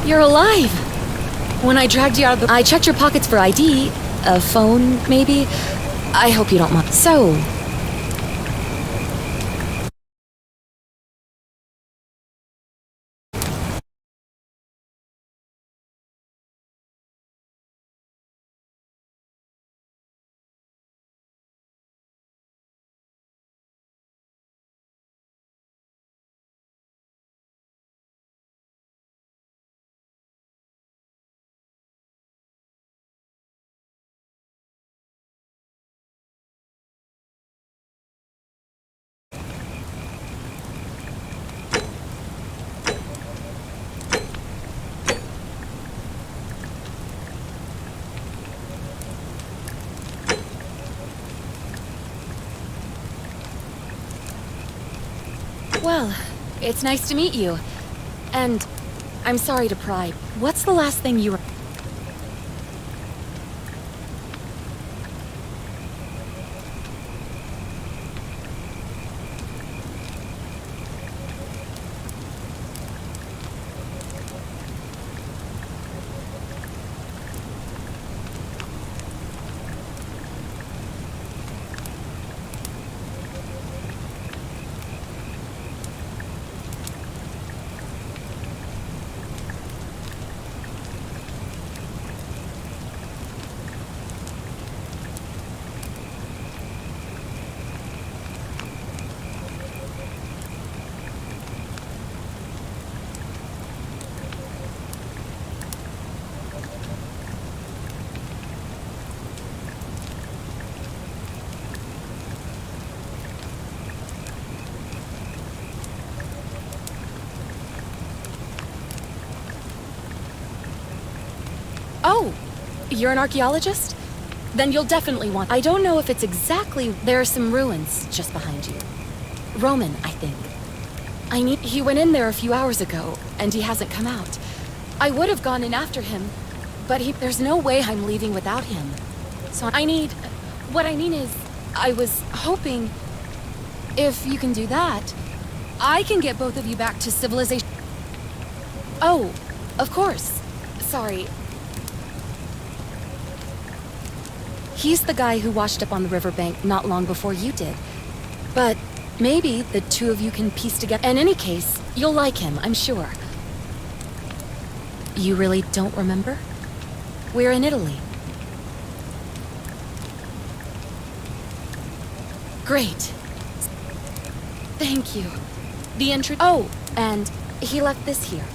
You're alive! When I dragged you out of the... I checked your pockets for ID. A phone, maybe? I hope you don't mind. So... Well, it's nice to meet you. And I'm sorry to pry. What's the last thing you... Oh, you're an archaeologist? Then you'll definitely want... I don't know if it's exactly... There are some ruins just behind you. Roman, I think. He went in there a few hours ago, and he hasn't come out. I would have gone in after him, but there's no way I'm leaving without him. So what I mean is, I was hoping... If you can do that, I can get both of you back to civilization. Oh, of course. Sorry. He's the guy who washed up on the riverbank not long before you did. But maybe the two of you can piece together... In any case, you'll like him, I'm sure. You really don't remember? We're in Italy. Great. Thank you. Oh, and he left this here.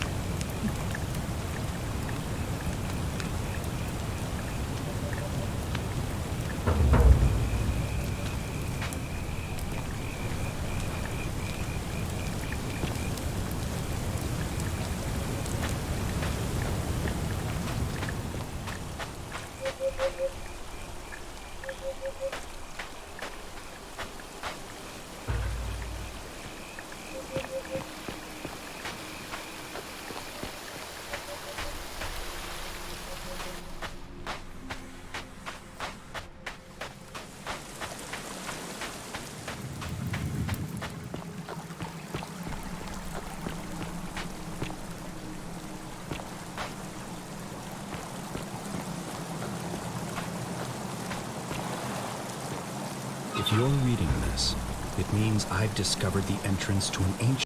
If you're reading this, it means I've discovered the entrance to an ancient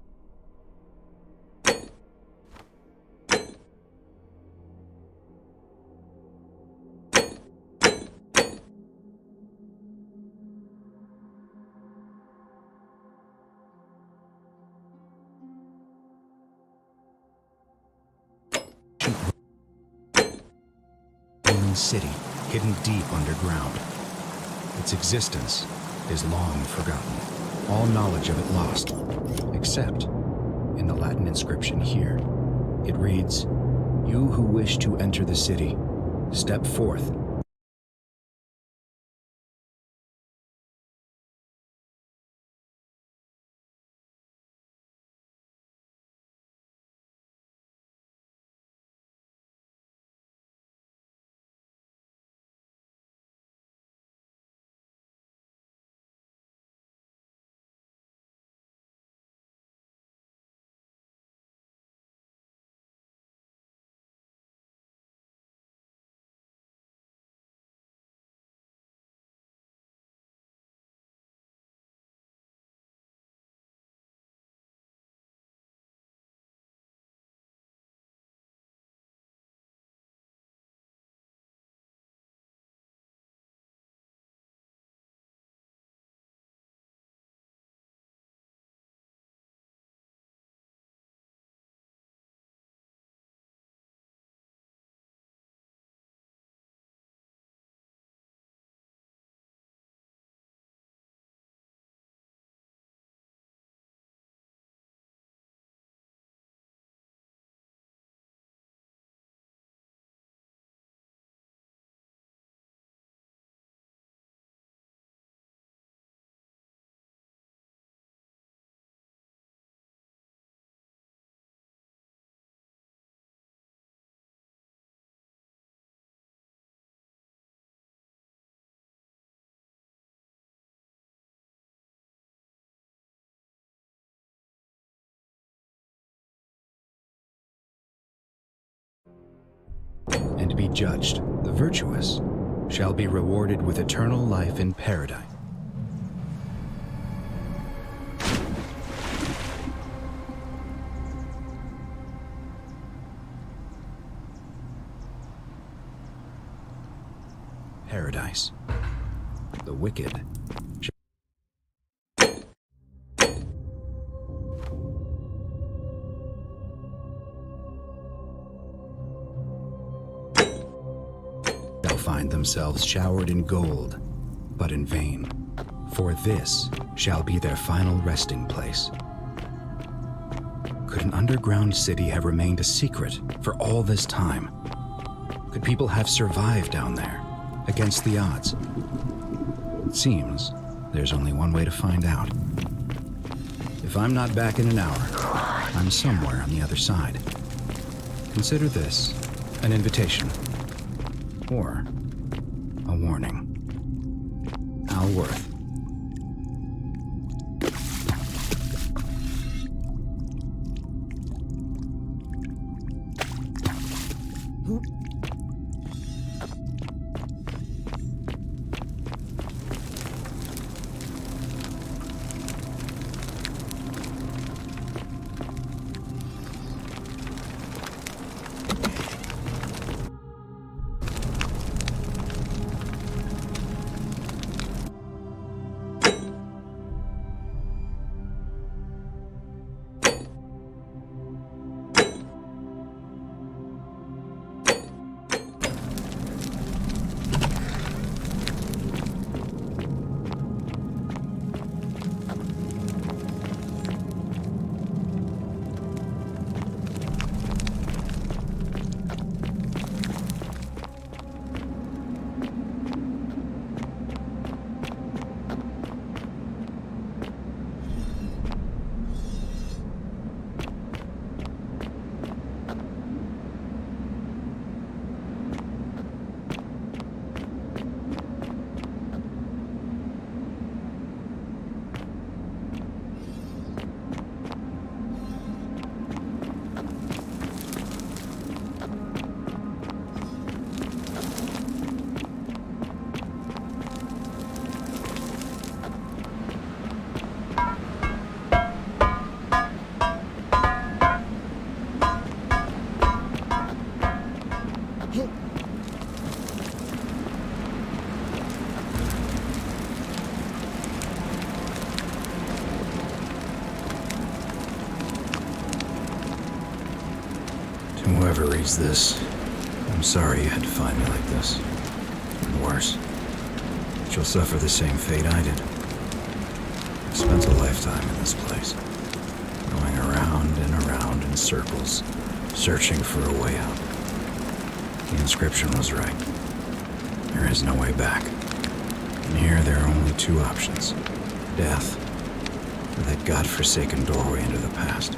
Roman city hidden deep underground. Its existence is long forgotten, all knowledge of it lost, except in the Latin inscription here. It reads, "You who wish to enter the city, step forth and be judged. The virtuous shall be rewarded with eternal life in paradise. Paradise. The wicked shall find themselves showered in gold, but in vain, for this shall be their final resting place. Could an underground city have remained a secret for all this time? Could people have survived down there, against the odds? It seems there's only one way to find out. If I'm not back in an hour, I'm somewhere on the other side. Consider this an invitation, or a warning. Al Worth. Whoever reads this, I'm sorry you had to find me like this. And worse, she'll suffer the same fate I did. I spent a lifetime in this place, going around and around in circles, searching for a way out. The inscription was right. There is no way back. And here there are only two options: death, or that godforsaken doorway into the past.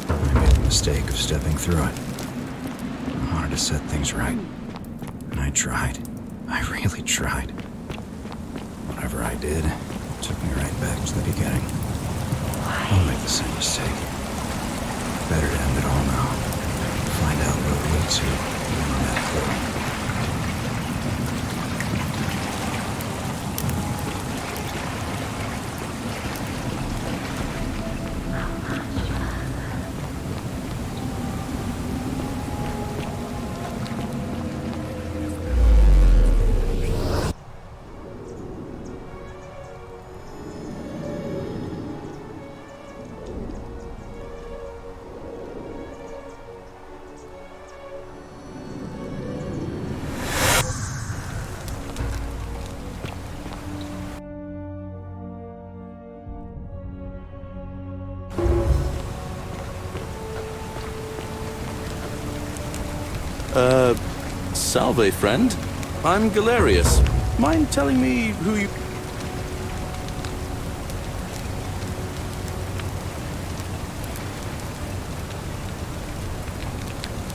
I made the mistake of stepping through it. I wanted to set things right. And I tried. I really tried. Whatever I did, it took me right back to the beginning. I'll make the same mistake. Better to end it all now. Find out what it leads to beyond that clue. Salve, friend. I'm Galerius. Mind telling me who you...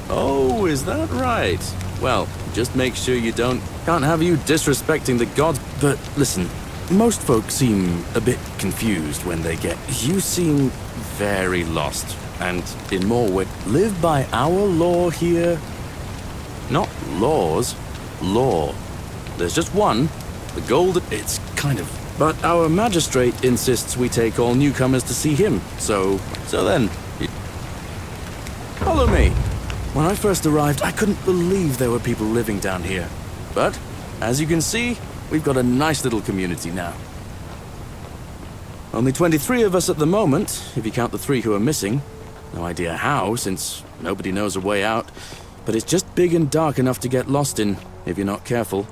Oh, is that right? Well, just make sure you can't have you disrespecting the gods. But listen, most folk seem a bit confused when they get... You seem very lost, and in more ways, live by our law here. Not laws, law. There's just one, the gold. It's kind of. But our magistrate insists we take all newcomers to see him. So then, follow me. When I first arrived, I couldn't believe there were people living down here. But, as you can see, we've got a nice little community now. Only 23 of us at the moment, if you count the 3 who are missing. No idea how, since nobody knows a way out. But it's just big and dark enough to get lost in, if you're not careful.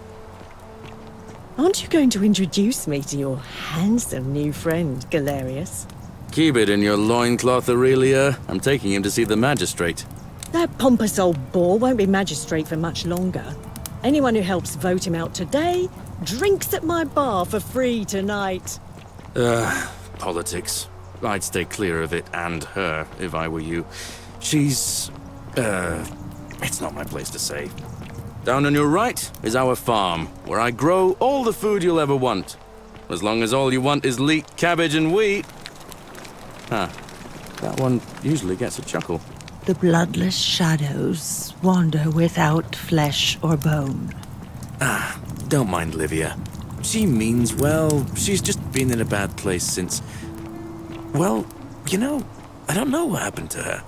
Aren't you going to introduce me to your handsome new friend, Galerius? Keep it in your loincloth, Aurelia. I'm taking him to see the magistrate. That pompous old bore won't be magistrate for much longer. Anyone who helps vote him out today drinks at my bar for free tonight. Politics. I'd stay clear of it and her if I were you. She's, it's not my place to say. Down on your right is our farm, where I grow all the food you'll ever want. As long as all you want is leek, cabbage, and wheat. Huh. That one usually gets a chuckle. The bloodless shadows wander without flesh or bone. Don't mind Livia. She means well. She's just been in a bad place since... Well, you know, I don't know what happened to her.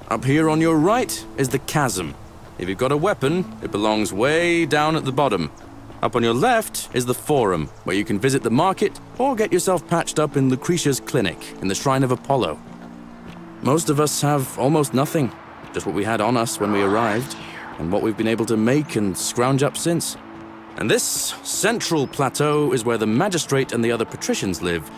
Up here on your right is the chasm. If you've got a weapon, it belongs way down at the bottom. Up on your left is the forum, where you can visit the market or get yourself patched up in Lucretia's clinic in the Shrine of Apollo. Most of us have almost nothing, just what we had on us when we arrived, and what we've been able to make and scrounge up since. And this central plateau is where the magistrate and the other patricians live,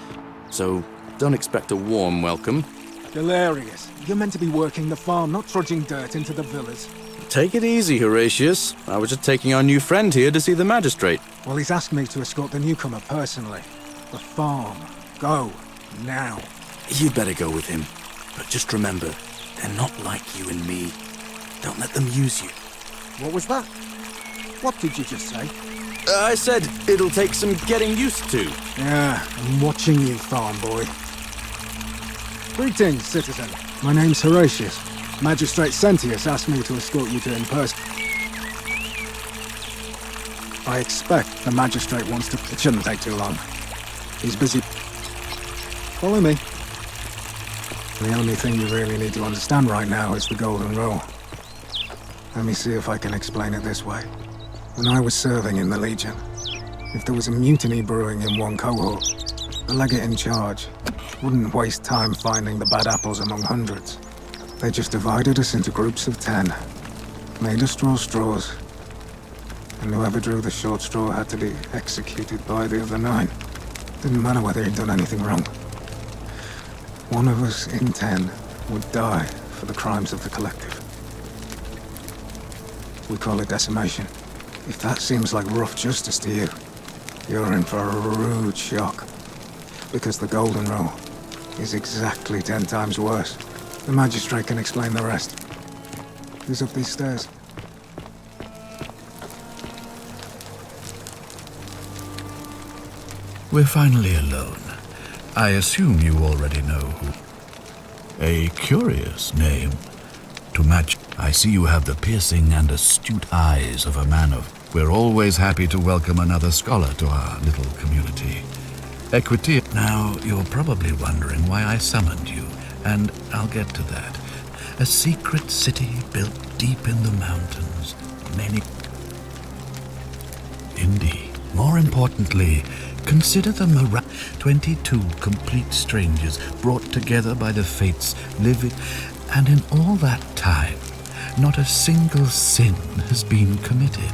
so don't expect a warm welcome. Galerius, you're meant to be working the farm, not trudging dirt into the villas. Take it easy, Horatius. I was just taking our new friend here to see the magistrate. Well, he's asked me to escort the newcomer personally. The farm. Go. Now. You'd better go with him. But just remember, they're not like you and me. Don't let them use you. What was that? What did you just say? I said it'll take some getting used to. Yeah, I'm watching you, farm boy. Greetings, citizen. My name's Horatius. Magistrate Sentius asked me to escort you to him person. I expect the magistrate wants to... It shouldn't take too long. He's busy. Follow me. The only thing you really need to understand right now is the Golden Rule. Let me see if I can explain it this way. When I was serving in the Legion, if there was a mutiny brewing in one cohort, the legate in charge wouldn't waste time finding the bad apples among hundreds. They just divided us into groups of 10, made us draw straws, and whoever drew the short straw had to be executed by the other 9. Didn't matter whether he'd done anything wrong. One of us in 10 would die for the crimes of the collective. We call it decimation. If that seems like rough justice to you, you're in for a rude shock. Because the Golden Rule is exactly 10 times worse. The magistrate can explain the rest. Who's up these stairs? We're finally alone. I assume you already know who. A curious name. To match, I see you have the piercing and astute eyes of a man of... We're always happy to welcome another scholar to our little community. Equity. Now, you're probably wondering why I summoned you, and I'll get to that. A secret city built deep in the mountains. Many... Indeed. More importantly, consider them 22 complete strangers brought together by the fates, living, and in all that time, not a single sin has been committed.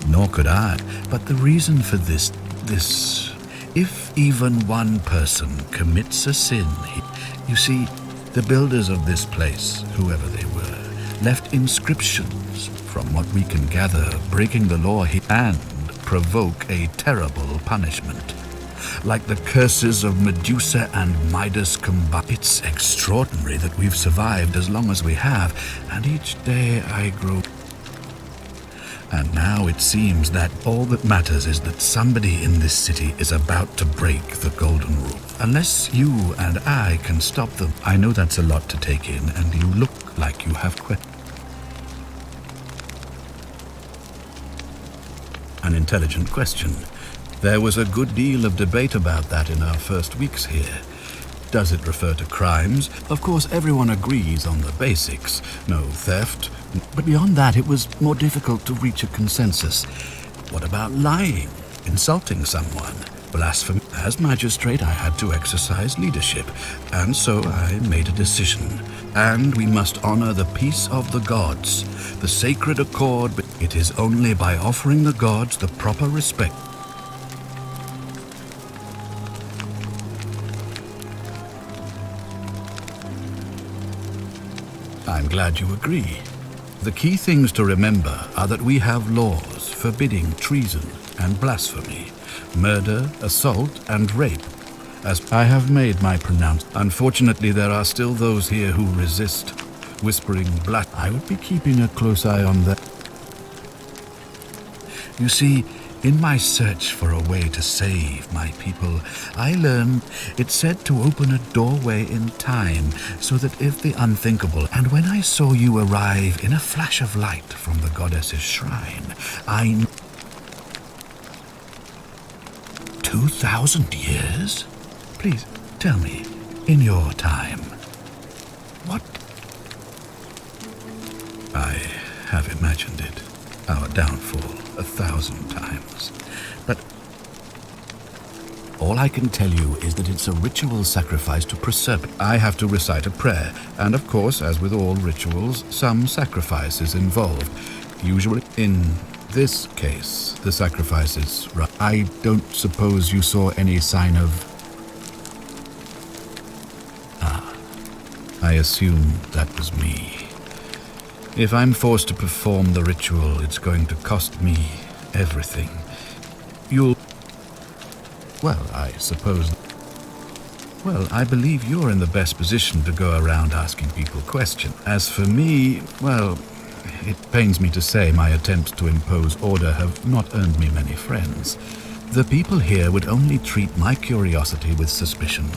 Nor could I, but the reason for this, if even one person commits a sin, you see, the builders of this place, whoever they were, left inscriptions, from what we can gather, breaking the law and provoke a terrible punishment. Like the curses of Medusa and Midas combined. It's extraordinary that we've survived as long as we have, and each day I grow... And now it seems that all that matters is that somebody in this city is about to break the Golden Rule. Unless you and I can stop them. I know that's a lot to take in, and you look like you have questions. An intelligent question. There was a good deal of debate about that in our first weeks here. Does it refer to crimes? Of course, everyone agrees on the basics. No theft. But beyond that, it was more difficult to reach a consensus. What about lying? Insulting someone? Blasphemy? As magistrate, I had to exercise leadership, and so I made a decision. And we must honor the peace of the gods, the sacred accord. It is only by offering the gods the proper respect. I'm glad you agree. The key things to remember are that we have laws forbidding treason and blasphemy, murder, assault, and rape. As I have made my pronouncement, unfortunately there are still those here who resist, whispering I would be keeping a close eye on that. You see, in my search for a way to save my people, I learned it's said to open a doorway in time so that if the unthinkable, and when I saw you arrive in a flash of light from the goddess's shrine, 2,000 years? Please, tell me, in your time, what? I have imagined it, our downfall, 1,000 times. But all I can tell you is that it's a ritual sacrifice to Proserpine. I have to recite a prayer, and of course, as with all rituals, some sacrifice is involved. Usually, in this case, the sacrifice is right. I don't suppose you saw any sign of... I assume that was me. If I'm forced to perform the ritual, it's going to cost me everything. Well, I suppose... Well, I believe you're in the best position to go around asking people questions. As for me, well, it pains me to say my attempts to impose order have not earned me many friends. The people here would only treat my curiosity with suspicion.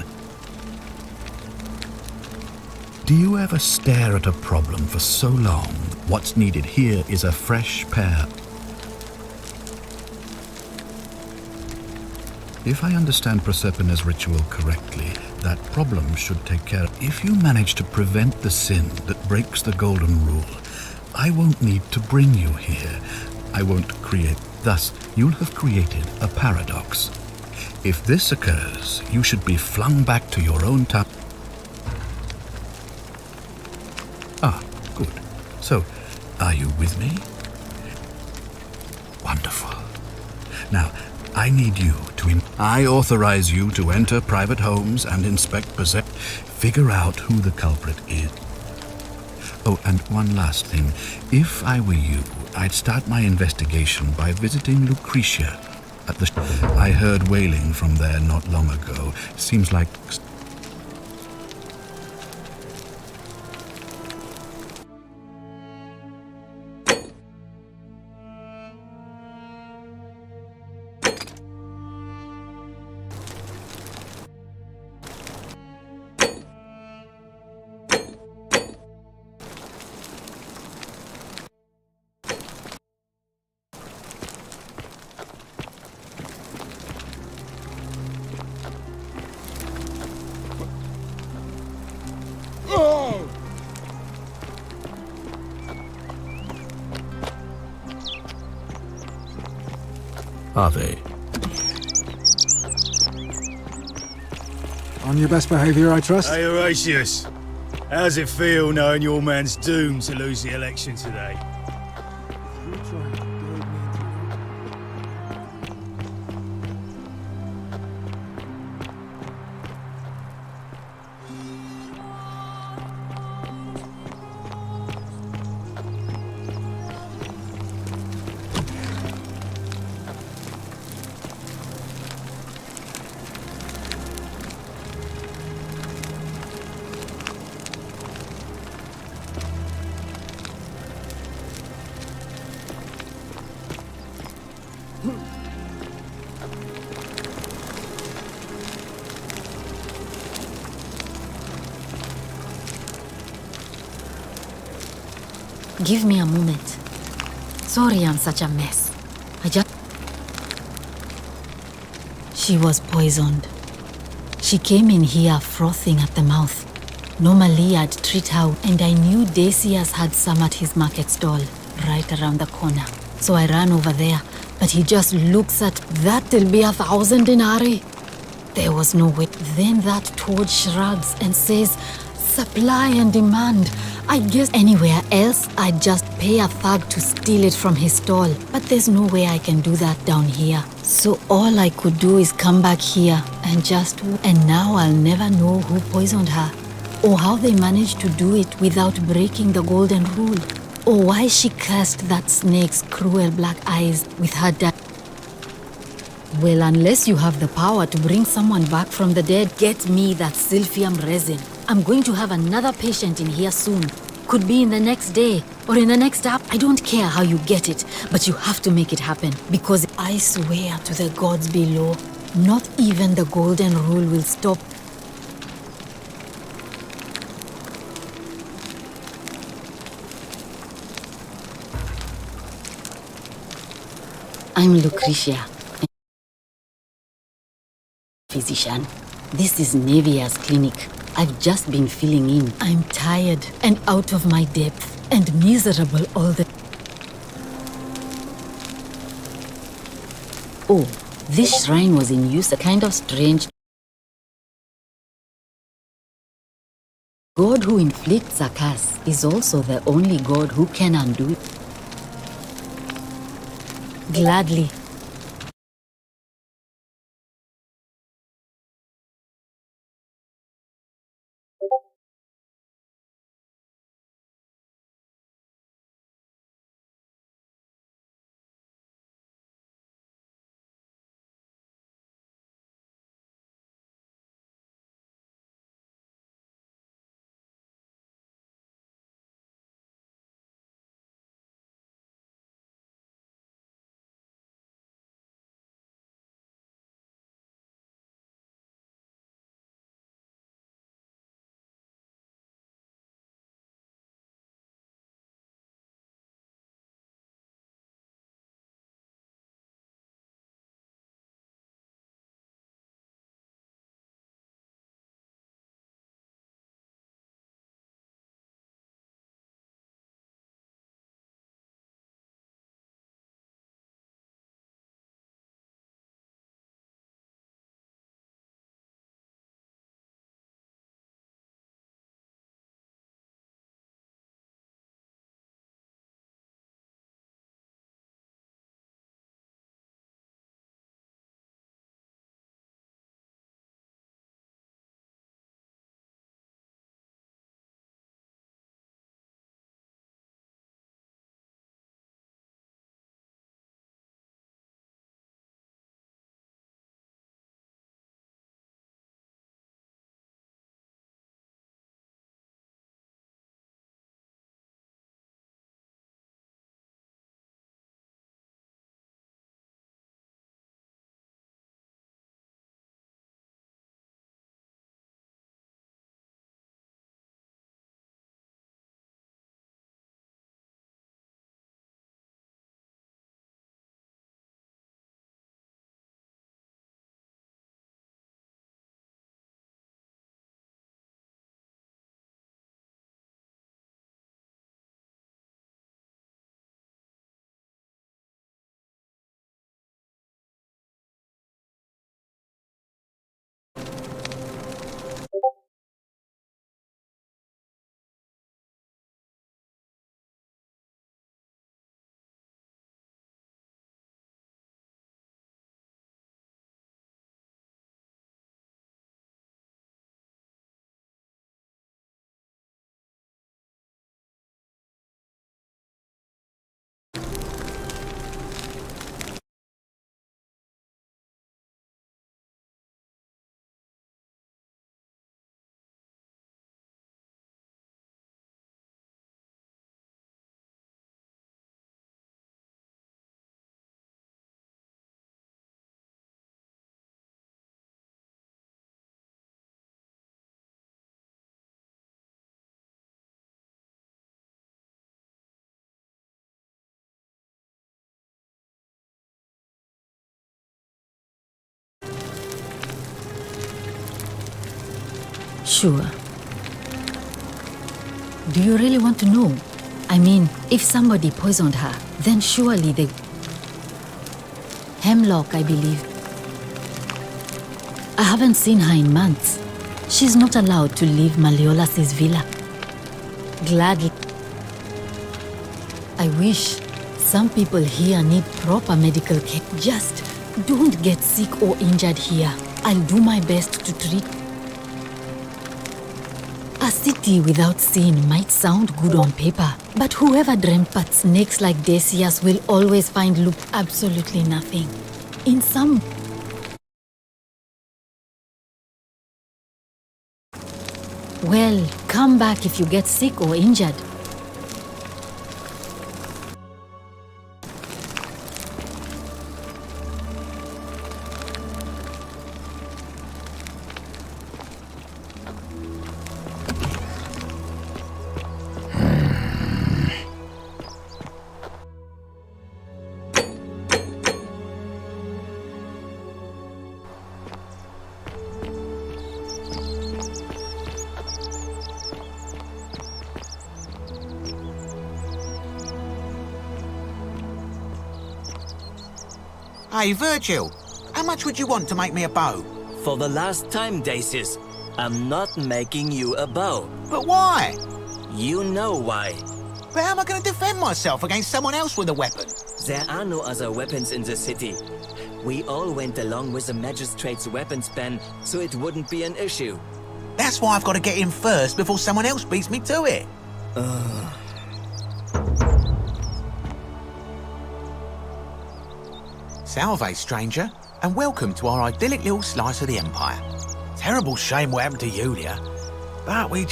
Do you ever stare at a problem for so long? What's needed here is a fresh pair. If I understand Proserpine's ritual correctly, that problem should take care of. If you manage to prevent the sin that breaks the golden rule, I won't need to bring you here. I won't create. Thus, you'll have created a paradox. If this occurs, you should be flung back to your own time. Ah, good. So, are you with me? Wonderful. Now, I need you to... I authorize you to enter private homes and inspect figure out who the culprit is. Oh, and one last thing. If I were you, I'd start my investigation by visiting Lucretia at the... I heard wailing from there not long ago. Seems like... Are they? On your best behaviour, I trust? Hey, Horatius. How's it feel knowing your man's doomed to lose the election today? Give me a moment. Sorry I'm such a mess. I just... She was poisoned. She came in here frothing at the mouth. Normally I'd treat her, and I knew Decius had some at his market stall, right around the corner. So I ran over there, but he just looks at, "That'll be 1,000 denarii." There was no way. Then that toad shrugs and says, "Supply and demand." I guess anywhere else I'd just pay a thug to steal it from his stall, but there's no way I can do that down here. So all I could do is come back here and now I'll never know who poisoned her, or how they managed to do it without breaking the golden rule, or why she cursed that snake's cruel black eyes with her Well, unless you have the power to bring someone back from the dead, get me that silphium resin. I'm going to have another patient in here soon. Could be in the next day, or in the next hour. I don't care how you get it, but you have to make it happen. Because I swear to the gods below, not even the golden rule will stop. I'm Lucretia, physician. This is Nevia's clinic. I've just been filling in. I'm tired and out of my depth and miserable all the... Oh, this shrine was in use, a kind of strange... God who inflicts a curse is also the only God who can undo it. Gladly. Sure. Do you really want to know? I mean, if somebody poisoned her, then surely they... Hemlock, I believe. I haven't seen her in months. She's not allowed to leave Malleolas' villa. Gladly. I wish. Some people here need proper medical care. Just don't get sick or injured here. I'll do my best to treat. A city without sin might sound good on paper, but whoever dreamt but snakes like Decius will always find loop absolutely nothing. In some... Well, come back if you get sick or injured. Hey, Virgil, how much would you want to make me a bow? For the last time, Dacius, I'm not making you a bow. But why? You know why. But how am I going to defend myself against someone else with a weapon? There are no other weapons in the city. We all went along with the magistrate's weapons ban, so it wouldn't be an issue. That's why I've got to get in first before someone else beats me to it. Salve, stranger, and welcome to our idyllic little slice of the Empire. Terrible shame what happened to Yulia, but we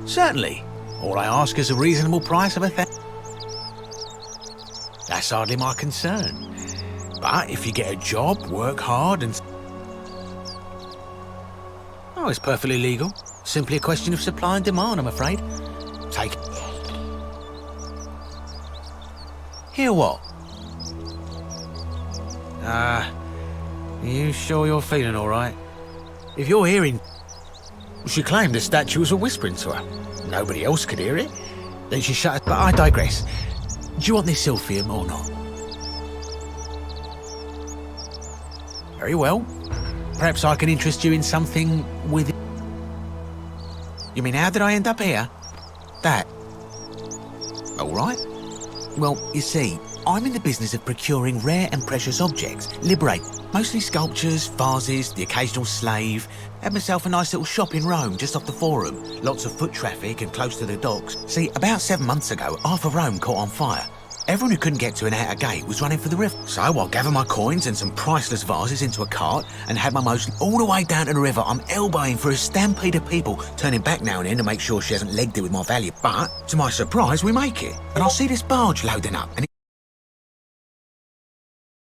Certainly. All I ask is a reasonable price of That's hardly my concern. But if you get a job, work hard and... Oh, it's perfectly legal. Simply a question of supply and demand, I'm afraid. Take it. Hear what? You sure you're feeling all right? If you're hearing... She claimed the statue was a whispering to her. Nobody else could hear it. Then she shut it. But I digress. Do you want this silphium or not? Very well. Perhaps I can interest you in something with... You mean, how did I end up here? That. All right. Well, you see, I'm in the business of procuring rare and precious objects, liberate, mostly sculptures, vases, the occasional slave. Had myself a nice little shop in Rome, just off the Forum. Lots of foot traffic and close to the docks. See, about 7 months ago, half of Rome caught on fire. Everyone who couldn't get to an outer gate was running for the river. So I gathered my coins and some priceless vases into a cart and had my most all the way down to the river. I'm elbowing for a stampede of people, turning back now and then to make sure she hasn't legged it with my value. But, to my surprise, we make it. And I see this barge loading up and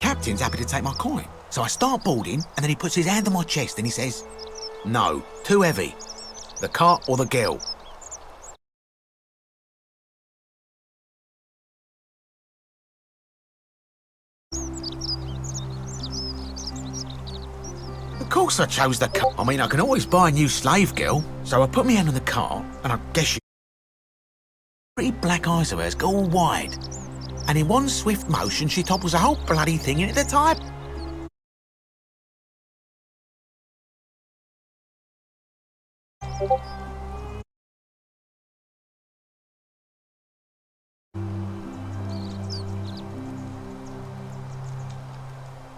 captain's happy to take my coin. So I start boarding and then he puts his hand on my chest and he says, "No, too heavy. The cart or the girl." Of course I chose the cart. I mean, I can always buy a new slave girl. So I put my hand on the cart and I guess you... Pretty black eyes of hers go all wide. And in one swift motion, she topples the whole bloody thing in at the time.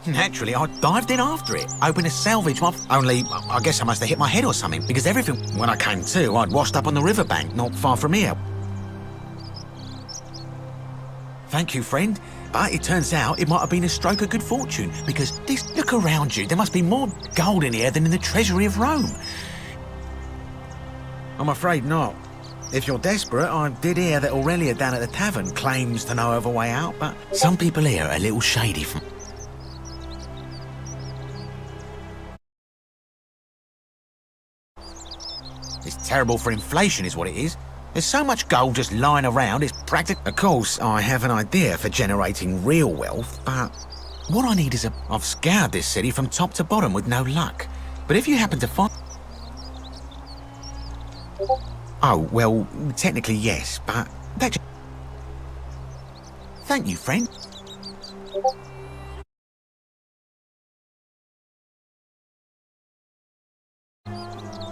Naturally, I dived in after it, hoping to salvage my... Only, I guess I must have hit my head or something, because everything... When I came to, I'd washed up on the riverbank, not far from here. Thank you, friend. But it turns out it might have been a stroke of good fortune, because look around you. There must be more gold in here than in the treasury of Rome. I'm afraid not. If you're desperate, I did hear that Aurelia down at the tavern claims to know of a way out, but some people here are a little shady from... It's terrible for inflation is what it is. There's so much gold just lying around, it's practical. Of course, I have an idea for generating real wealth, but what I need is I've scoured this city from top to bottom with no luck. But if you happen to find... Oh, well, technically yes, but that... Thank you, friend.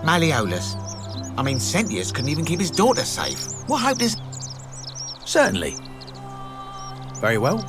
Malleolus. I mean, Sentius couldn't even keep his daughter safe. What hope does... Certainly. Very well.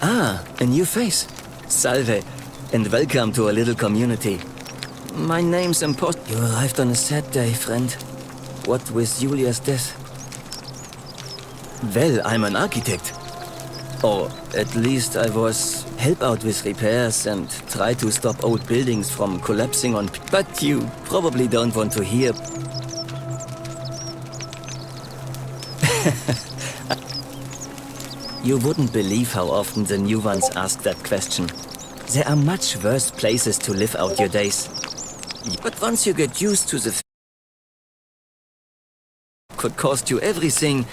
Ah, a new face. Salve, and welcome to our little community. My name's Impost. You arrived on a sad day, friend. What with Julia's death? Well, I'm an architect. Or at least I was help out with repairs and try to stop old buildings from collapsing on... But you probably don't want to hear... You wouldn't believe how often the new ones ask that question. There are much worse places to live out your days. But once you get used to the... could cost you everything...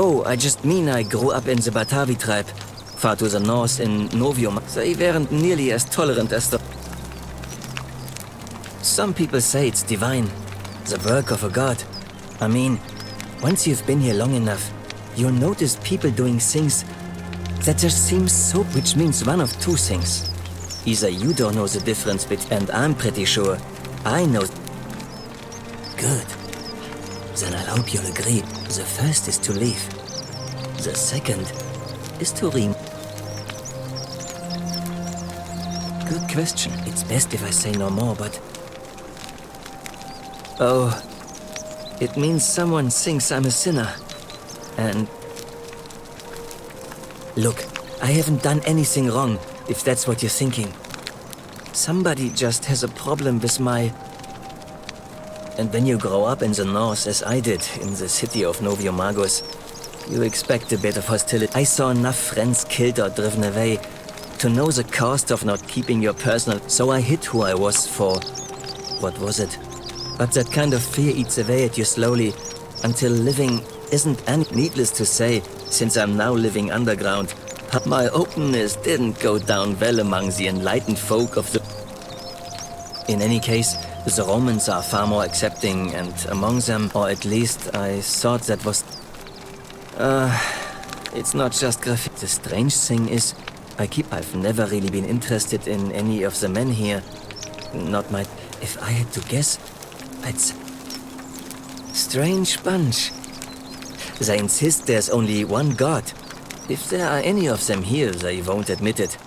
Oh, I just mean I grew up in the Batavi tribe. Far to the north in Novium. They weren't nearly as tolerant as the... Some people say it's divine. The work of a god. I mean, once you've been here long enough, you'll notice people doing things that just seem so... Which means one of two things. Either you don't know the difference between... And I'm pretty sure I know... Good. Then I hope you'll agree. The first is to leave. The second is to Good question. It's best if I say no more, but... Oh, it means someone thinks I'm a sinner. And... Look, I haven't done anything wrong, if that's what you're thinking. Somebody just has a problem with my... And when you grow up in the north, as I did, in the city of Noviomagus, you expect a bit of hostility. I saw enough friends killed or driven away to know the cost of not keeping your personal... So I hid who I was for... What was it? But that kind of fear eats away at you slowly, until living isn't any... Needless to say, since I'm now living underground, my openness didn't go down well among the enlightened folk of the... In any case, the Romans are far more accepting, and among them, or at least I thought that was... It's not just graffiti. The strange thing is, I've never really been interested in any of the men here. Not my... If I had to guess, I'd say... Strange bunch. They insist there's only one god. If there are any of them here, they won't admit it.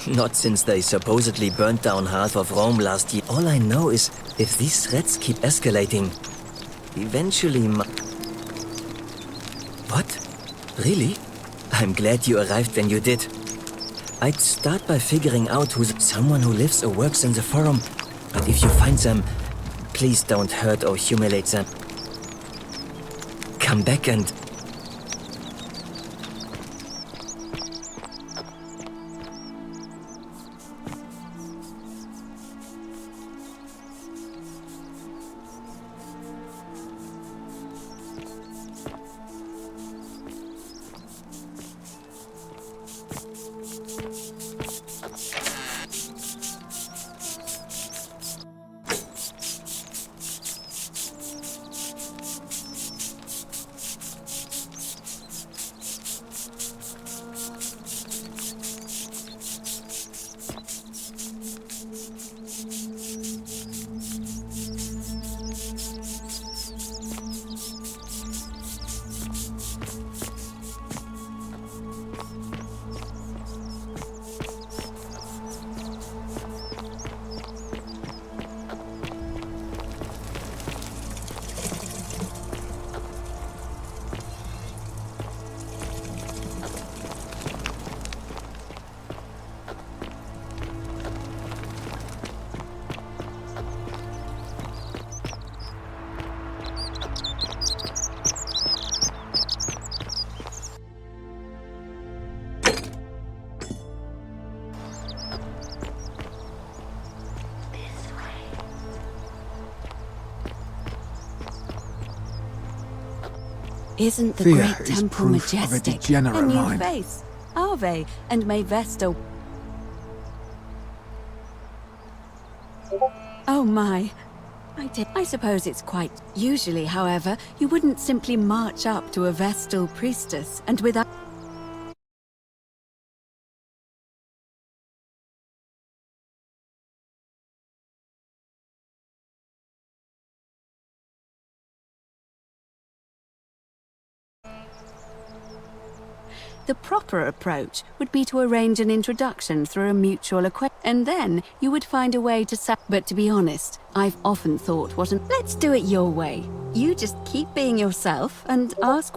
Not since they supposedly burnt down half of Rome last year. All I know is, if these threats keep escalating, eventually What? Really? I'm glad you arrived when you did. I'd start by figuring out who's someone who lives or works in the forum. But if you find them, please don't hurt or humiliate them. Come back and... Isn't the Fear great is temple proof of a majestic? degenerate A new mind. face, Ave, and may Vesto... Oh my. I suppose it's quite... Usually, however, you wouldn't simply march up to a Vestal priestess and without... The proper approach would be to arrange an introduction through a mutual acquaintance, and then you would find a way to But to be honest, I've often thought what an... Let's do it your way. You just keep being yourself and ask...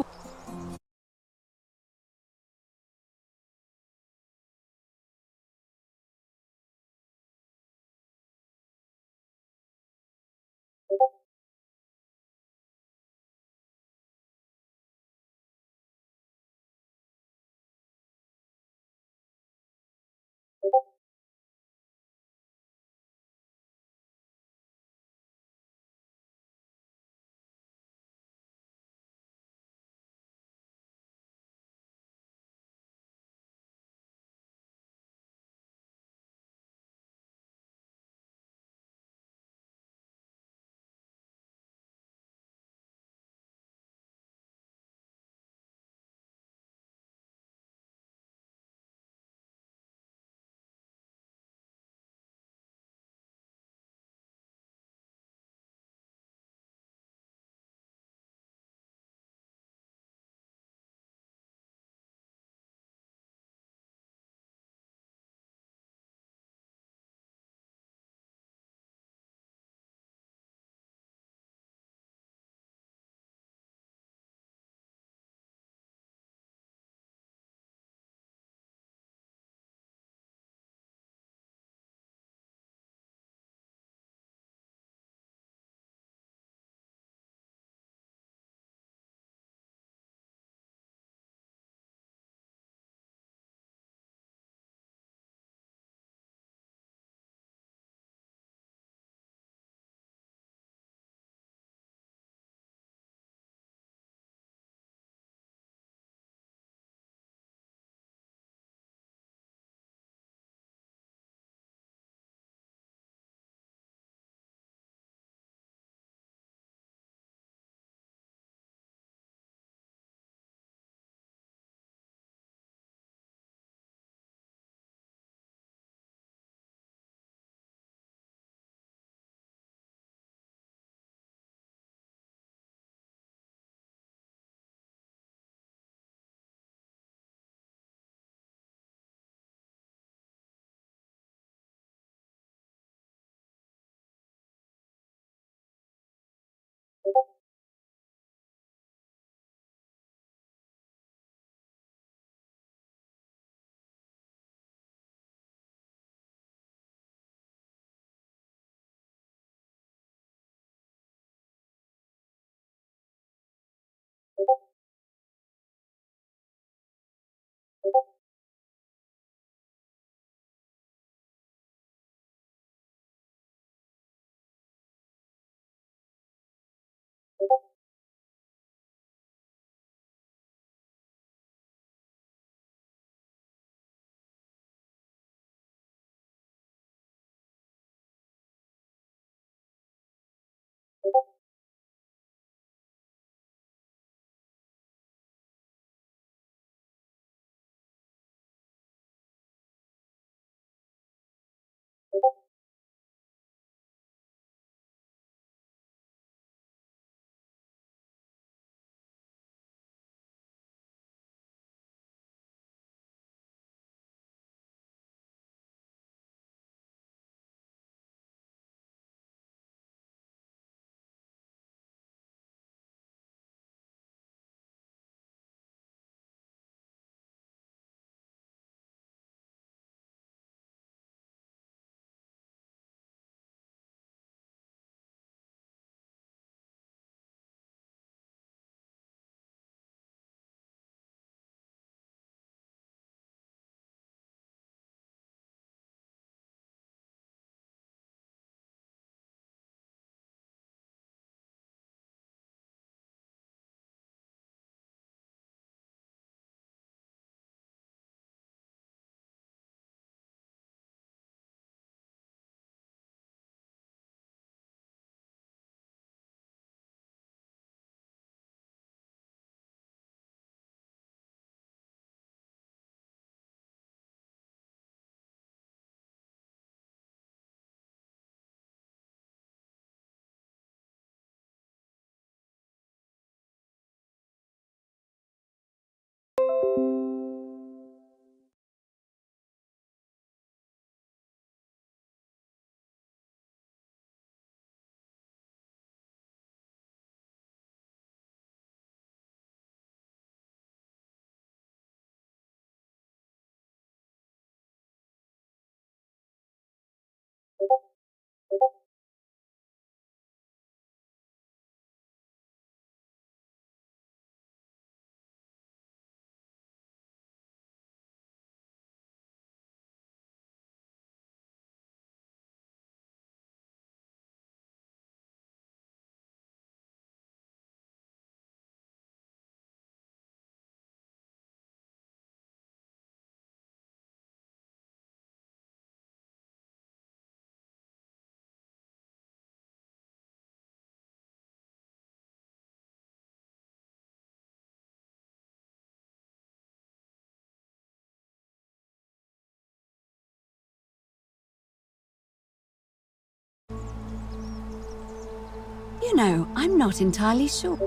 You know, I'm not entirely sure.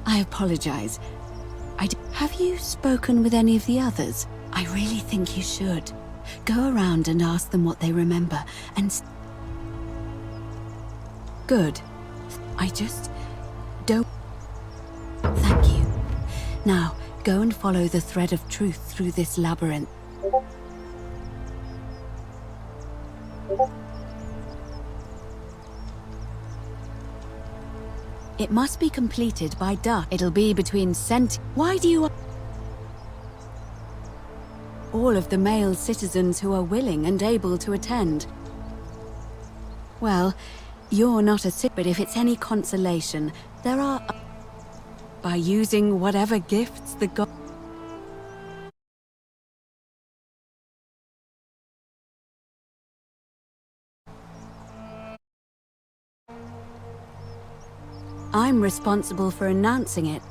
I apologize. Have you spoken with any of the others? I really think you should. Go around and ask them what they remember, and... Good. I just... don't... Thank you. Now, go and follow the thread of truth through this labyrinth. It must be completed by dusk. It'll be between Why do you... All of the male citizens who are willing and able to attend. Well, you're not a but if it's any consolation, there are... By using whatever gifts the god... I'm responsible for announcing it.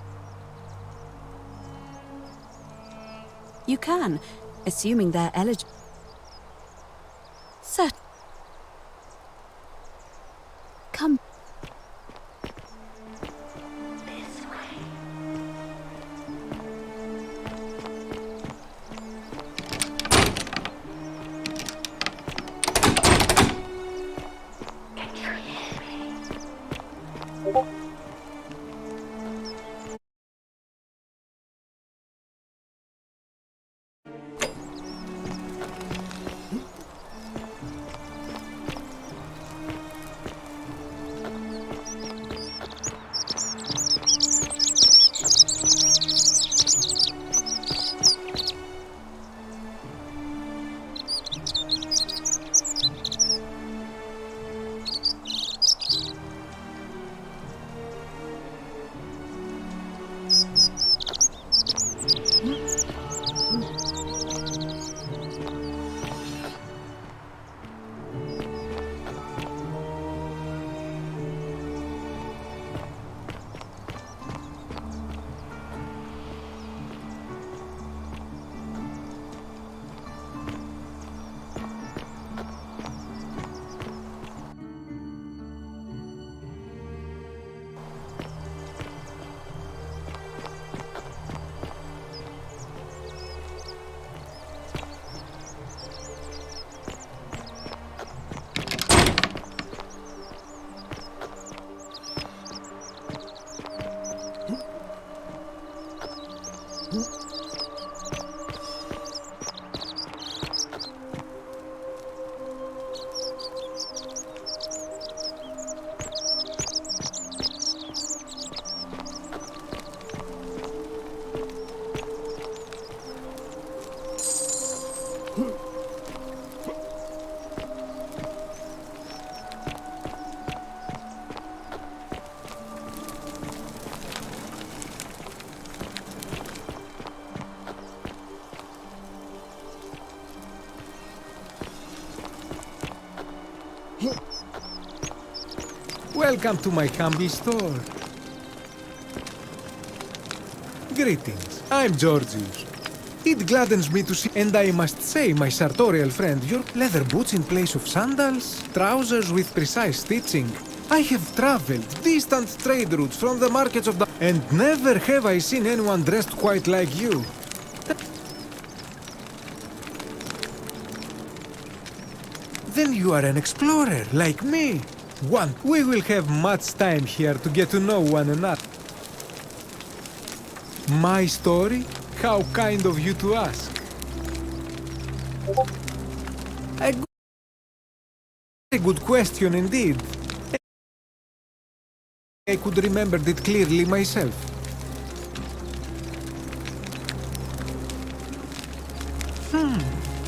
You can, assuming they're eligible. Sir. Come. This way. Can you hear me? Welcome to my humble store. Greetings, I'm Georgius. It gladdens me to see, and I must say, my sartorial friend, your leather boots in place of sandals, trousers with precise stitching. I have traveled distant trade routes from the markets of the... and never have I seen anyone dressed quite like you. Then you are an explorer, like me. We will have much time here to get to know one another. My story? How kind of you to ask. A good question indeed. I could remember it clearly myself.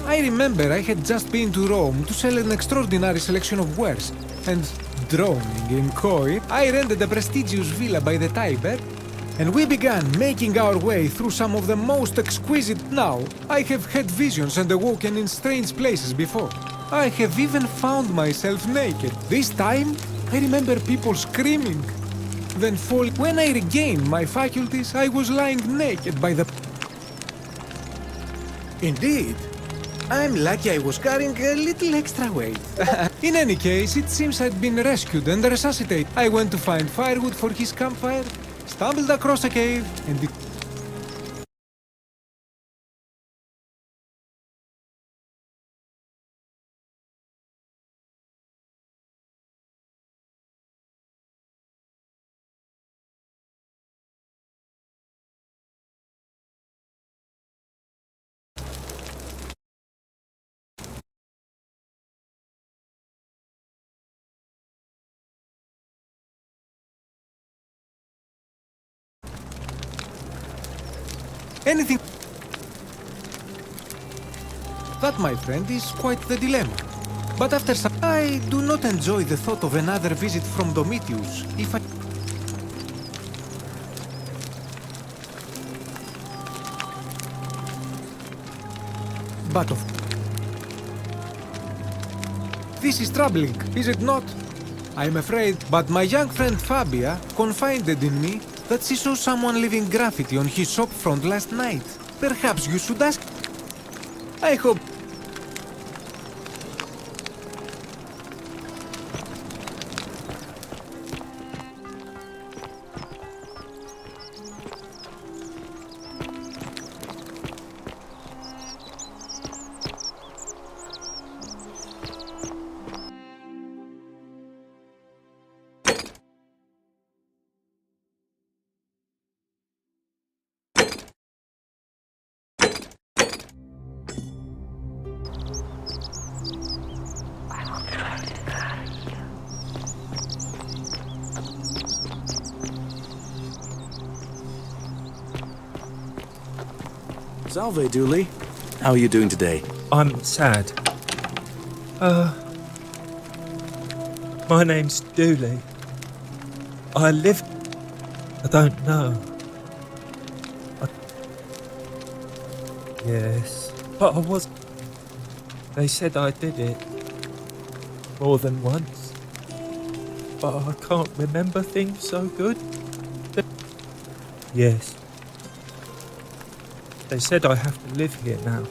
I remember I had just been to Rome to sell an extraordinary selection of wares, and droning in coin, I rented a prestigious villa by the Tiber, and we began making our way through some of the most exquisite. Now, I have had visions and awoken in strange places before. I have even found myself naked. This time, I remember people screaming. Then when I regained my faculties, I was lying naked by the... Indeed. I'm lucky I was carrying a little extra weight. In any case, it seems I'd been rescued and resuscitated. I went to find firewood for his campfire, stumbled across a cave, and it... anything... That, my friend, is quite the dilemma. But after some... I do not enjoy the thought of another visit from Domitius, if I... But of... This is troubling, is it not? I'm afraid, but my young friend Fabia confided in me that she saw someone leaving graffiti on his shop front last night. Perhaps you should ask... I hope... Salve, Dooley. How are you doing today? I'm sad. My name's Dooley. I live... I don't know. Yes, but I was... They said I did it. More than once. But I can't remember things so good. Yes. They said I have to live here now.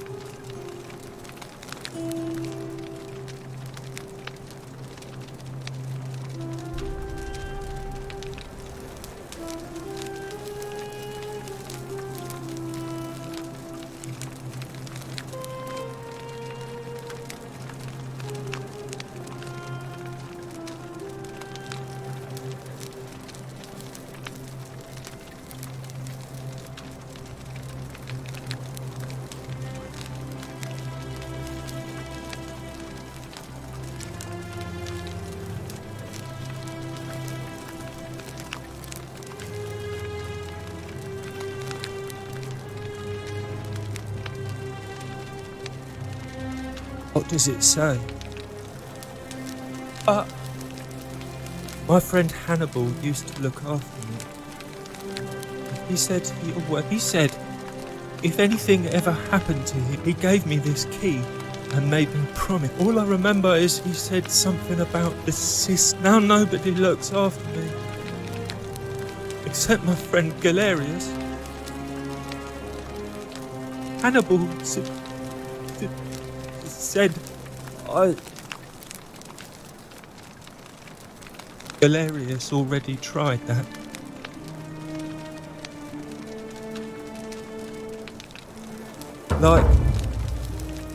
What does it say? My friend Hannibal used to look after me. He said if anything ever happened to him, he gave me this key and made me promise. All I remember is he said something about the cyst. Now nobody looks after me. Except my friend Galerius. Hannibal said Galerius already tried that. Like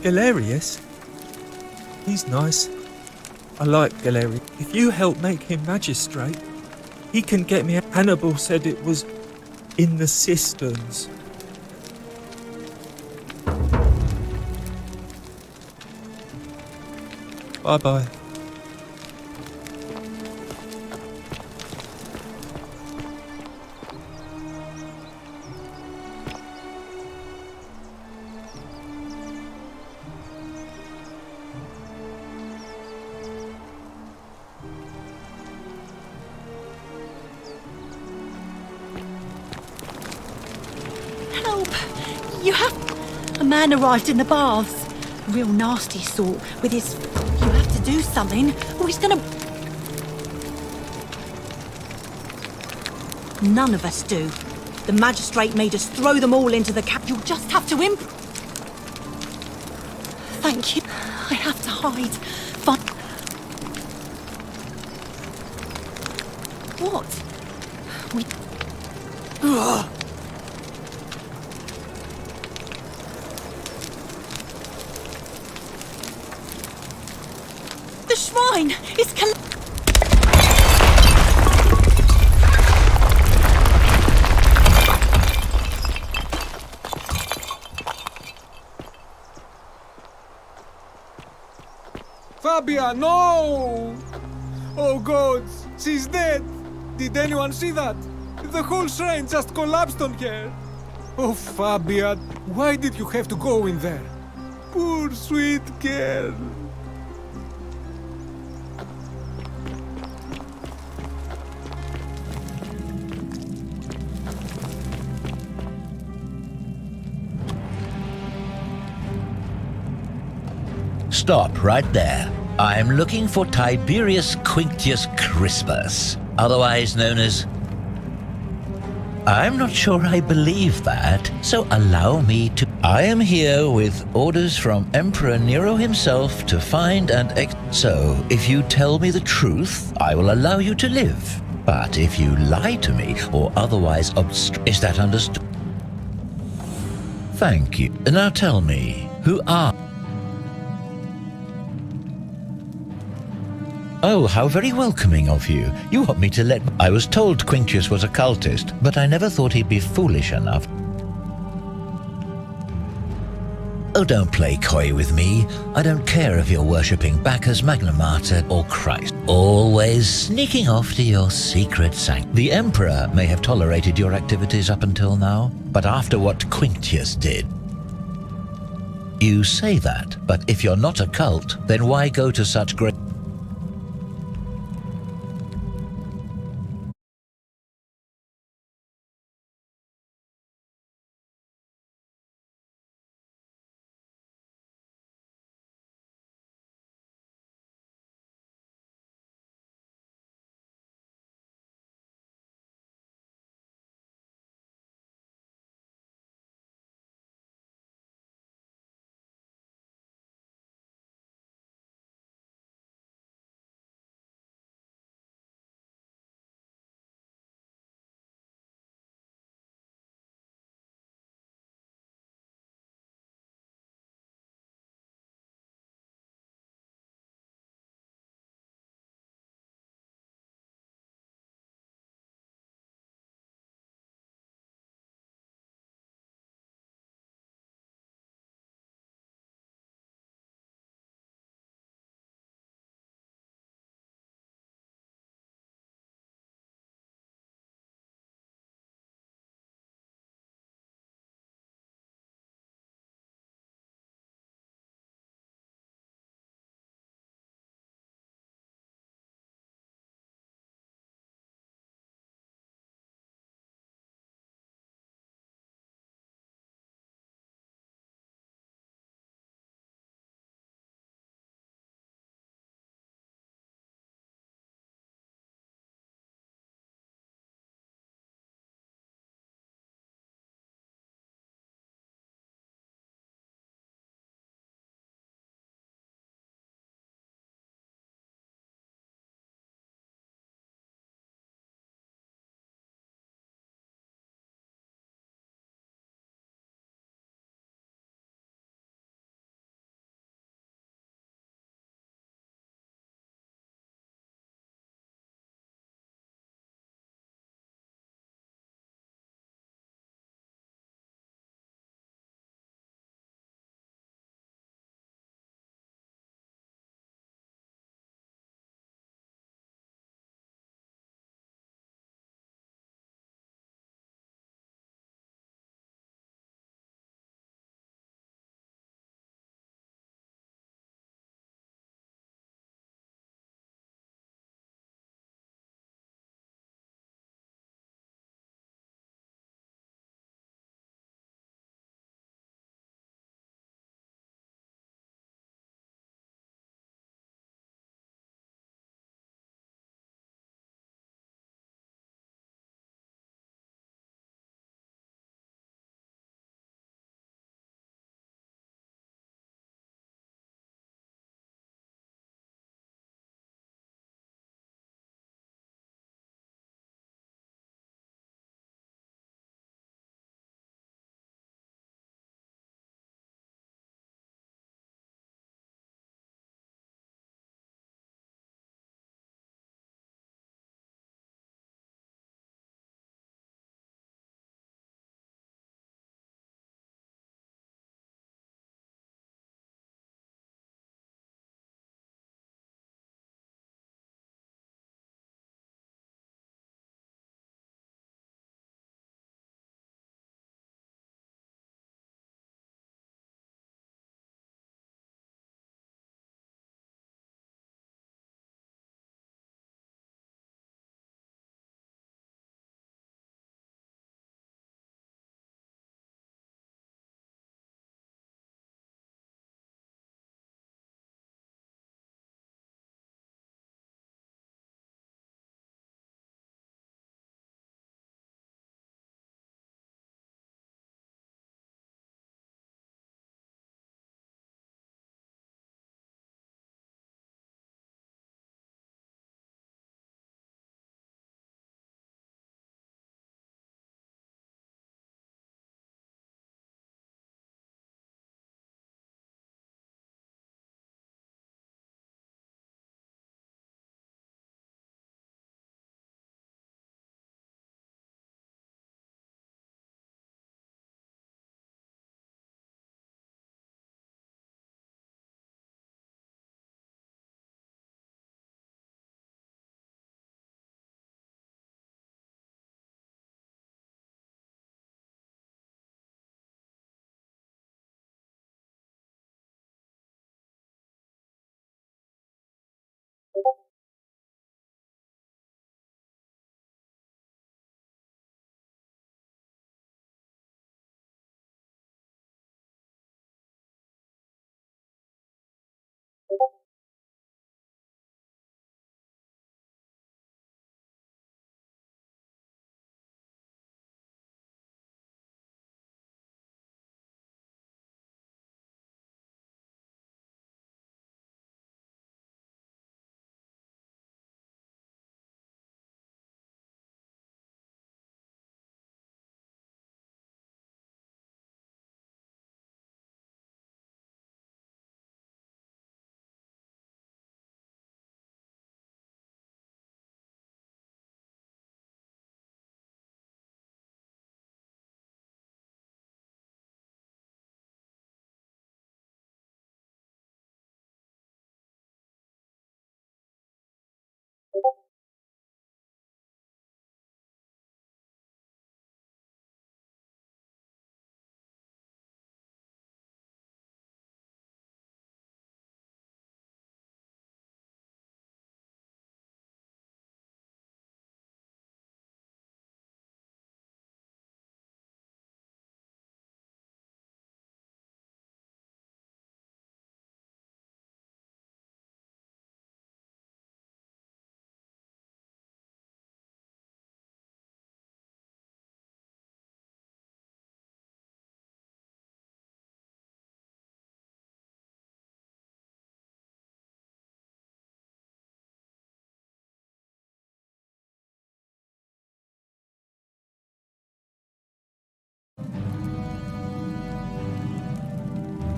Galerius? He's nice. I like Galerius. If you help make him magistrate, he can get me. Hannibal said it was in the cisterns. Bye-bye. Help! You have... A man arrived in the baths. A real nasty sort, with his... You have to do something, or he's gonna... None of us do. The magistrate made us throw them all into the cap. You'll just have to Thank you. I have to hide. But what? We. Ugh. The shrine is Fabia, no! Oh God, she's dead! Did anyone see that? The whole shrine just collapsed on her! Oh, Fabia, why did you have to go in there? Poor sweet girl! Stop right there. I'm looking for Tiberius Quinctius Crispus, otherwise known as... I'm not sure I believe that, so allow me to... I am here with orders from Emperor Nero himself to find and So, if you tell me the truth, I will allow you to live. But if you lie to me or otherwise is that understood? Thank you. Now tell me, who are... Oh, how very welcoming of you. You want me to let... I was told Quinctius was a cultist, but I never thought he'd be foolish enough. Oh, don't play coy with me. I don't care if you're worshipping Bacchus, Magna Mater, or Christ. Always sneaking off to your secret sanctum. The Emperor may have tolerated your activities up until now, but after what Quinctius did... You say that, but if you're not a cult, then why go to such great...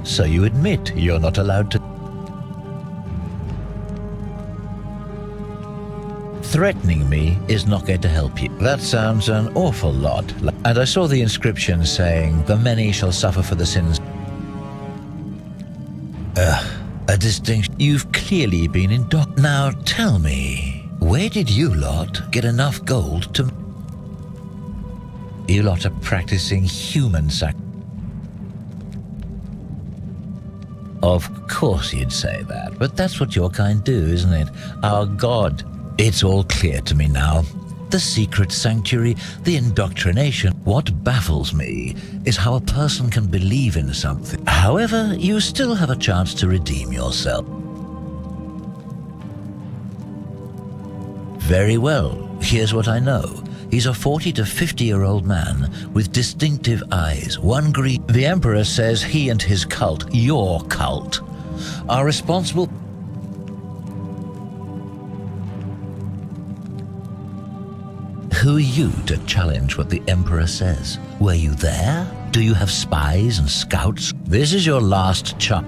So you admit you're not allowed to. Threatening me is not going to help you. That sounds an awful lot. And I saw the inscription saying, "The many shall suffer for the sins." A distinction. You've clearly been Now tell me, where did you lot get enough gold to... You lot are practicing human sac... Of course you'd say that, but that's what your kind do, isn't it? Our god. It's all clear to me now. The secret sanctuary, the indoctrination. What baffles me is how a person can believe in something. However, you still have a chance to redeem yourself. Very well, here's what I know. He's a 40 to 50-year-old man with distinctive eyes, one green. The Emperor says he and his cult, your cult, are responsible. Who are you to challenge what the Emperor says? Were you there? Do you have spies and scouts? This is your last chance.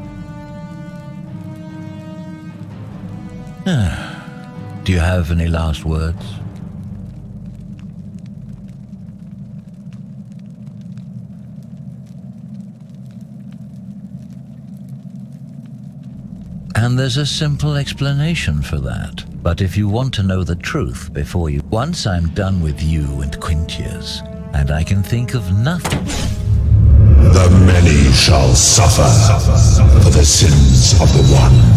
Do you have any last words? And there's a simple explanation for that. But if you want to know the truth before you... Once I'm done with you and Quintius, and I can think of nothing... The many shall suffer for the sins of the one.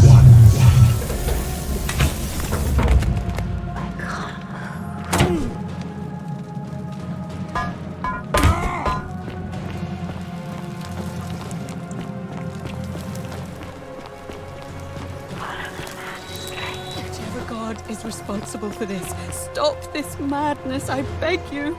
Is responsible for this. Stop this madness, I beg you.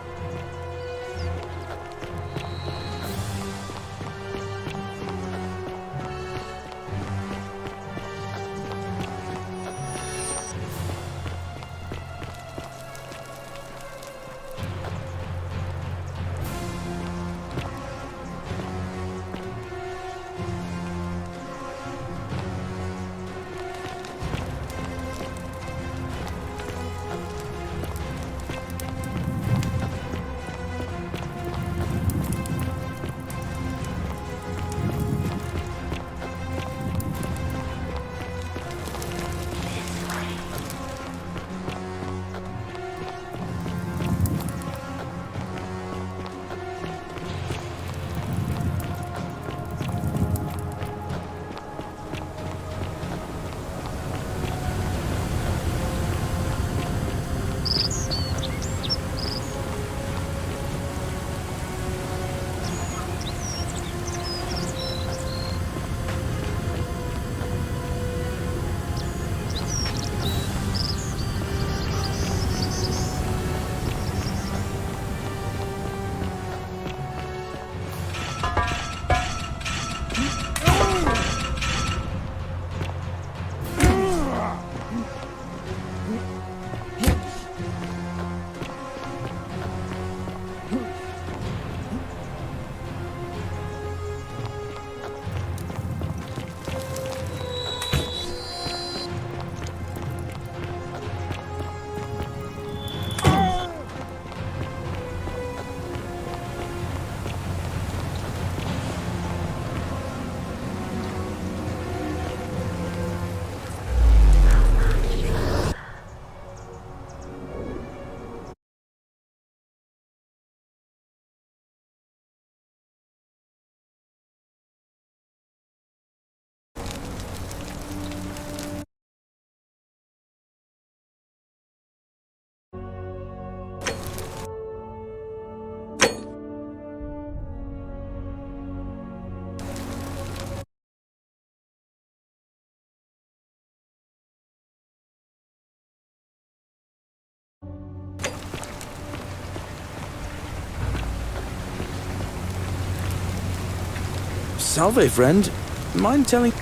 Salve, friend. Mind telling...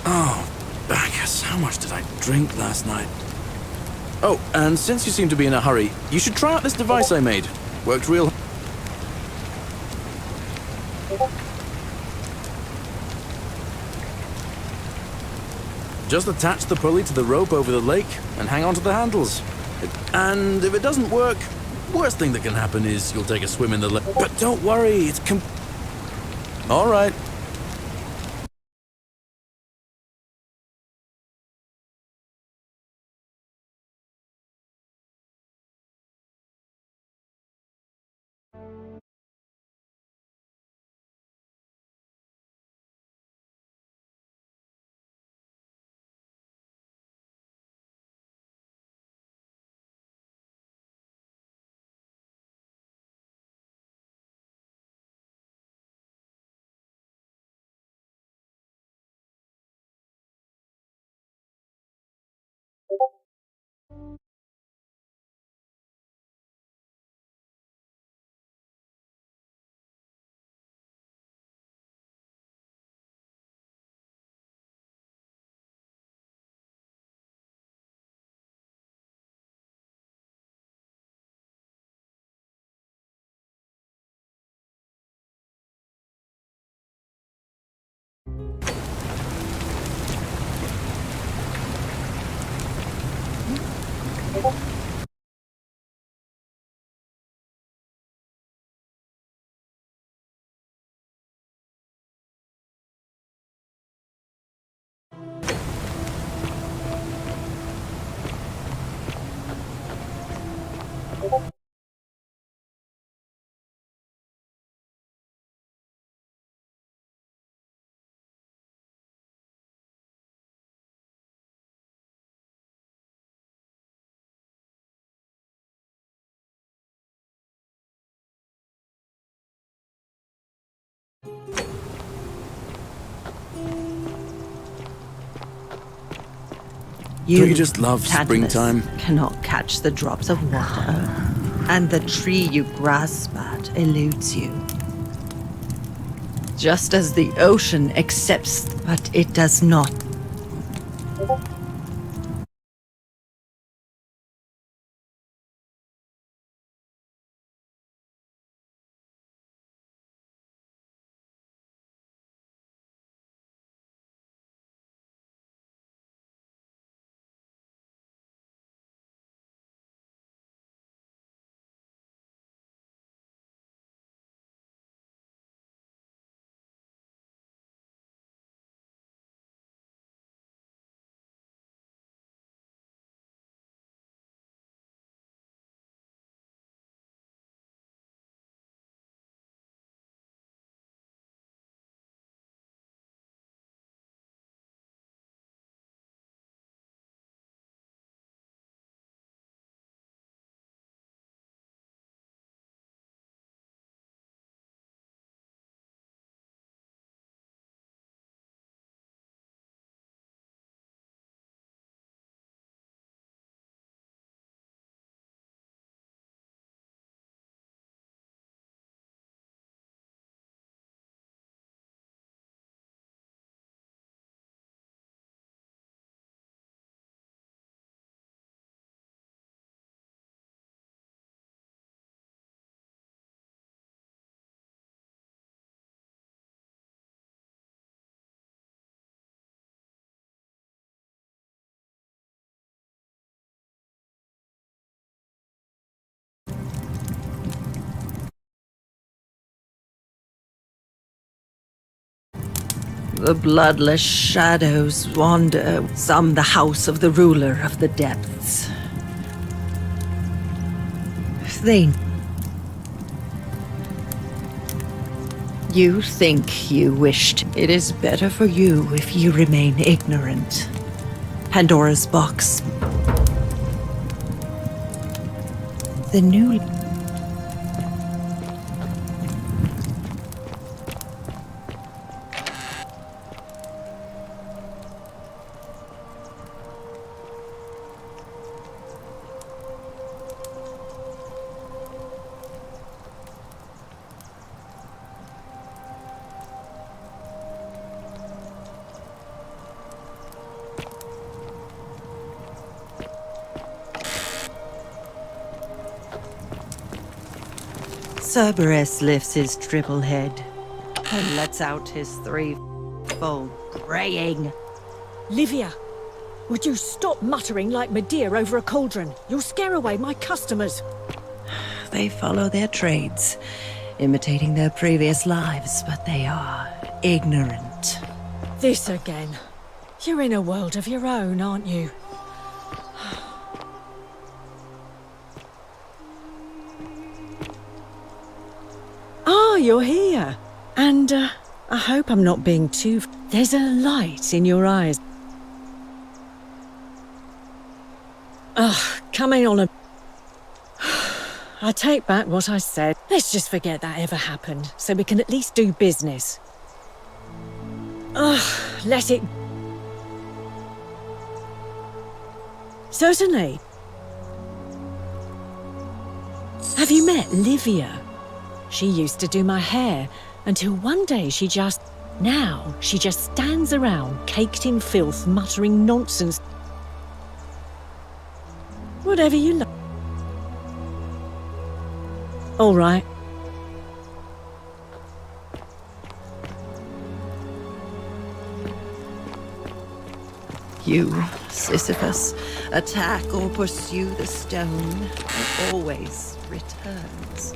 Oh, Bacchus, how much did I drink last night? Oh, and since you seem to be in a hurry, you should try out this device I made. Worked real. Just attach the pulley to the rope over the lake and hang on to the handles. And if it doesn't work, worst thing that can happen is you'll take a swim in the lake. But don't worry, it's all right. Don't you just love Tantalus, springtime? Cannot catch the drops of water, and the tree you grasp at eludes you. Just as the ocean accepts, but it does not. The bloodless shadows wander, some the house of the ruler of the depths. You think you wished. It is better for you if you remain ignorant. Pandora's box. The new... Cerberus lifts his triple head and lets out his threefold braying. Livia, would you stop muttering like Medea over a cauldron? You'll scare away my customers. They follow their trades, imitating their previous lives, but they are ignorant. This again. You're in a world of your own, aren't you? Ah, you're here. And, I hope I'm not being too... There's a light in your eyes. Ugh, coming on a... I take back what I said. Let's just forget that ever happened, so we can at least do business. Ugh, let it... Certainly. Have you met Livia? She used to do my hair, until one day she just... Now, she just stands around, caked in filth, muttering nonsense. Whatever you like. All right. You, Sisyphus, attack or pursue the stone, it always returns.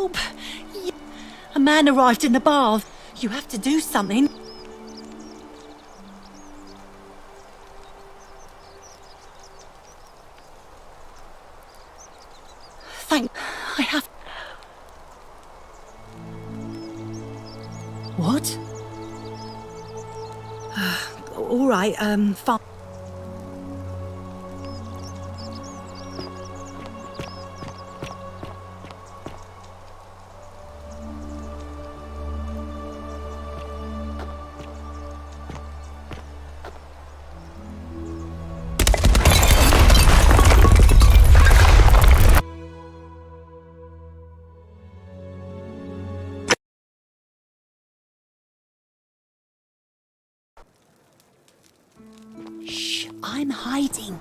Help! A man arrived in the bath. You have to do something. I have... What? All right, fine. Shh, I'm hiding.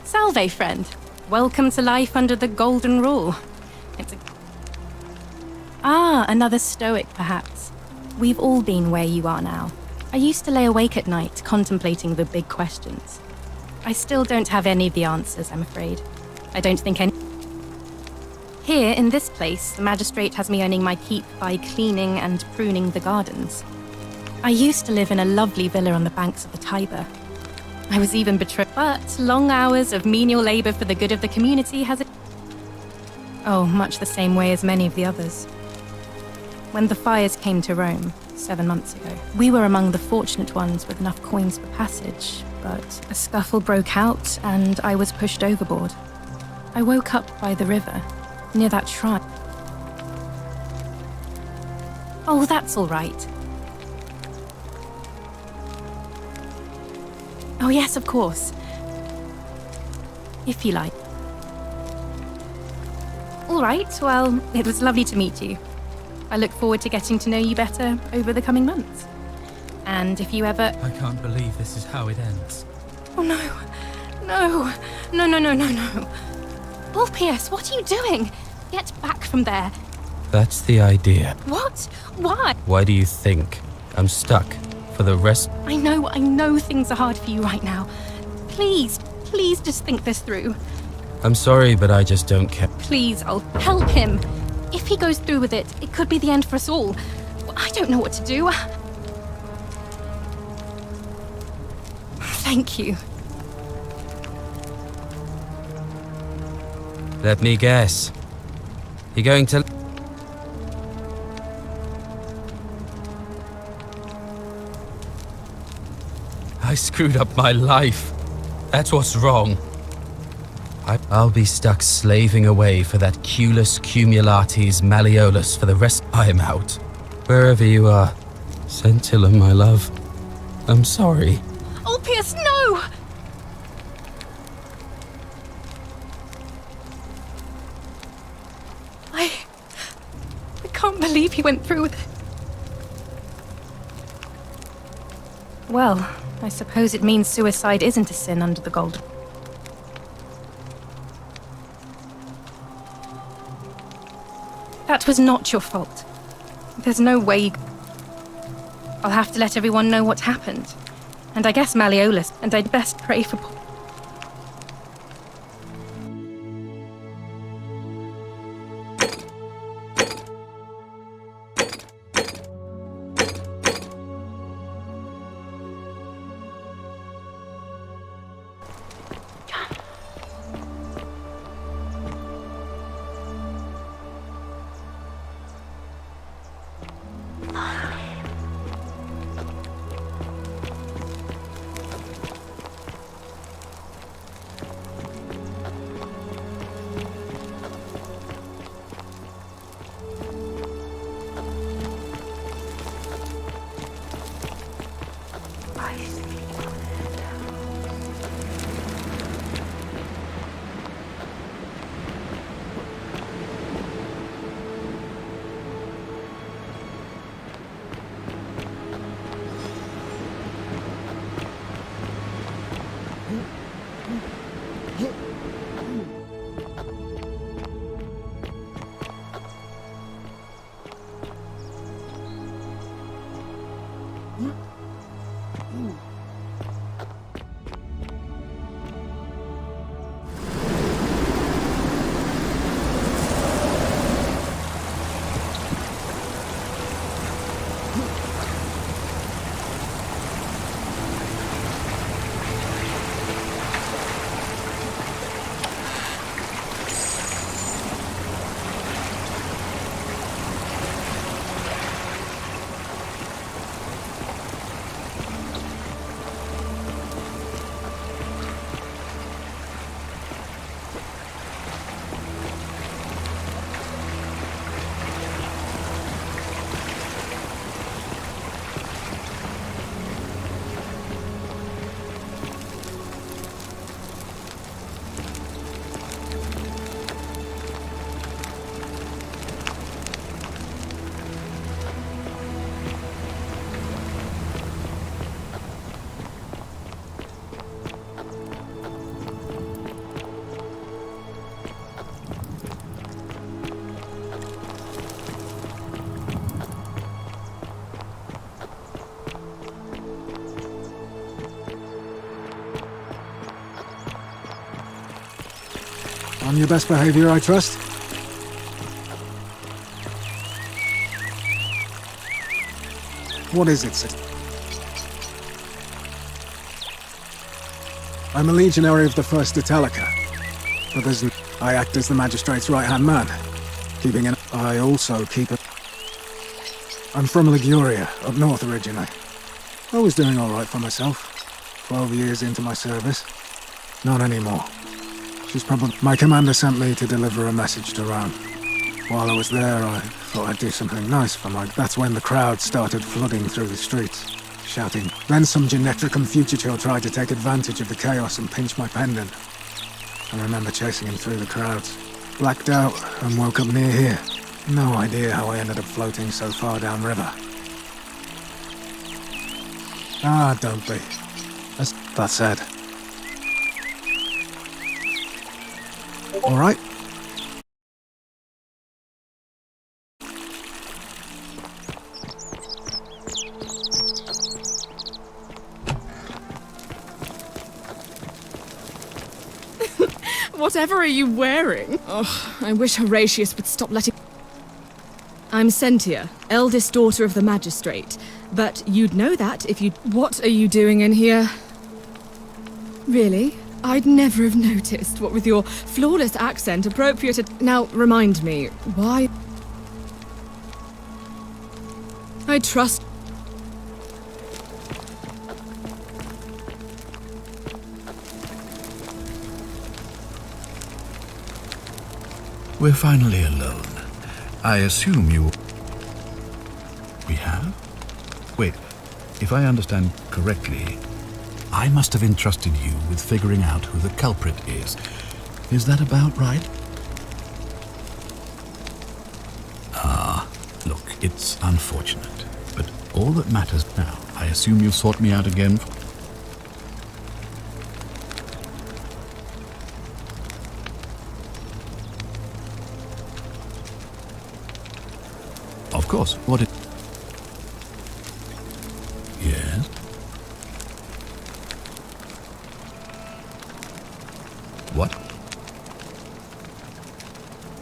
Salve, friend. Welcome to life under the Golden Rule. Another stoic, perhaps. We've all been where you are now. I used to lay awake at night, contemplating the big questions. I still don't have any of the answers, I'm afraid. I don't think any... Here, in this place, the magistrate has me earning my keep by cleaning and pruning the gardens. I used to live in a lovely villa on the banks of the Tiber. I was even betrothed, but long hours of menial labor for the good of the community has it. Oh, much the same way as many of the others. When the fires came to Rome, 7 months ago, we were among the fortunate ones with enough coins for passage, but a scuffle broke out and I was pushed overboard. I woke up by the river, near that shrine. Oh, that's all right. Oh yes, of course. If you like. All right, well, it was lovely to meet you. I look forward to getting to know you better over the coming months. And if you ever... I can't believe this is how it ends. Oh no. No. No, no, no, no, no. Ulpius, what are you doing? Get back from there. That's the idea. What? Why? Why do you think I'm stuck for the rest? I know things are hard for you right now. Please, please just think this through. I'm sorry, but I just don't care. Please, I'll help him. If he goes through with it, it could be the end for us all. I don't know what to do. Thank you. Let me guess. You're going to... I screwed up my life. That's what's wrong. I'll be stuck slaving away for that Culus Cumulatis Malleolus for the rest. I'm out. Wherever you are. Scintilla, my love. I'm sorry. Ulpius, no! I can't believe he went through with it. Well, I suppose it means suicide isn't a sin under the Golden. That was not your fault. There's no way. I'll have to let everyone know what happened. And I guess Malleolus, and I'd best pray for... On your best behavior, I trust? What is it, sister? I'm a legionary of the First Italica, but I act as the Magistrate's right-hand man, keeping an... I also keep a... I'm from Liguria, up north originally. I was doing all right for myself, 12 years into my service. Not anymore. She's probably... My commander sent me to deliver a message to Rome. While I was there, I thought I'd do something nice for my... That's when the crowd started flooding through the streets, shouting. Then some Genetricum fugitive tried to take advantage of the chaos and pinch my pendant. I remember chasing him through the crowds. Blacked out and woke up near here. No idea how I ended up floating so far downriver. Ah, don't be. That said. All right. Whatever are you wearing? Oh, I wish Horatius would stop letting... I'm Sentia, eldest daughter of the magistrate. But you'd know that if you... What are you doing in here? Really? I'd never have noticed, what with your flawless accent appropriated... Now, remind me, why... I trust... We're finally alone. I assume you... We have? Wait, if I understand correctly, I must have entrusted you with figuring out who the culprit is. Is that about right? Ah, look, it's unfortunate, but all that matters now, I assume you've sought me out again. Of course, what it... Yes? What?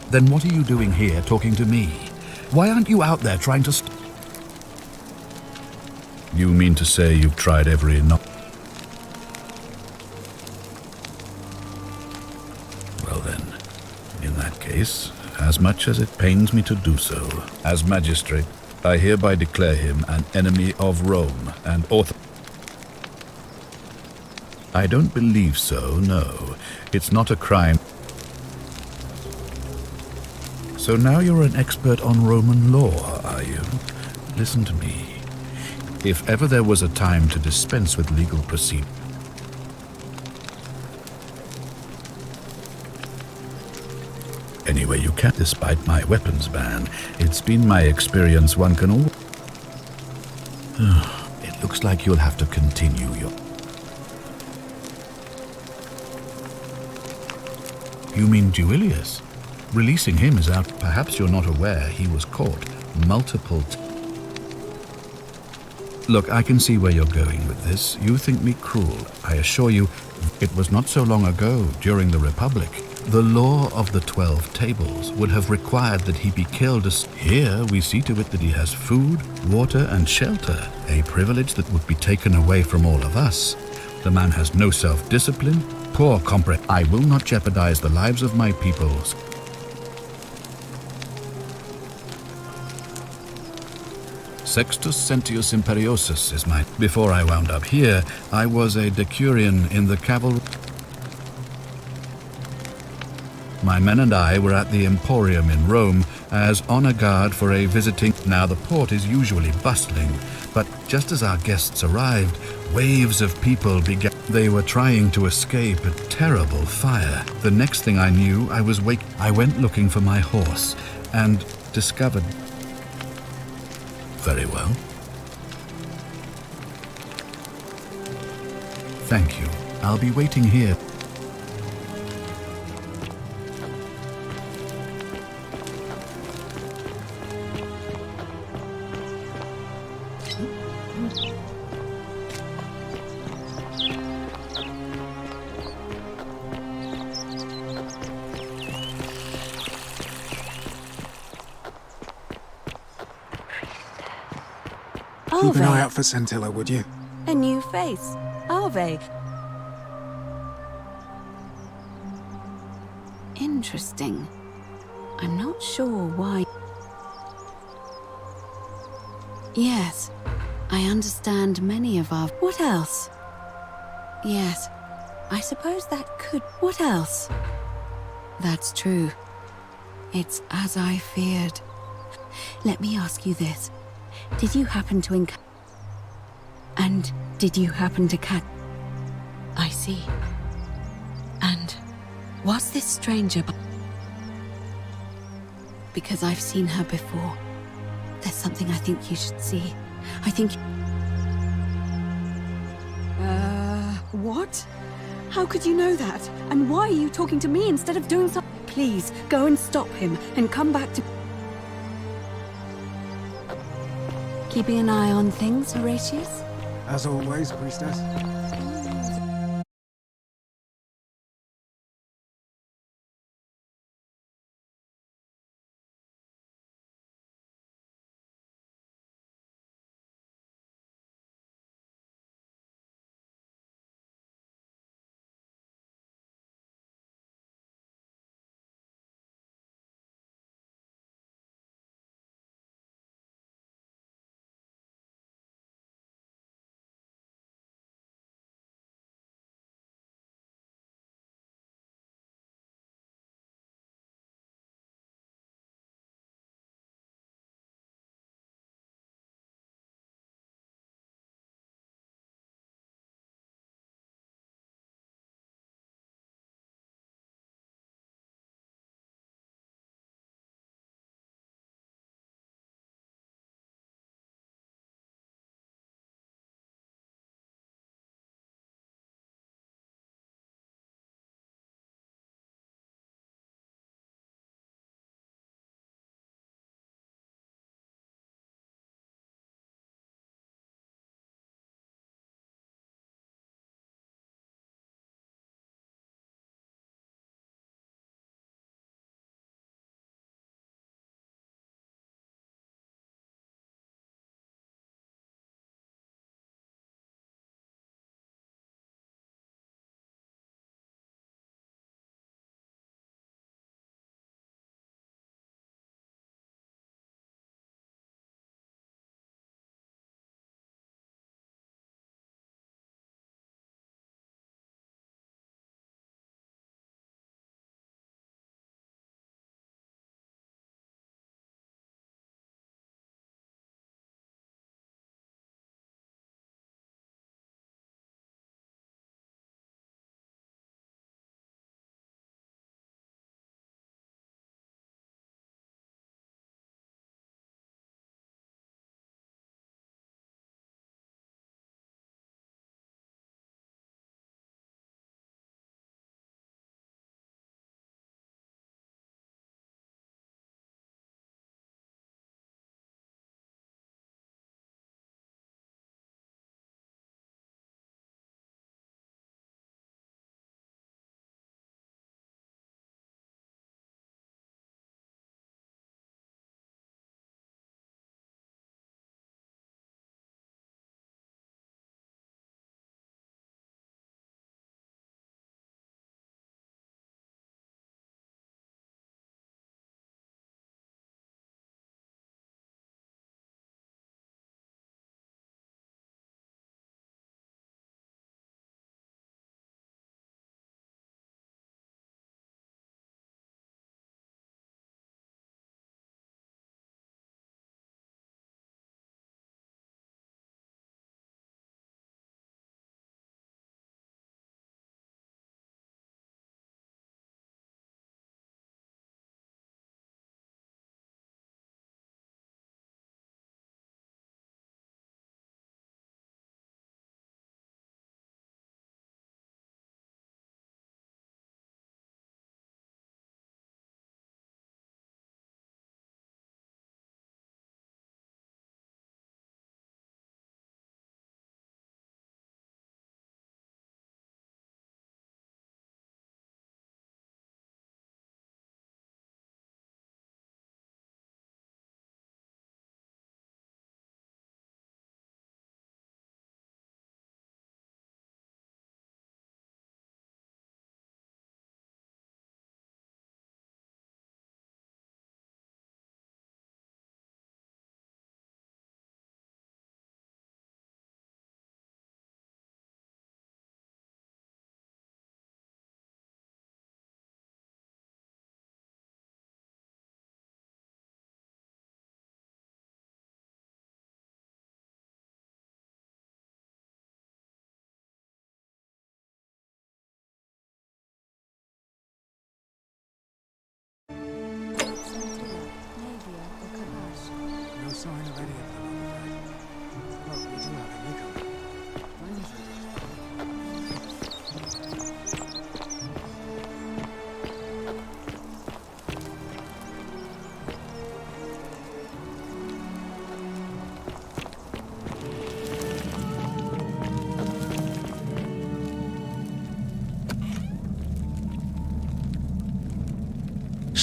Then what are you doing here talking to me? Why aren't you out there trying to You mean to say you've tried every Well then, in that case, as much as it pains me to do so, as magistrate, I hereby declare him an enemy of Rome and author. I don't believe so, no. It's not a crime. So now you're an expert on Roman law, are you? Listen to me. If ever there was a time to dispense with legal proceedings, anyway, you can't, despite my weapons ban. It's been my experience one can all... It looks like you'll have to continue your... You mean Duilius? Releasing him is out. Perhaps you're not aware he was caught multiple times. Look, I can see where you're going with this. You think me cruel. I assure you, it was not so long ago, during the Republic. The law of the 12 tables would have required that he be killed as... Here, we see to it that he has food, water, and shelter, a privilege that would be taken away from all of us. The man has no self-discipline, poor compre... I will not jeopardize the lives of my peoples. Sextus Sentius Imperiosus is my... Before I wound up here, I was a decurion in the cavalry... My men and I were at the Emporium in Rome as honor guard for a visiting... Now the port is usually bustling, but just as our guests arrived, waves of people began... They were trying to escape a terrible fire. The next thing I knew, I was I went looking for my horse and discovered... Very well. Thank you. I'll be waiting here. Keep an eye out for Scintilla, would you? A new face. Arve. Interesting. I'm not sure why. Yes, I understand many of our... What else? Yes, I suppose that could... What else? That's true. It's as I feared. Let me ask you this. Did you happen to And did you happen to catch... I see. And was this stranger... Because I've seen her before. There's something I think you should see. I think... What? How could you know that? And why are you talking to me instead of doing something? Please, go and stop him and come back to... Keeping an eye on things, Horatius? As always, priestess.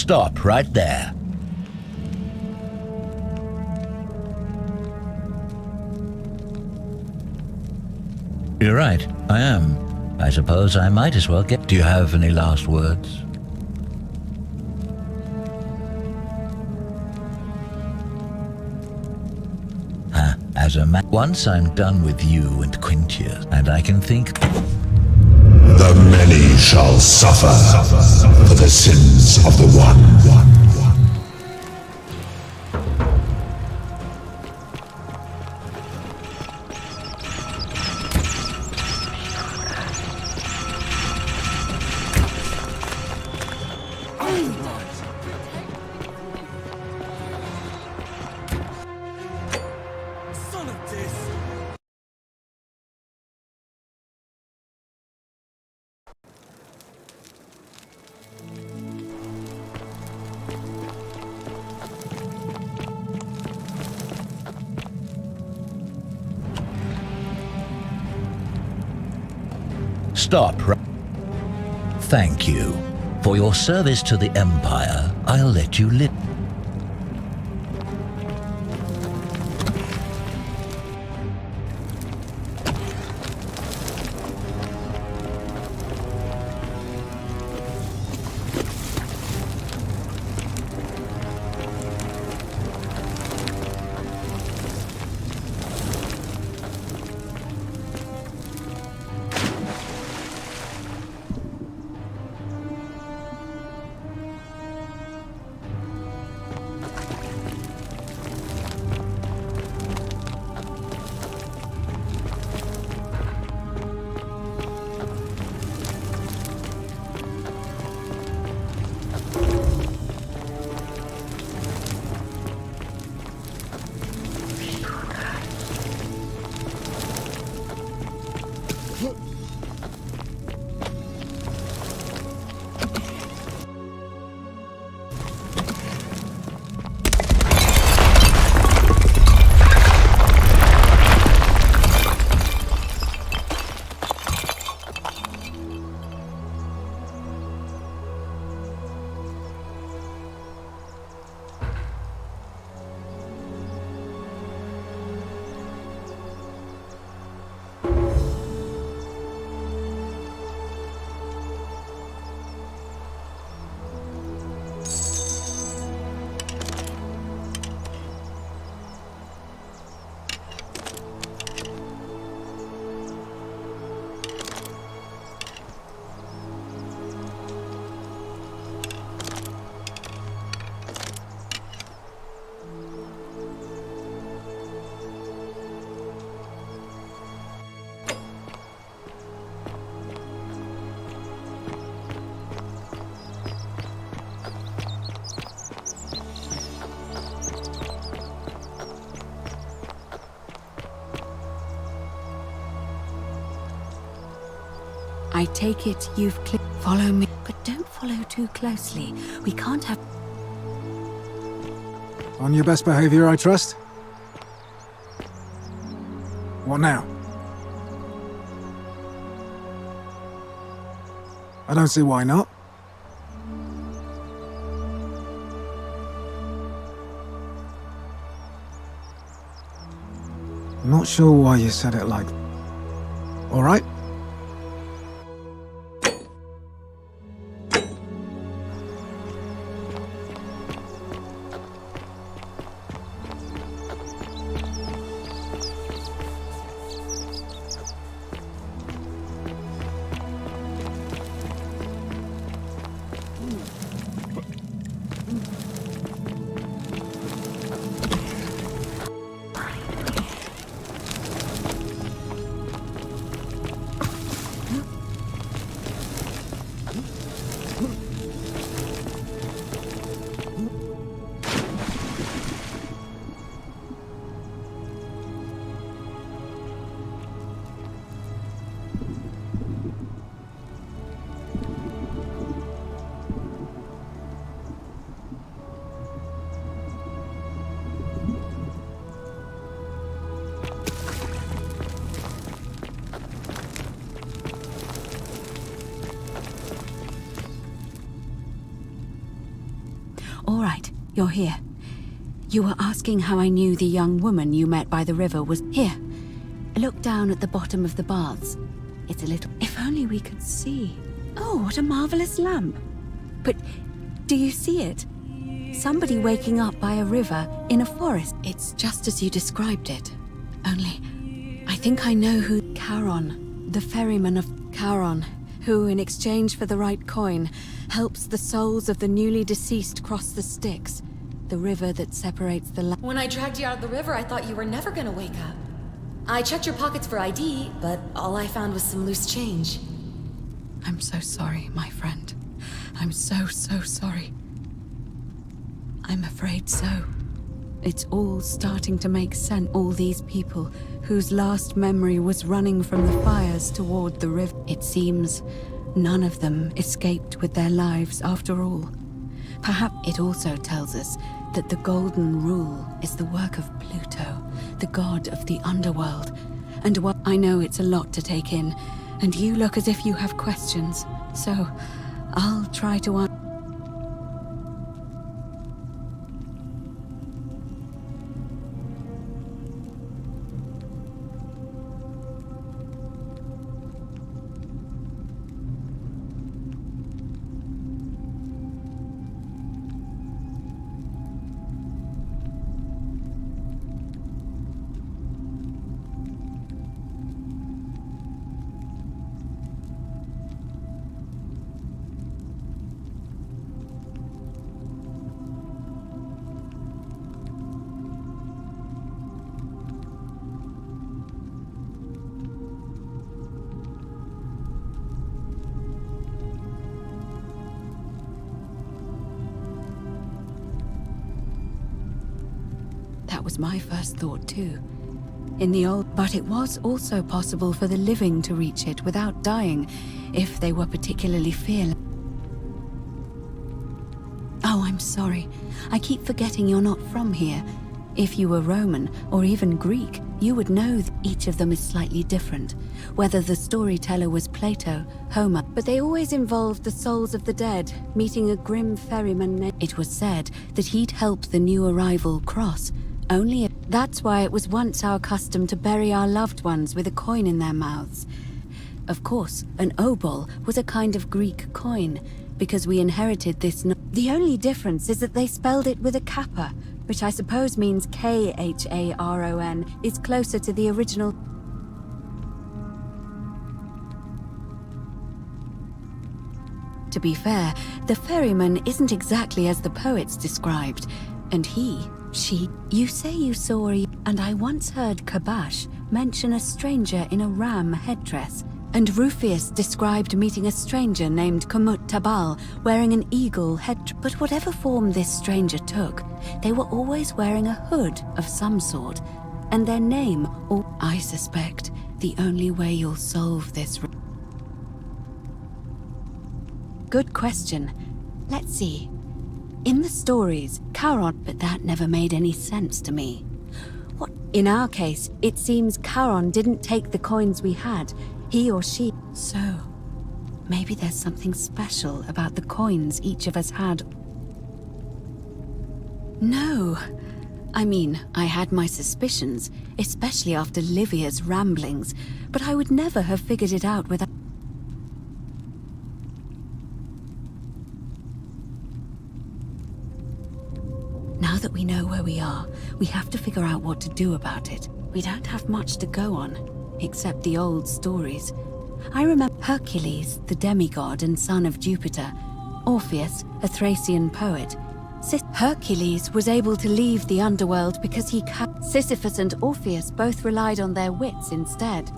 Stop right there. You're right, I am. I suppose I might as well get... Do you have any last words? As a man, once I'm done with you and Quintius, and I can think... The many shall suffer for the sins of the one. Stop. Thank you. For your service to the Empire, I'll let you live. I take it you've follow me, but don't follow too closely. We can't have... On your best behavior, I trust? What now? I don't see why not. I'm not sure why you said it like... All right? All right, you're here. You were asking how I knew the young woman you met by the river was here. Look down at the bottom of the baths. It's a little... If only we could see. Oh, what a marvelous lamp. But do you see it? Somebody waking up by a river in a forest. It's just as you described it. Only, I think I know who... Charon, the ferryman of Charon, who, in exchange for the right coin, helps the souls of the newly deceased cross the Styx, the river that separates the land. When I dragged you out of the river, I thought you were never gonna wake up. I checked your pockets for ID, but all I found was some loose change. I'm so sorry, my friend. I'm so sorry. I'm afraid so. It's all starting to make sense. All these people whose last memory was running from the fires toward the river. It seems none of them escaped with their lives after all. Perhaps it also tells us that the Golden Rule is the work of Pluto, the god of the underworld. And what I know it's a lot to take in, and you look as if you have questions. So I'll try to answer. That was my first thought too. In the old... But it was also possible for the living to reach it without dying, if they were particularly fearless. Oh, I'm sorry. I keep forgetting you're not from here. If you were Roman, or even Greek, you would know that each of them is slightly different. Whether the storyteller was Plato, Homer, but they always involved the souls of the dead, meeting a grim ferryman named... It was said that he'd help the new arrival cross. That's why it was once our custom to bury our loved ones with a coin in their mouths. Of course, an obol was a kind of Greek coin, because we inherited this... The only difference is that they spelled it with a kappa, which I suppose means Kharon, is closer to the original... To be fair, the ferryman isn't exactly as the poets described, and you say you saw and I once heard Kabash mention a stranger in a ram headdress, and Rufius described meeting a stranger named Kamut Tabal wearing an eagle headdress. But whatever form this stranger took, they were always wearing a hood of some sort, and their name, or I suspect, the only way you'll solve this... Good question. Let's see. In the stories, Charon, but that never made any sense to me. What? In our case, it seems Charon didn't take the coins we had. He or she. So, maybe there's something special about the coins each of us had. No. I mean, I had my suspicions, especially after Livia's ramblings, but I would never have figured it out without... Now that we know where we are, we have to figure out what to do about it. We don't have much to go on, except the old stories. I remember Hercules, the demigod and son of Jupiter, Orpheus, a Thracian poet. Hercules was able to leave the underworld because Sisyphus and Orpheus both relied on their wits instead.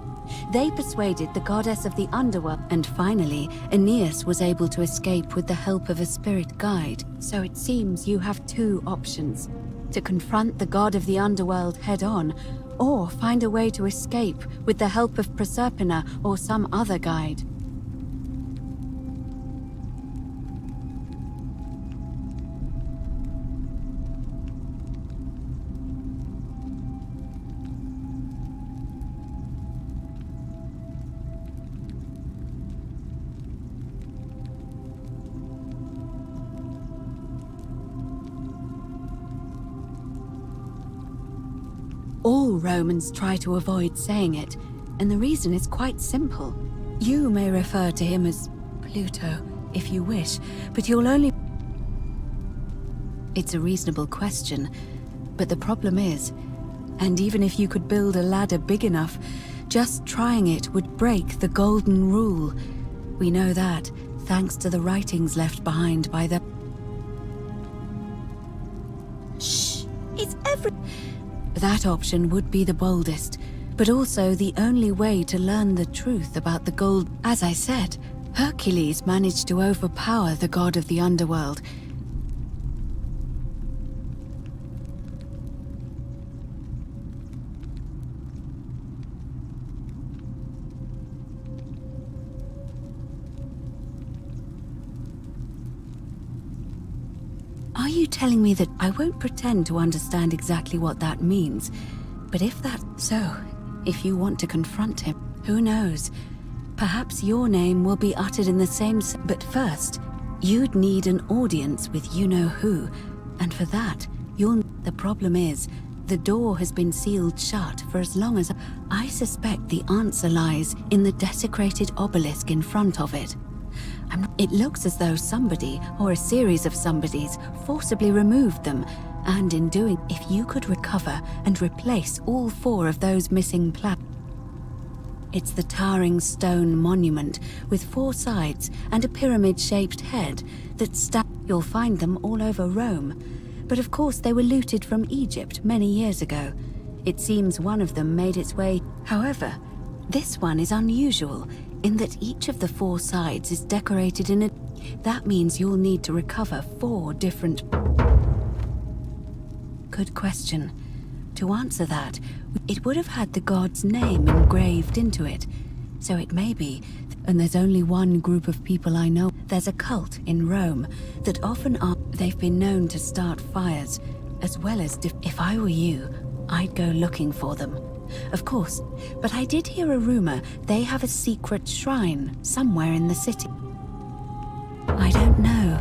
They persuaded the goddess of the underworld, and finally, Aeneas was able to escape with the help of a spirit guide. So it seems you have two options: to confront the god of the underworld head-on, or find a way to escape with the help of Proserpina or some other guide. All Romans try to avoid saying it, and the reason is quite simple. You may refer to him as Pluto, if you wish, but you'll only... It's a reasonable question, but the problem is, and even if you could build a ladder big enough, just trying it would break the golden rule. We know that, thanks to the writings left behind by the... Shh! It's every... That option would be the boldest, but also the only way to learn the truth about the gold. As I said, Hercules managed to overpower the god of the underworld. Are you telling me that I won't pretend to understand exactly what that means? But if that... So, if you want to confront him, who knows? Perhaps your name will be uttered in the same... But first, you'd need an audience with you-know-who. And for that, you'll... The problem is, the door has been sealed shut for as long as... I suspect the answer lies in the desecrated obelisk in front of it. It looks as though somebody, or a series of somebodies, forcibly removed them, and in doing, if you could recover and replace all 4 of those missing It's the towering stone monument with 4 sides and a pyramid-shaped head that You'll find them all over Rome. But of course they were looted from Egypt many years ago. It seems one of them made its way. However, this one is unusual, in that each of the 4 sides is decorated in a... That means you'll need to recover 4 different... Good question. To answer that, it would have had the god's name engraved into it. So it may be, and there's only one group of people I know. There's a cult in Rome that often are... They've been known to start fires, as well as... If I were you, I'd go looking for them. Of course, but I did hear a rumor they have a secret shrine somewhere in the city. I don't know.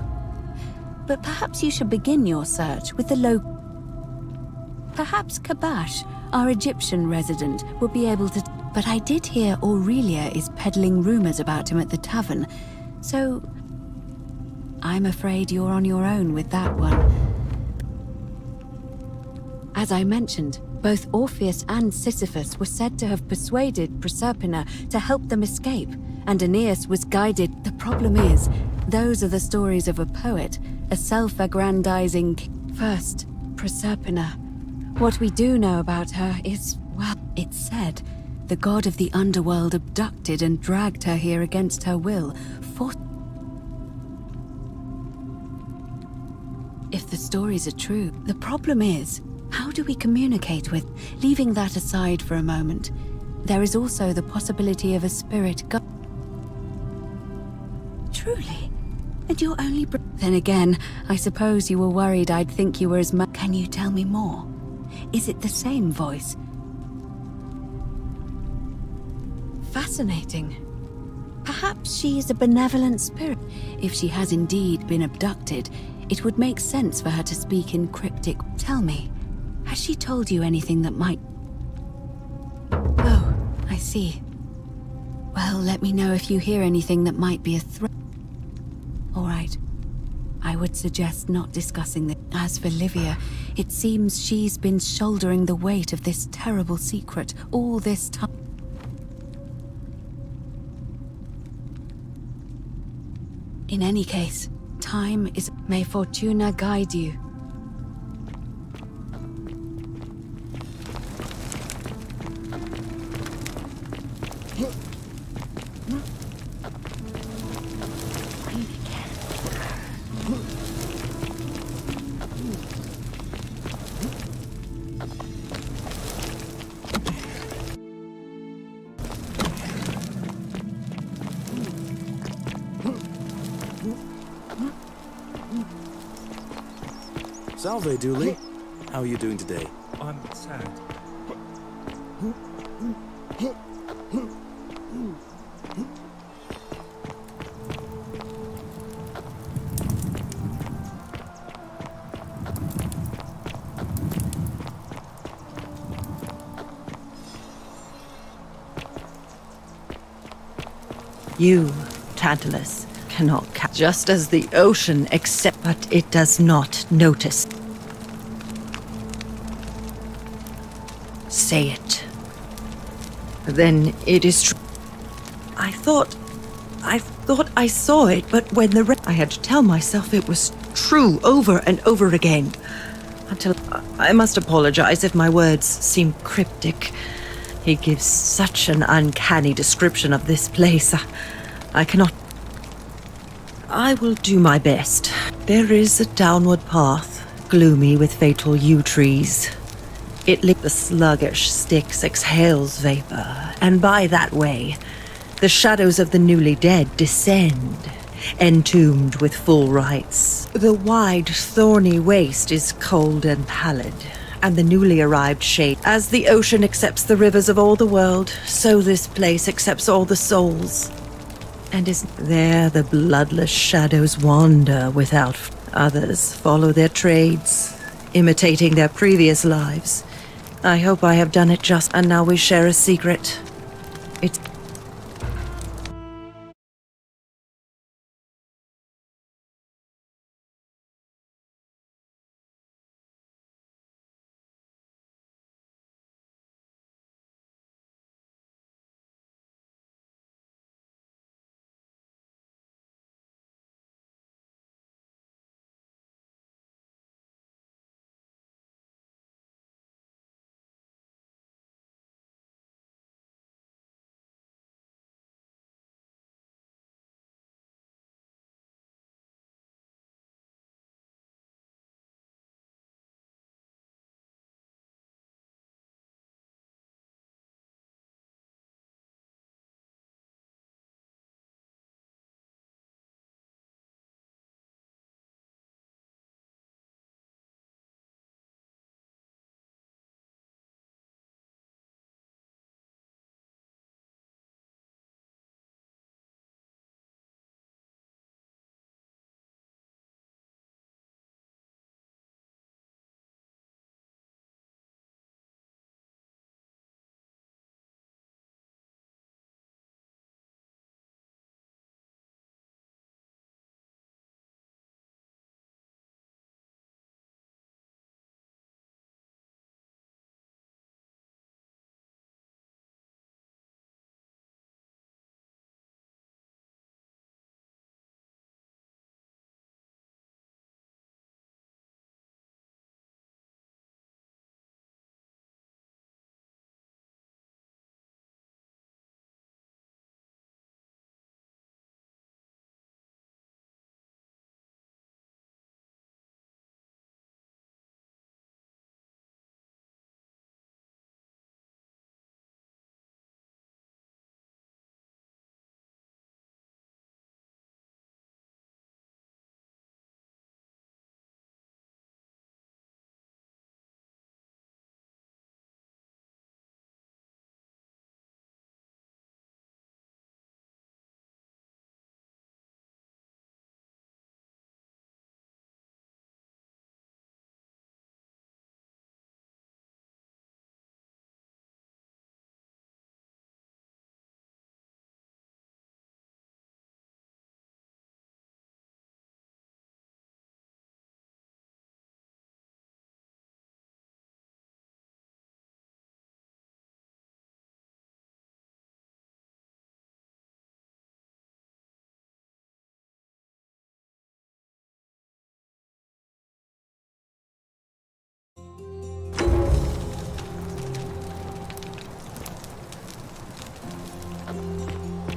But perhaps you should begin your search with the local... Perhaps Kabash, our Egyptian resident, will be able to... But I did hear Aurelia is peddling rumors about him at the tavern, so... I'm afraid you're on your own with that one. As I mentioned, both Orpheus and Sisyphus were said to have persuaded Proserpina to help them escape, and Aeneas was guided. The problem is, those are the stories of a poet, a self-aggrandizing... First, Proserpina. What we do know about her is, well, it's said, the god of the underworld abducted and dragged her here against her will, If the stories are true, the problem is, how do we communicate with... Leaving that aside for a moment, there is also the possibility of a spirit god... Truly? And you're only... Then again, I suppose you were worried I'd think you were as much... Can you tell me more? Is it the same voice? Fascinating. Perhaps she is a benevolent spirit. If she has indeed been abducted, it would make sense for her to speak in cryptic... Tell me, has she told you anything that might... Oh, I see. Well, let me know if you hear anything that might be a threat. All right. I would suggest not discussing this. As for Livia, it seems she's been shouldering the weight of this terrible secret all this time. In any case, time is... May Fortuna guide you. Salve, Dooley. How are you doing today? I'm sad. You, Tantalus, cannot just as the ocean accept, but it does not notice. Say it. Then it is true. I thought I saw it, but when I had to tell myself it was true over and over again. Until I must apologize if my words seem cryptic. He gives such an uncanny description of this place. I cannot. I will do my best. There is a downward path, gloomy with fatal yew trees. It lit the sluggish Styx exhales vapor, and by that way, the shadows of the newly dead descend, entombed with full rites. The wide, thorny waste is cold and pallid, and the newly arrived shade. As the ocean accepts the rivers of all the world, so this place accepts all the souls. And is there the bloodless shadows wander without. Others follow their trades, imitating their previous lives. I hope I have done it just, and now we share a secret. It's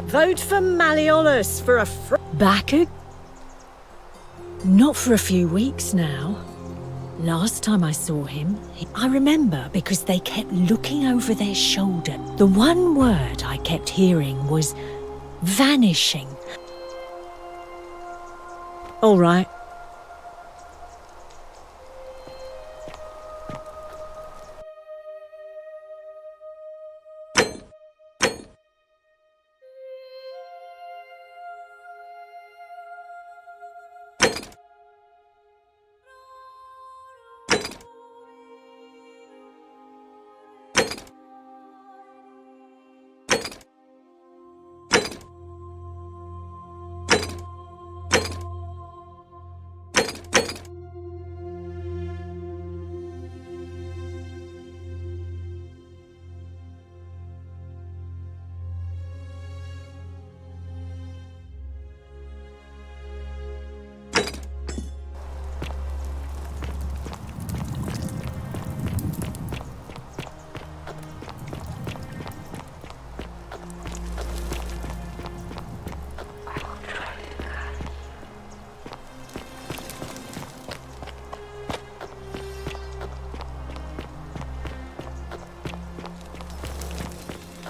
Vote for Malleolus for a back a... Not for a few weeks now. Last time I saw him, I remember because they kept looking over their shoulder. The one word I kept hearing was vanishing. All right.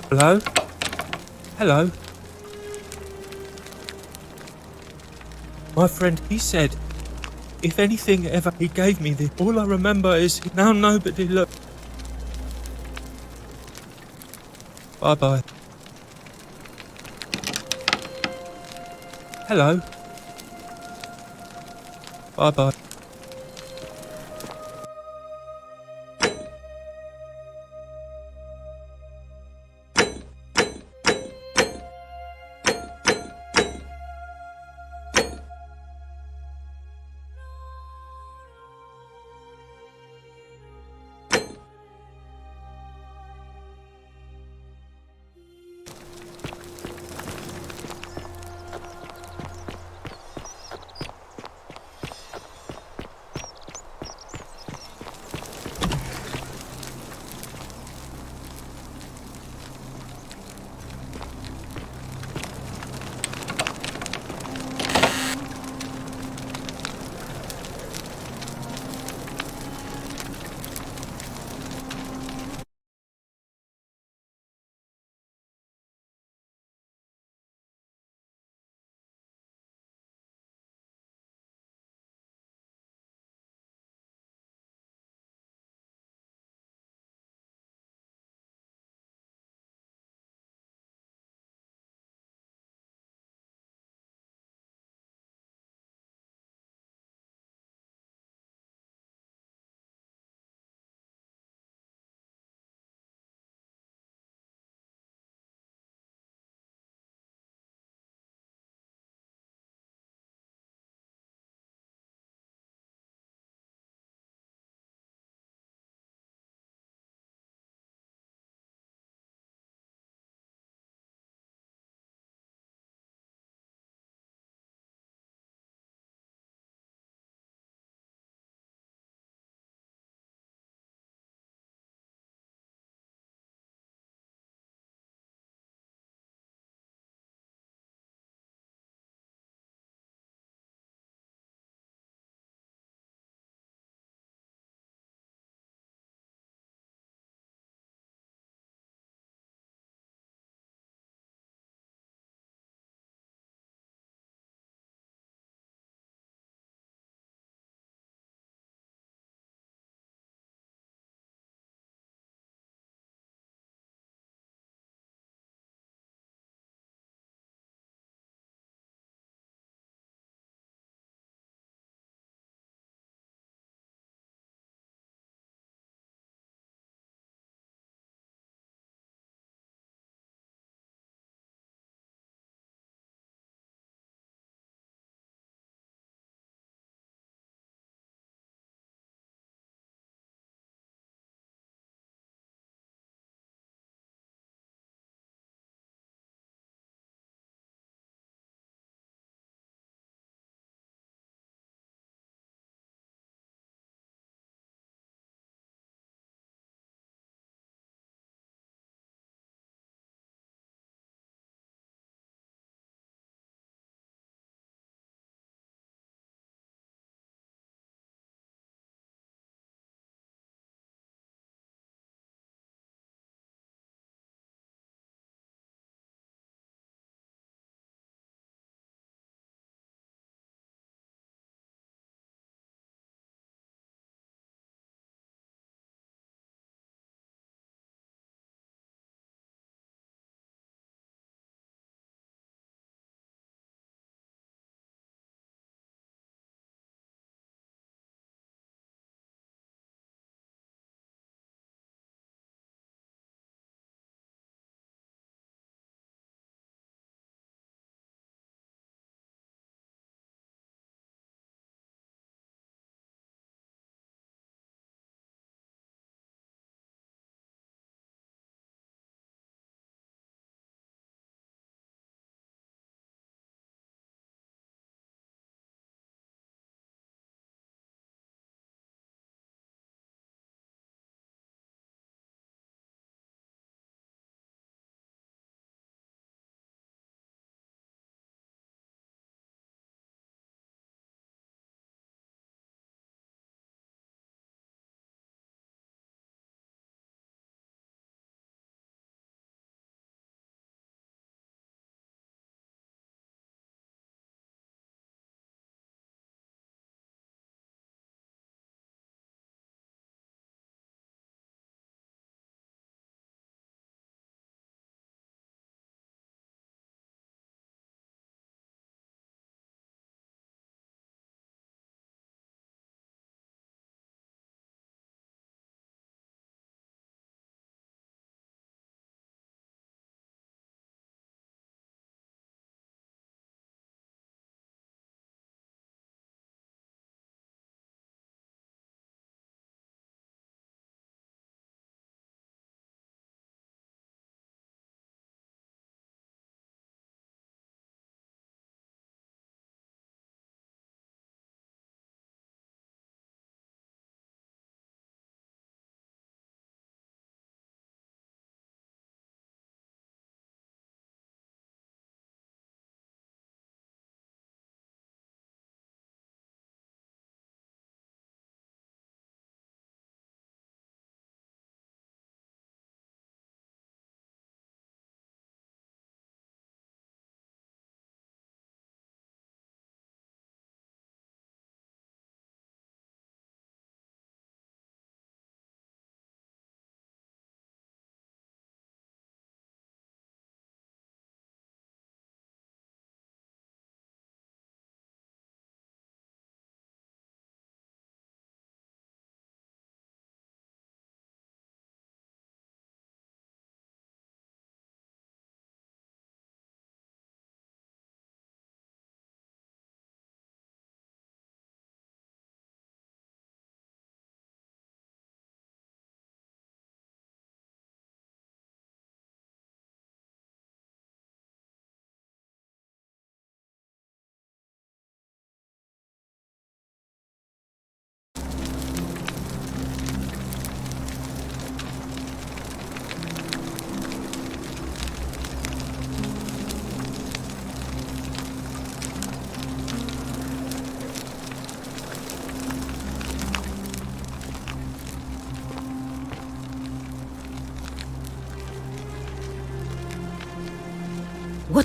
Hello? Hello? My friend, he said, if anything ever, he gave me this. All I remember is now nobody look. Bye-bye. Hello? Bye-bye.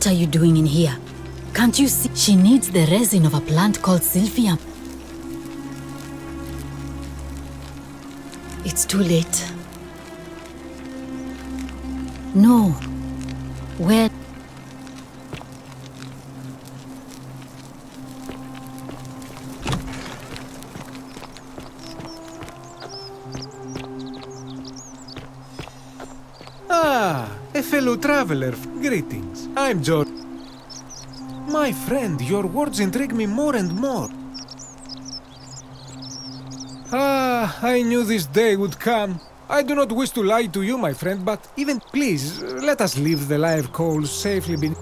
What are you doing in here? Can't you see? She needs the resin of a plant called Sylvium. It's too late. No. Where? Ah, a fellow traveler. Greetings. I'm George. My friend, your words intrigue me more and more. Ah, I knew this day would come. I do not wish to lie to you, my friend, but even please, let us leave the live coals safely beneath.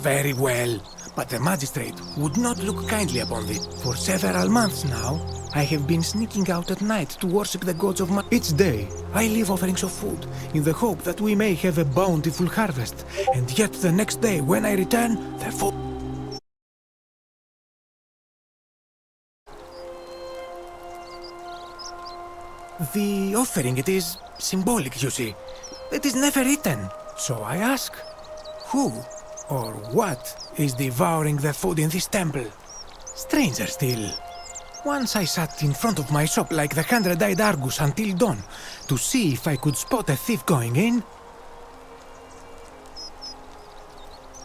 Very well, but the magistrate would not look kindly upon this. For several months now, I have been sneaking out at night to worship the gods of my... Each day, I leave offerings of food, in the hope that we may have a bountiful harvest. And yet the next day, when I return, the food... The offering, it is symbolic, you see. It is never eaten. So I ask, who or what is devouring the food in this temple? Stranger still. Once I sat in front of my shop like the 100-eyed Argus until dawn to see if I could spot a thief going in.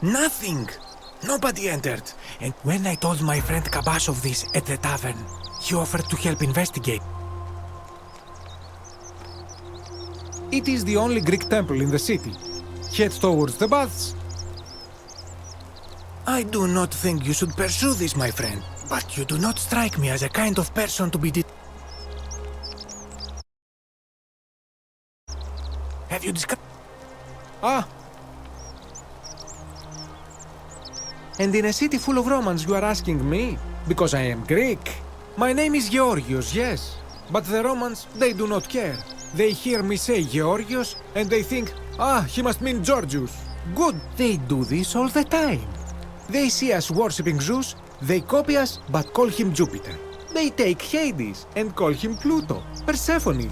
Nothing! Nobody entered. And when I told my friend Kabash of this at the tavern, he offered to help investigate. It is the only Greek temple in the city. Head towards the baths. I do not think you should pursue this, my friend, but you do not strike me as a kind of person to be Have you discussed... Ah! And in a city full of Romans you are asking me? Because I am Greek. My name is Georgios, yes. But the Romans, they do not care. They hear me say Georgios, and they think, ah, he must mean Georgius. Good, they do this all the time. They see us worshipping Zeus, they copy us, but call him Jupiter. They take Hades and call him Pluto, Persephone.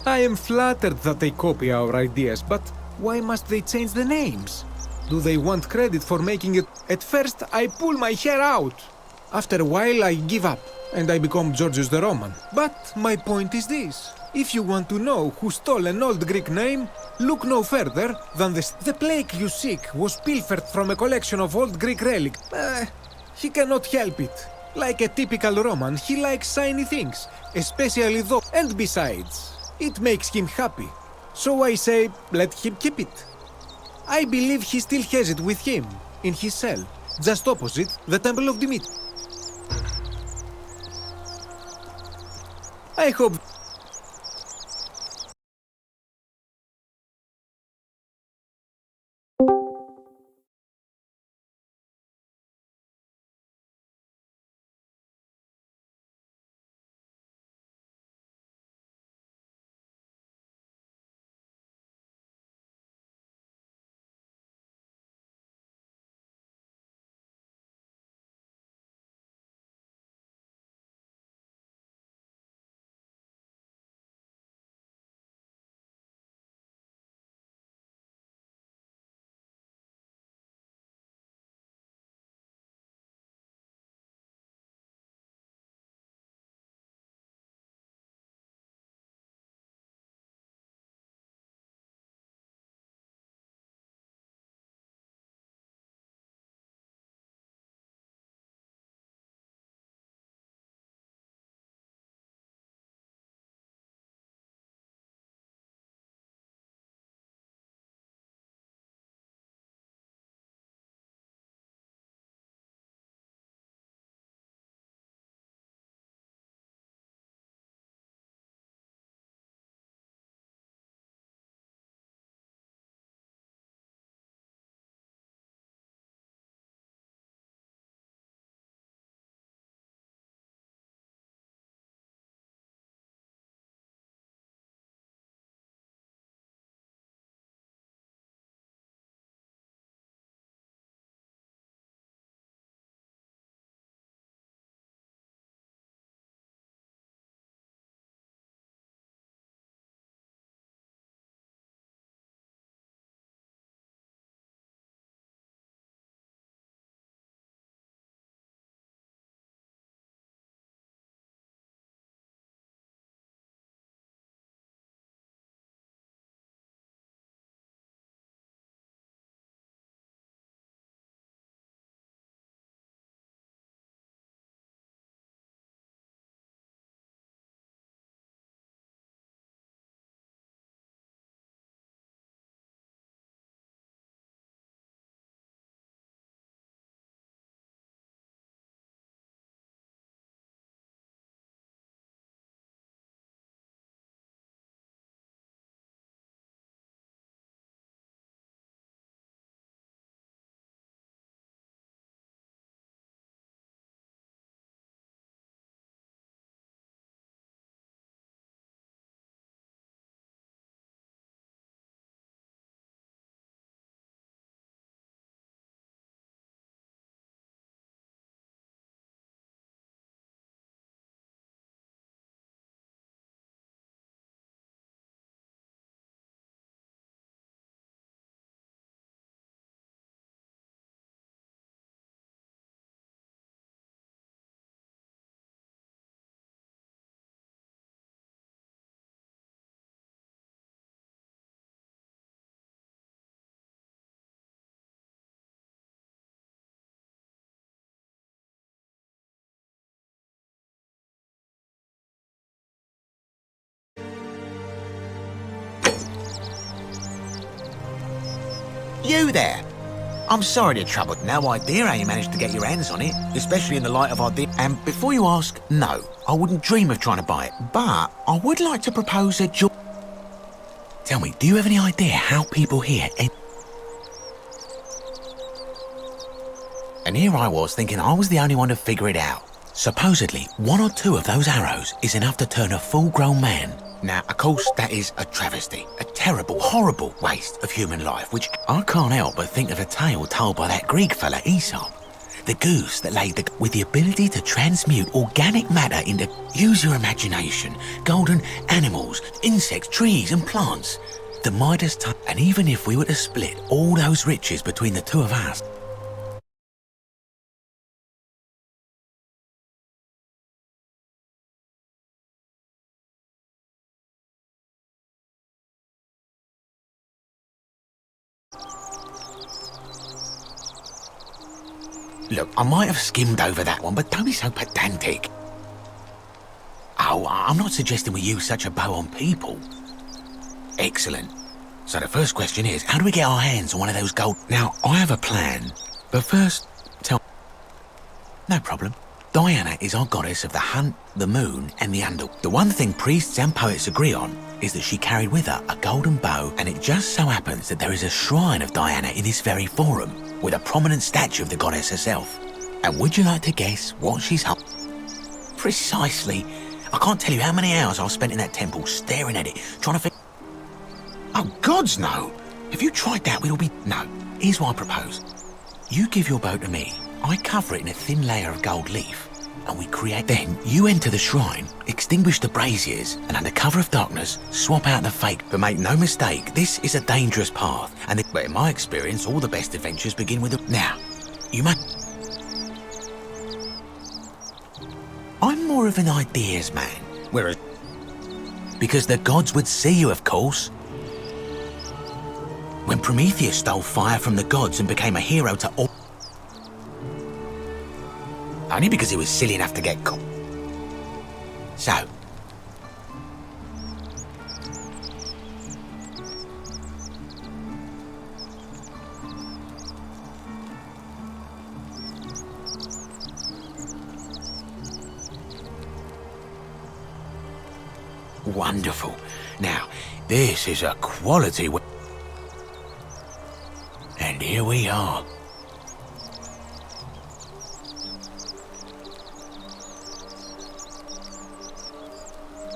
I am flattered that they copy our ideas, but why must they change the names? Do they want credit for making it? At first, I pull my hair out. After a while, I give up, and I become Georgius the Roman. But my point is this. If you want to know who stole an old Greek name, look no further than the plaque you seek was pilfered from a collection of old Greek relics. He cannot help it. Like a typical Roman, he likes shiny things, especially those. And besides, it makes him happy. So I say, let him keep it. I believe he still has it with him, in his cell, just opposite the Temple of Demeter. I hope... You there! I'm sorry to trouble. No idea how you managed to get your hands on it, especially in the light of our deal. And before you ask, no, I wouldn't dream of trying to buy it. But I would like to propose a job. Tell me, do you have any idea how people here... And here I was thinking I was the only one to figure it out. Supposedly, 1 or 2 of those arrows is enough to turn a full-grown man. Now, of course, that is a travesty. A terrible, horrible waste of human life, which I can't help but think of a tale told by that Greek fella, Aesop. The goose that laid with the ability to transmute organic matter into, use your imagination, golden animals, insects, trees and plants. The Midas touch. And even if we were to split all those riches between the 2 of us, look, I might have skimmed over that one, but don't be so pedantic. Oh, I'm not suggesting we use such a bow on people. Excellent. So the first question is, how do we get our hands on one of those gold... Now, I have a plan, but first, tell... No problem. Diana is our goddess of the hunt, the moon, and the underworld. The one thing priests and poets agree on is that she carried with her a golden bow, and it just so happens that there is a shrine of Diana in this very forum, with a prominent statue of the goddess herself. And would you like to guess what she's up? Precisely. I can't tell you how many hours I've spent in that temple staring at it, trying to figure... Oh, gods, no! If you tried that, we'd all be... No. Here's what I propose. You give your bow to me, I cover it in a thin layer of gold leaf, and we create... Then you enter the shrine, extinguish the braziers, and under cover of darkness, swap out the fake. But make no mistake, this is a dangerous path, and but in my experience, all the best adventures begin with a... Now, you must... I'm more of an ideas man, whereas... Because the gods would see you, of course. When Prometheus stole fire from the gods and became a hero to all... Only because he was silly enough to get caught. So... Wonderful. Now, this is a quality... And here we are.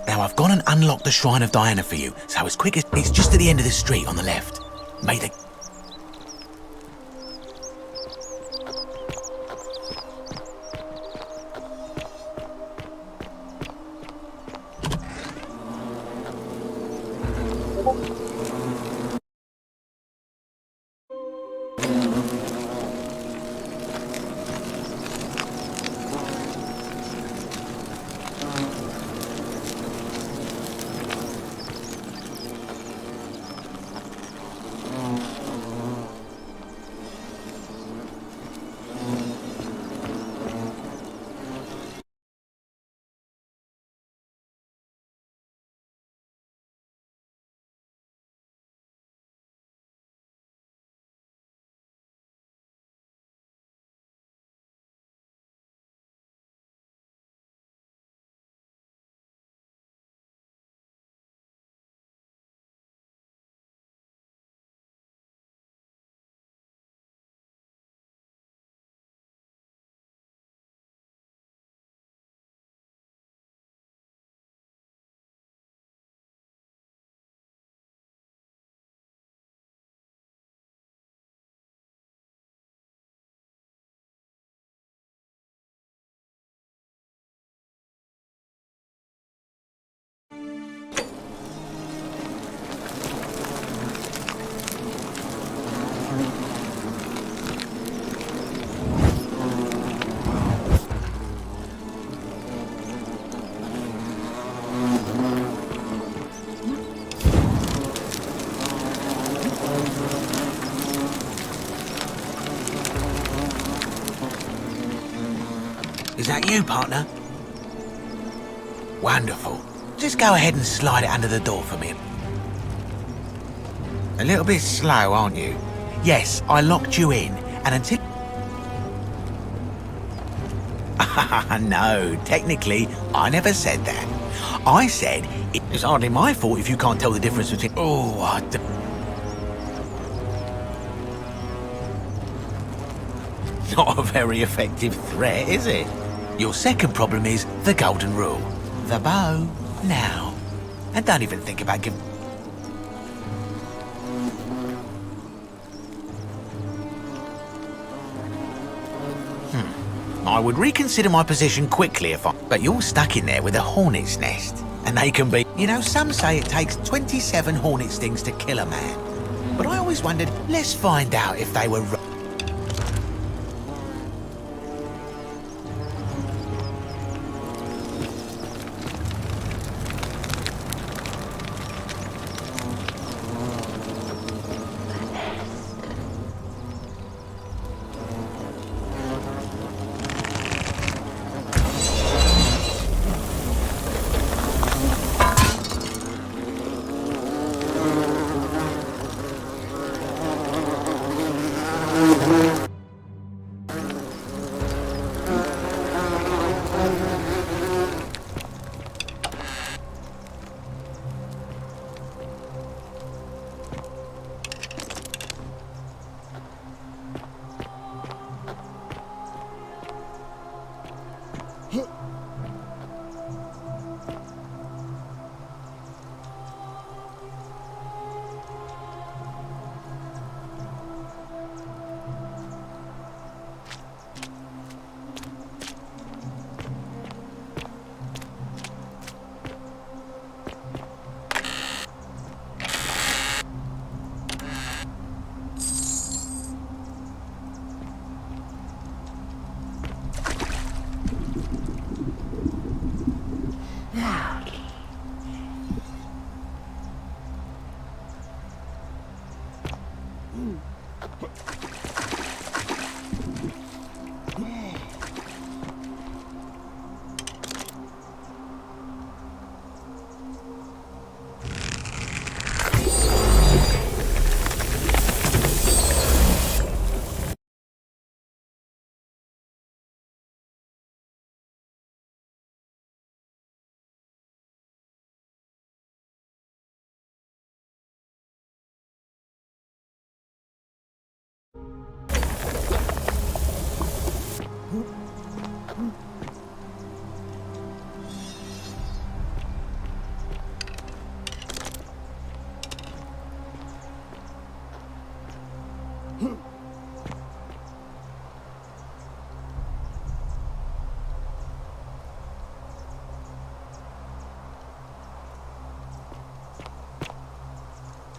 Now I've gone and unlocked the Shrine of Diana for you, so as quick as... It's just at the end of the street on the left. May the... Is that you, partner? Wonderful. Just go ahead and slide it under the door for me. A little bit slow, aren't you? Yes, I locked you in, and until... No, technically, I never said that. I said it's hardly my fault if you can't tell the difference between... Oh, Not a very effective threat, is it? Your second problem is the golden rule. The bow, now. And don't even think about giving... I would reconsider my position quickly if I... But you're stuck in there with a hornet's nest. And they can be... You know, some say it takes 27 hornet stings to kill a man. But I always wondered, let's find out if they were...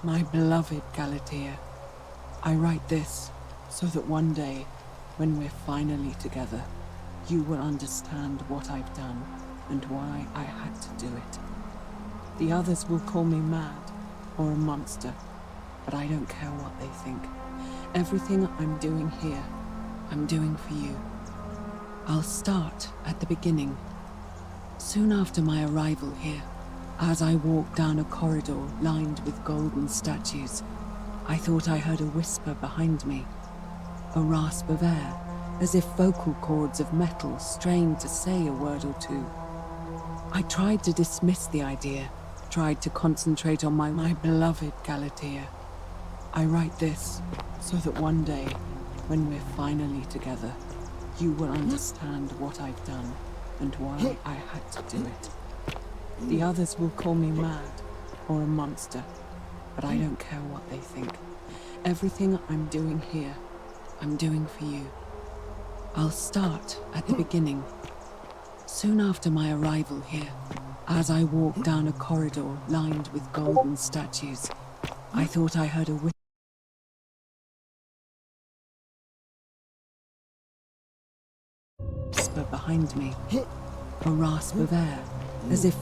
My beloved Galatea, I write this so that one day, when we're finally together, you will understand what I've done and why I had to do it. The others will call me mad or a monster, but I don't care what they think. Everything I'm doing here, I'm doing for you. I'll start at the beginning. Soon after my arrival here, as I walked down a corridor lined with golden statues, I thought I heard a whisper behind me, a rasp of air, as if vocal cords of metal strained to say a word or two. I tried to dismiss the idea, tried to concentrate on my beloved Galatea. I write this so that one day, when we're finally together, you will understand what I've done and why I had to do it. The others will call me mad or a monster, but I don't care what they think. Everything I'm doing here, I'm doing for you. I'll start at the beginning. Soon after my arrival here, as I walked down a corridor lined with golden statues, I thought I heard a whisper behind me, a rasp of air, as if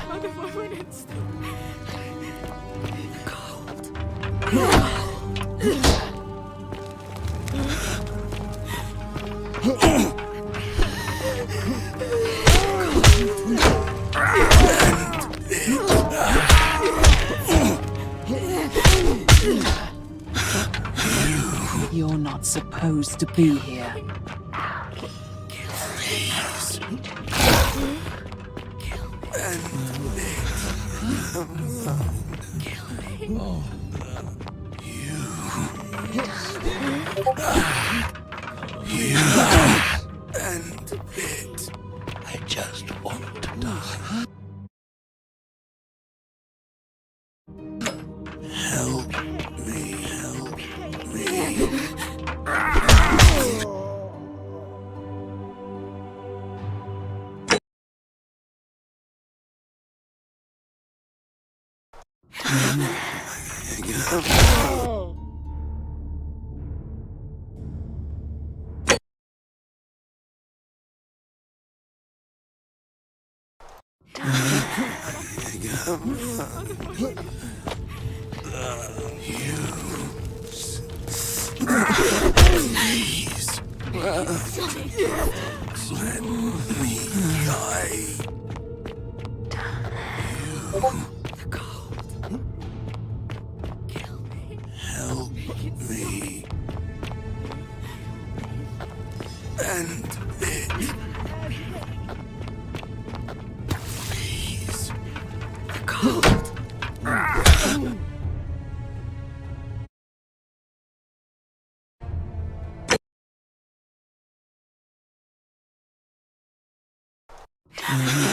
Not if I went in still. You're not supposed to be here. Please. You and it. I just want to die. Help me, help me. Please. Let me die. The cold. Kill me. Help me. And it. Please. The cold. Please.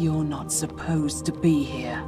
You're not supposed to be here.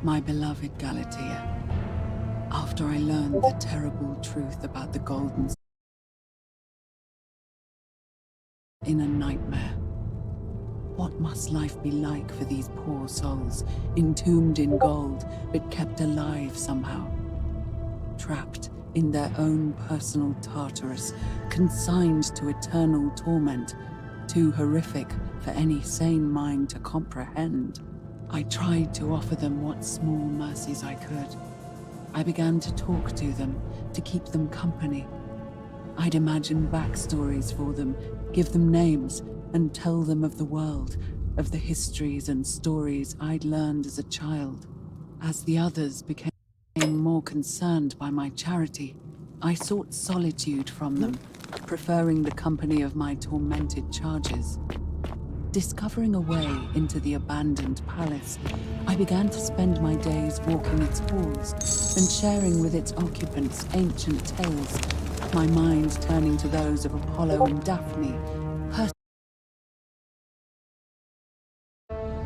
My beloved Galatea, after I learned the terrible truth about the Golden in a nightmare, what must life be like for these poor souls, entombed in gold, but kept alive somehow? Trapped in their own personal Tartarus, consigned to eternal torment, too horrific for any sane mind to comprehend. I tried to offer them what small mercies I could. I began to talk to them, to keep them company. I'd imagine backstories for them, give them names, and tell them of the world, of the histories and stories I'd learned as a child. As the others became more concerned by my charity, I sought solitude from them, preferring the company of my tormented charges. Discovering a way into the abandoned palace, I began to spend my days walking its halls and sharing with its occupants ancient tales, my mind turning to those of Apollo and Daphne,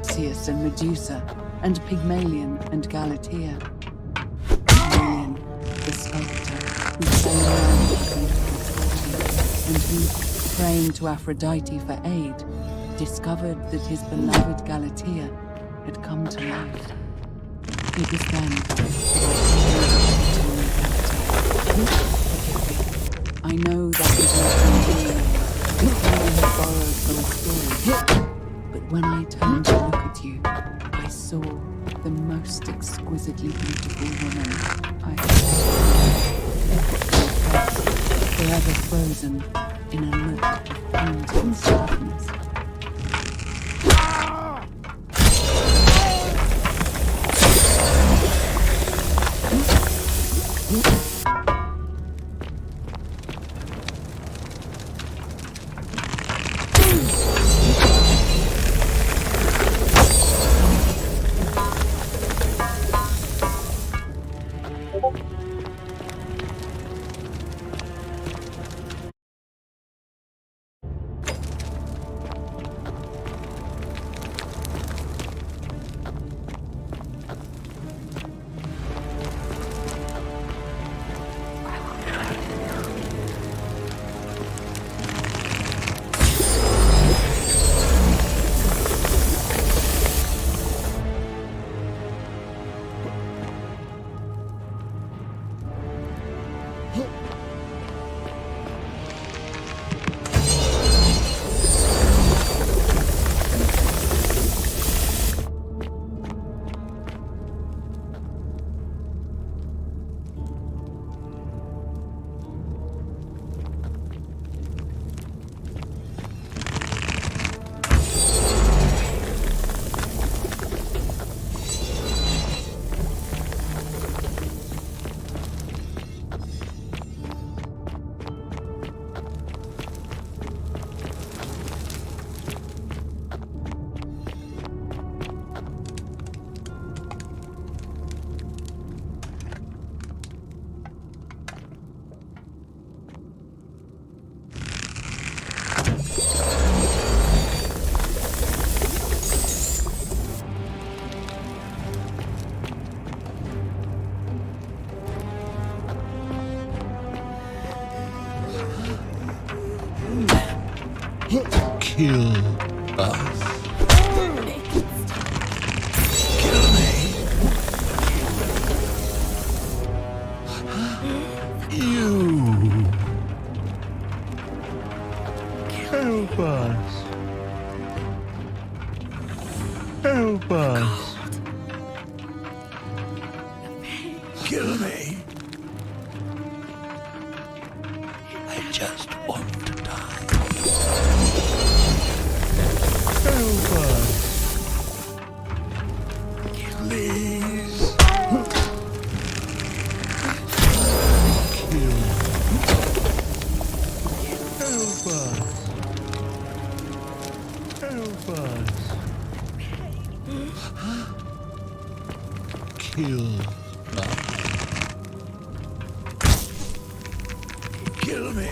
Perseus and Medusa, and Pygmalion and Galatea. Pygmalion, the sculptor, who sang around the beautiful and who, praying to Aphrodite for aid, discovered that his beloved Galatea had come to life. It was then that I know that is not you borrowed from stories, but when I turned to look at you, I saw the most exquisitely beautiful woman I have ever forever frozen in a look of painted sadness. Kill us. Kill me. You. Help us. Help us. Kill me. I just want to die. Help us. Please. Kill. Help us. Help us. Kill us. Kill me.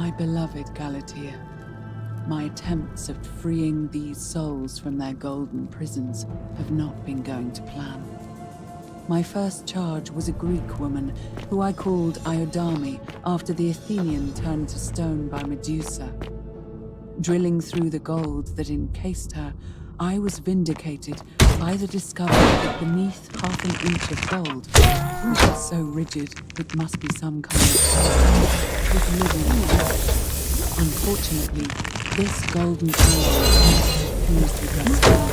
My beloved Galatea, my attempts at freeing these souls from their golden prisons have not been going to plan. My first charge was a Greek woman who I called Iodame after the Athenian turned to stone by Medusa. Drilling through the gold that encased her, I was vindicated by the discovery that beneath half an inch of gold, which is so rigid it must be some kind of stone, was living. Unfortunately, this golden alloy was fused with her skull,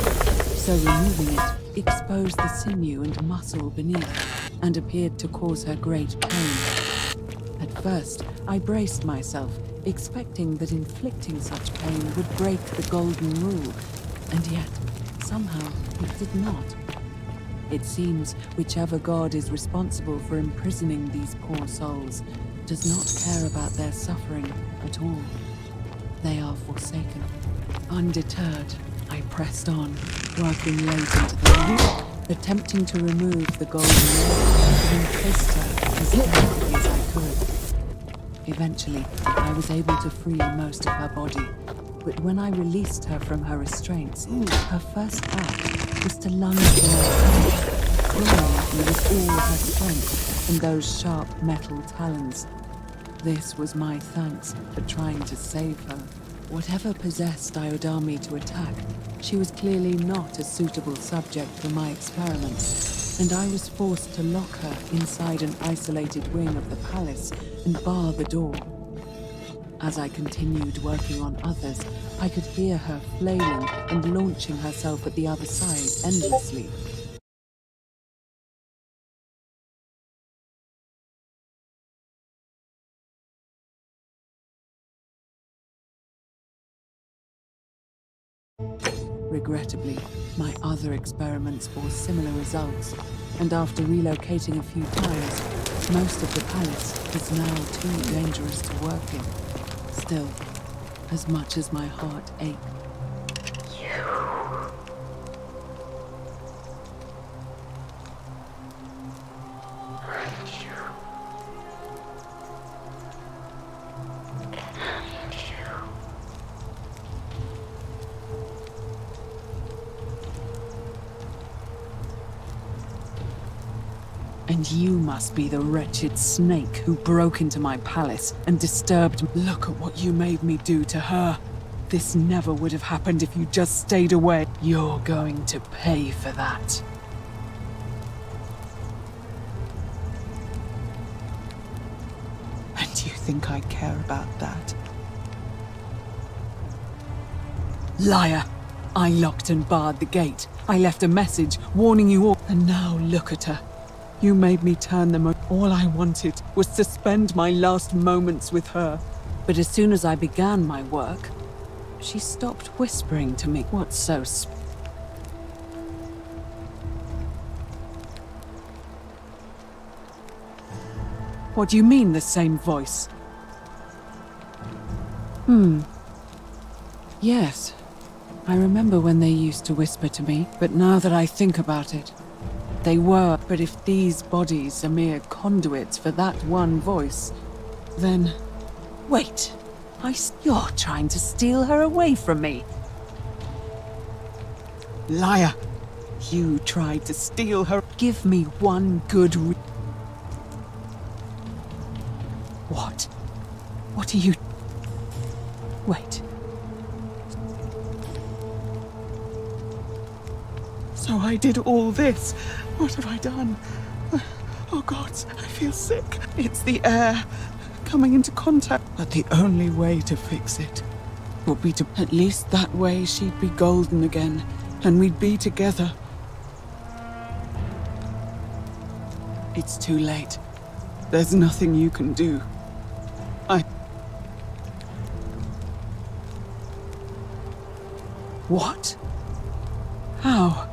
so removing it exposed the sinew and muscle beneath, and appeared to cause her great pain. At first, I braced myself, expecting that inflicting such pain would break the golden rule, and yet, somehow, it did not. It seems whichever god is responsible for imprisoning these poor souls does not care about their suffering at all. They are forsaken. Undeterred, I pressed on, working late into the night, attempting to remove the golden rope and encased her as carefully as I could. Eventually, I was able to free most of her body, but when I released her from her restraints, her first act was to lunge for my throat, clawing me with all her strength and those sharp metal talons. This was my thanks for trying to save her. Whatever possessed Iodame to attack, she was clearly not a suitable subject for my experiment, and I was forced to lock her inside an isolated wing of the palace and bar the door. As I continued working on others, I could hear her flailing and launching herself at the other side endlessly. Regrettably, my other experiments bore similar results, and after relocating a few times, most of the palace is now too dangerous to work in. Still, as much as my heart ached, and you must be the wretched snake who broke into my palace and disturbed me. Look at what you made me do to her. This never would have happened if you just stayed away. You're going to pay for that. And you think I care about that? Liar! I locked and barred the gate. I left a message warning you all, and now look at her. You made me turn them over. All I wanted was to spend my last moments with her. But as soon as I began my work, she stopped whispering to me. What's so What do you mean, the same voice? Yes. I remember when they used to whisper to me, but now that I think about it, they were. But if these bodies are mere conduits for that one voice, then... Wait! You're trying to steal her away from me! Liar! You tried to steal her. Give me one good What? What are you... Wait. So I did all this. What have I done? Oh gods, I feel sick. It's the air coming into contact. But the only way to fix it would be to... At least that way she'd be golden again, and we'd be together. It's too late. There's nothing you can do. What? How?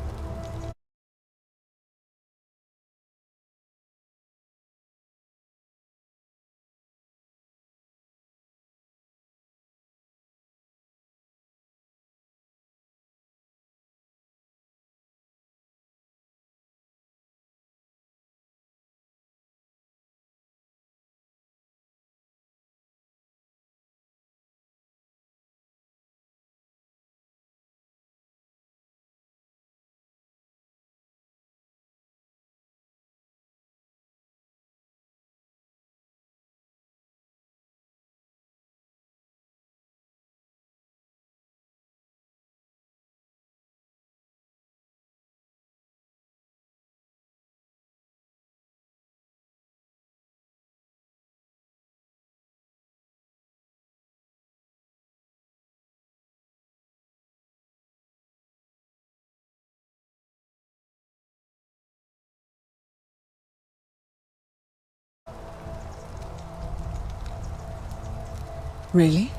Really?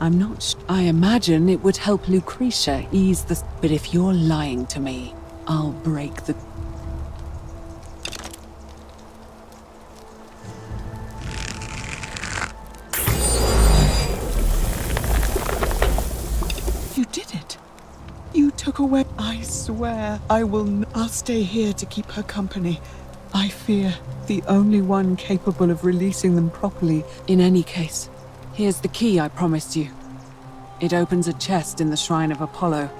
I'm not I imagine it would help Lucretia ease the... But if you're lying to me, I'll break the... You did it. You took away... I swear I will... I'll stay here to keep her company. I fear the only one capable of releasing them properly. In any case, here's the key I promised you. It opens a chest in the Shrine of Apollo.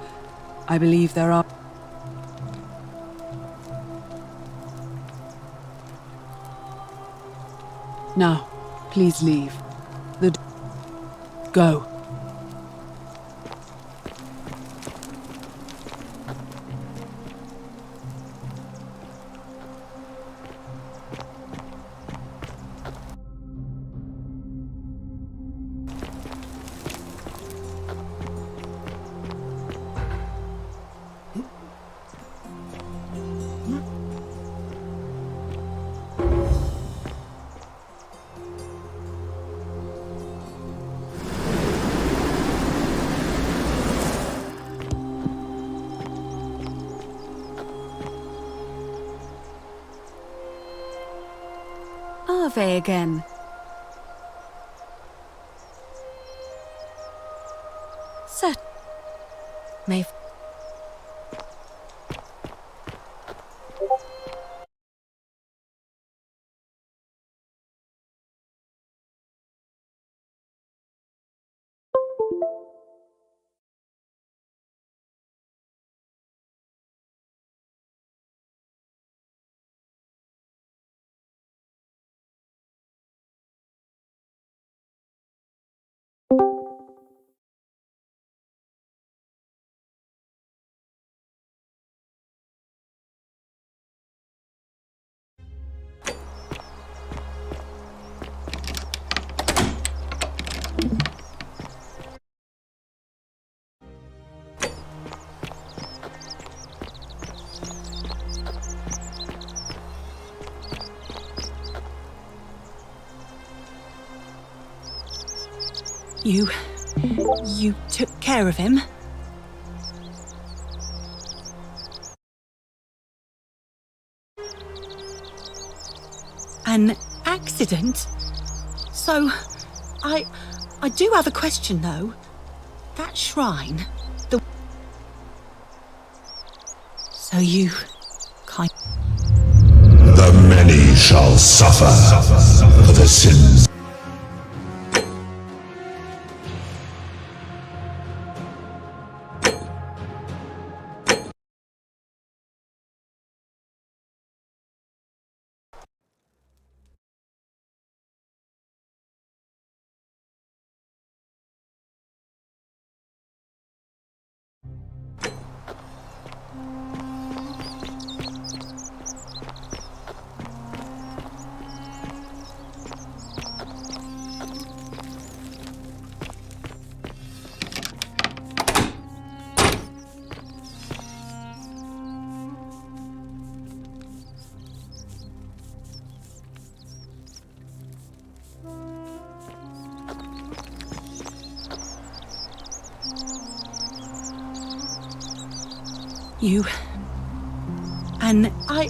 I believe there are... Now, please leave. Go. Ave again. Sir. May... You took care of him? An accident? So, I do have a question though. That shrine, So you kind... The many shall suffer for the sins. You... And I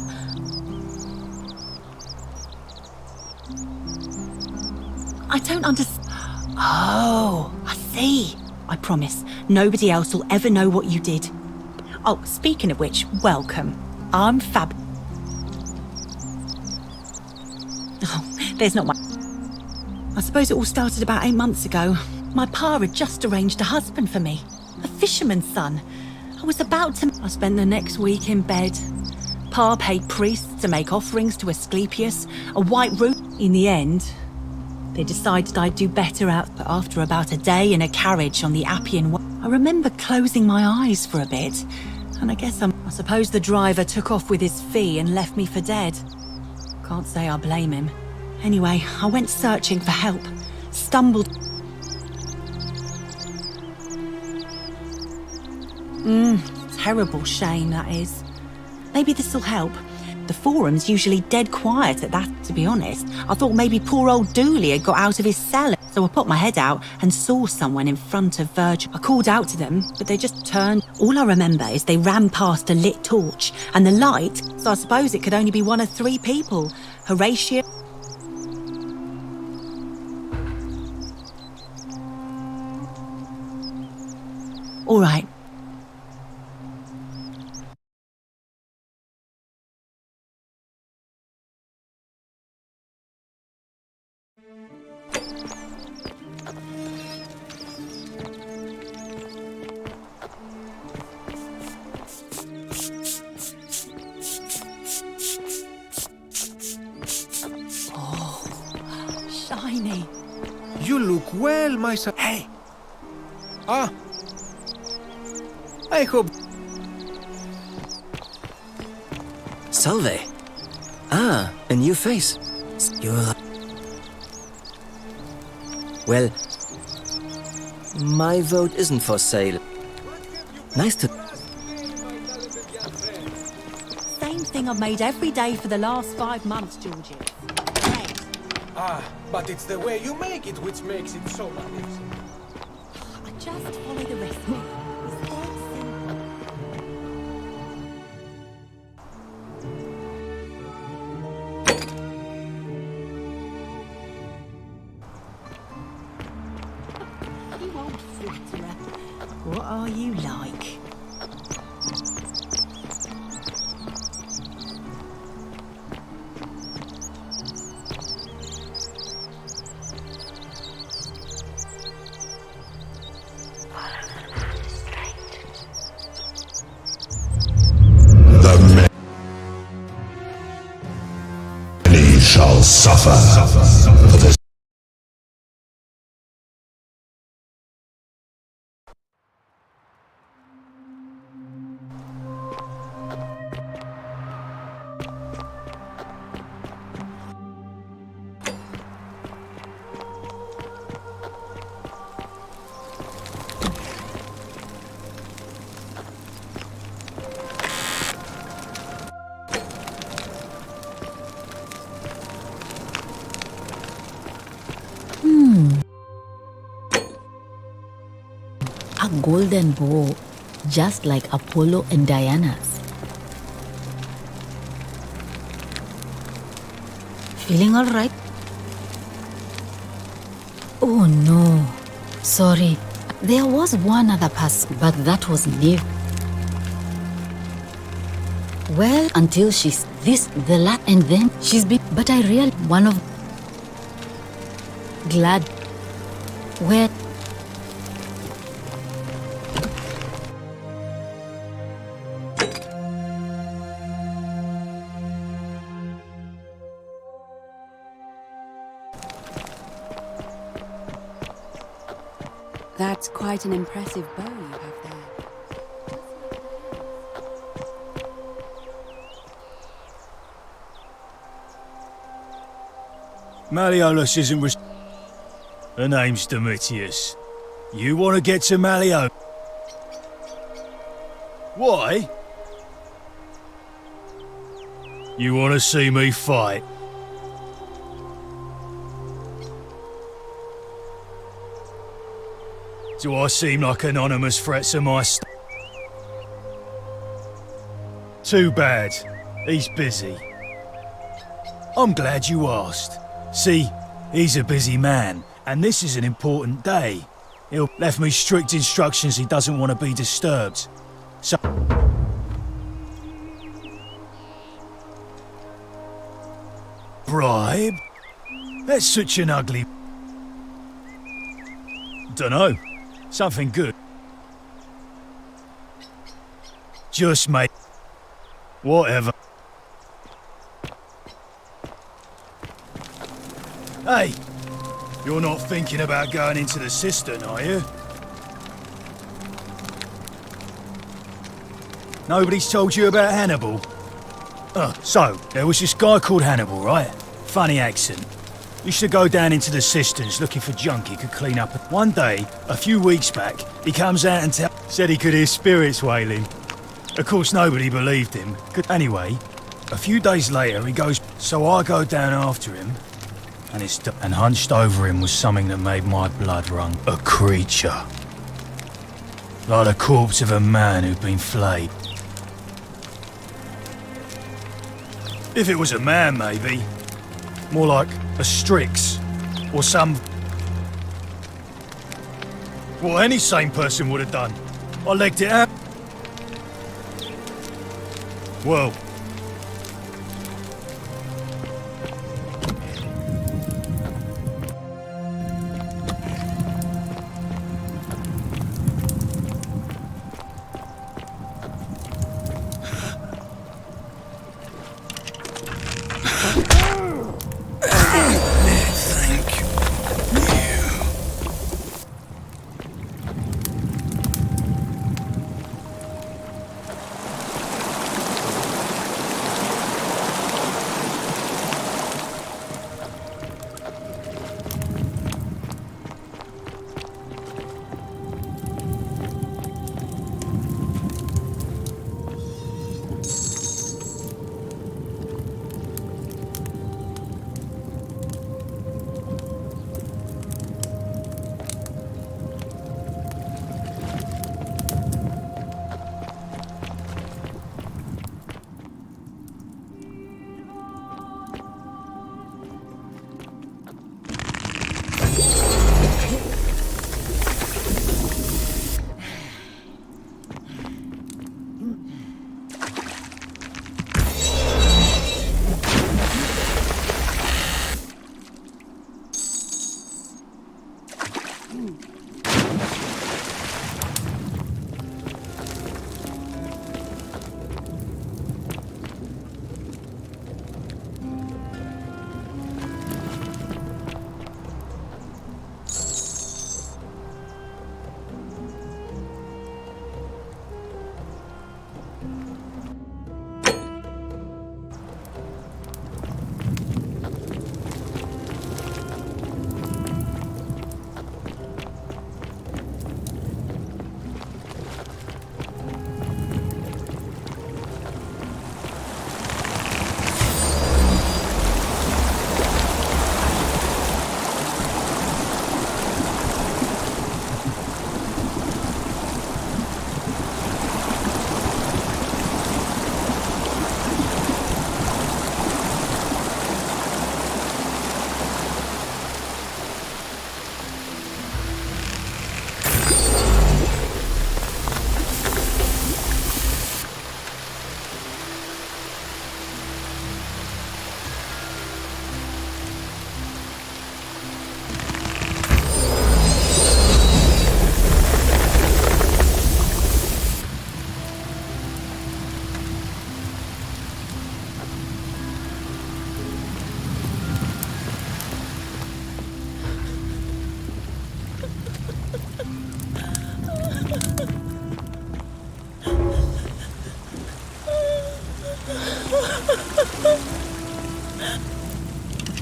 don't understand. Oh, I see. I promise, nobody else will ever know what you did. Oh, speaking of which, welcome. I'm Fab... Oh, there's not much. I suppose it all started about 8 months ago. My pa had just arranged a husband for me. A fisherman's son. I was about to... I spent the next week in bed. Pa paid priests to make offerings to Asclepius, a white root. In the end, they decided I'd do better out. But after about a day in a carriage on the Appian Way, I remember closing my eyes for a bit, and I suppose the driver took off with his fee and left me for dead. Can't say I blame him. Anyway, I went searching for help. Stumbled... Terrible shame, that is. Maybe this'll help. The forum's usually dead quiet at that, to be honest. I thought maybe poor old Dooley had got out of his cellar. So I popped my head out and saw someone in front of Virgil. I called out to them, but they just turned. All I remember is they ran past a lit torch and the light, so I suppose it could only be one of 3 people. Horatio... All right. Shiny. You look well, my son. Hey! Ah! I hope... Salve. Ah, a new face. You're... Well, my vote isn't for sale. Nice to... Same thing I've made every day for the last 5 months, Georgie. Ah, but it's the way you make it which makes it so magnificent. I just follow the recipe. It's dead simple. You old flatterer. What are you like? Many shall suffer for the A golden bow, just like Apollo and Diana's. Feeling all right? Oh no, sorry. There was one other person, but that was Liv. Well, until she's this, the la, and then she's been. But I really one of. Glad. Where. That's quite an impressive bow you have there. Malleolus isn't Her name's Domitius. You want to get to Malleolus? Why? You want to see me fight? Do I seem like anonymous threats of my Too bad. He's busy. I'm glad you asked. See, he's a busy man, and this is an important day. He'll left me strict instructions he doesn't want to be disturbed. So... Bribe? That's such an ugly... Dunno. Something good. Just mate. Whatever. Hey! You're not thinking about going into the cistern, are you? Nobody's told you about Hannibal? So, there was this guy called Hannibal, right? Funny accent. Used to go down into the cisterns looking for junk he could clean up. One day, a few weeks back, he comes out and said he could hear spirits wailing. Of course, nobody believed him. Anyway, A few days later, he goes, so I go down after him, and hunched over him was something that made my blood run. A creature. Like the corpse of a man who'd been flayed. If it was a man, maybe. More like a Strix, or some... what any sane person would have done. I legged it out. Well...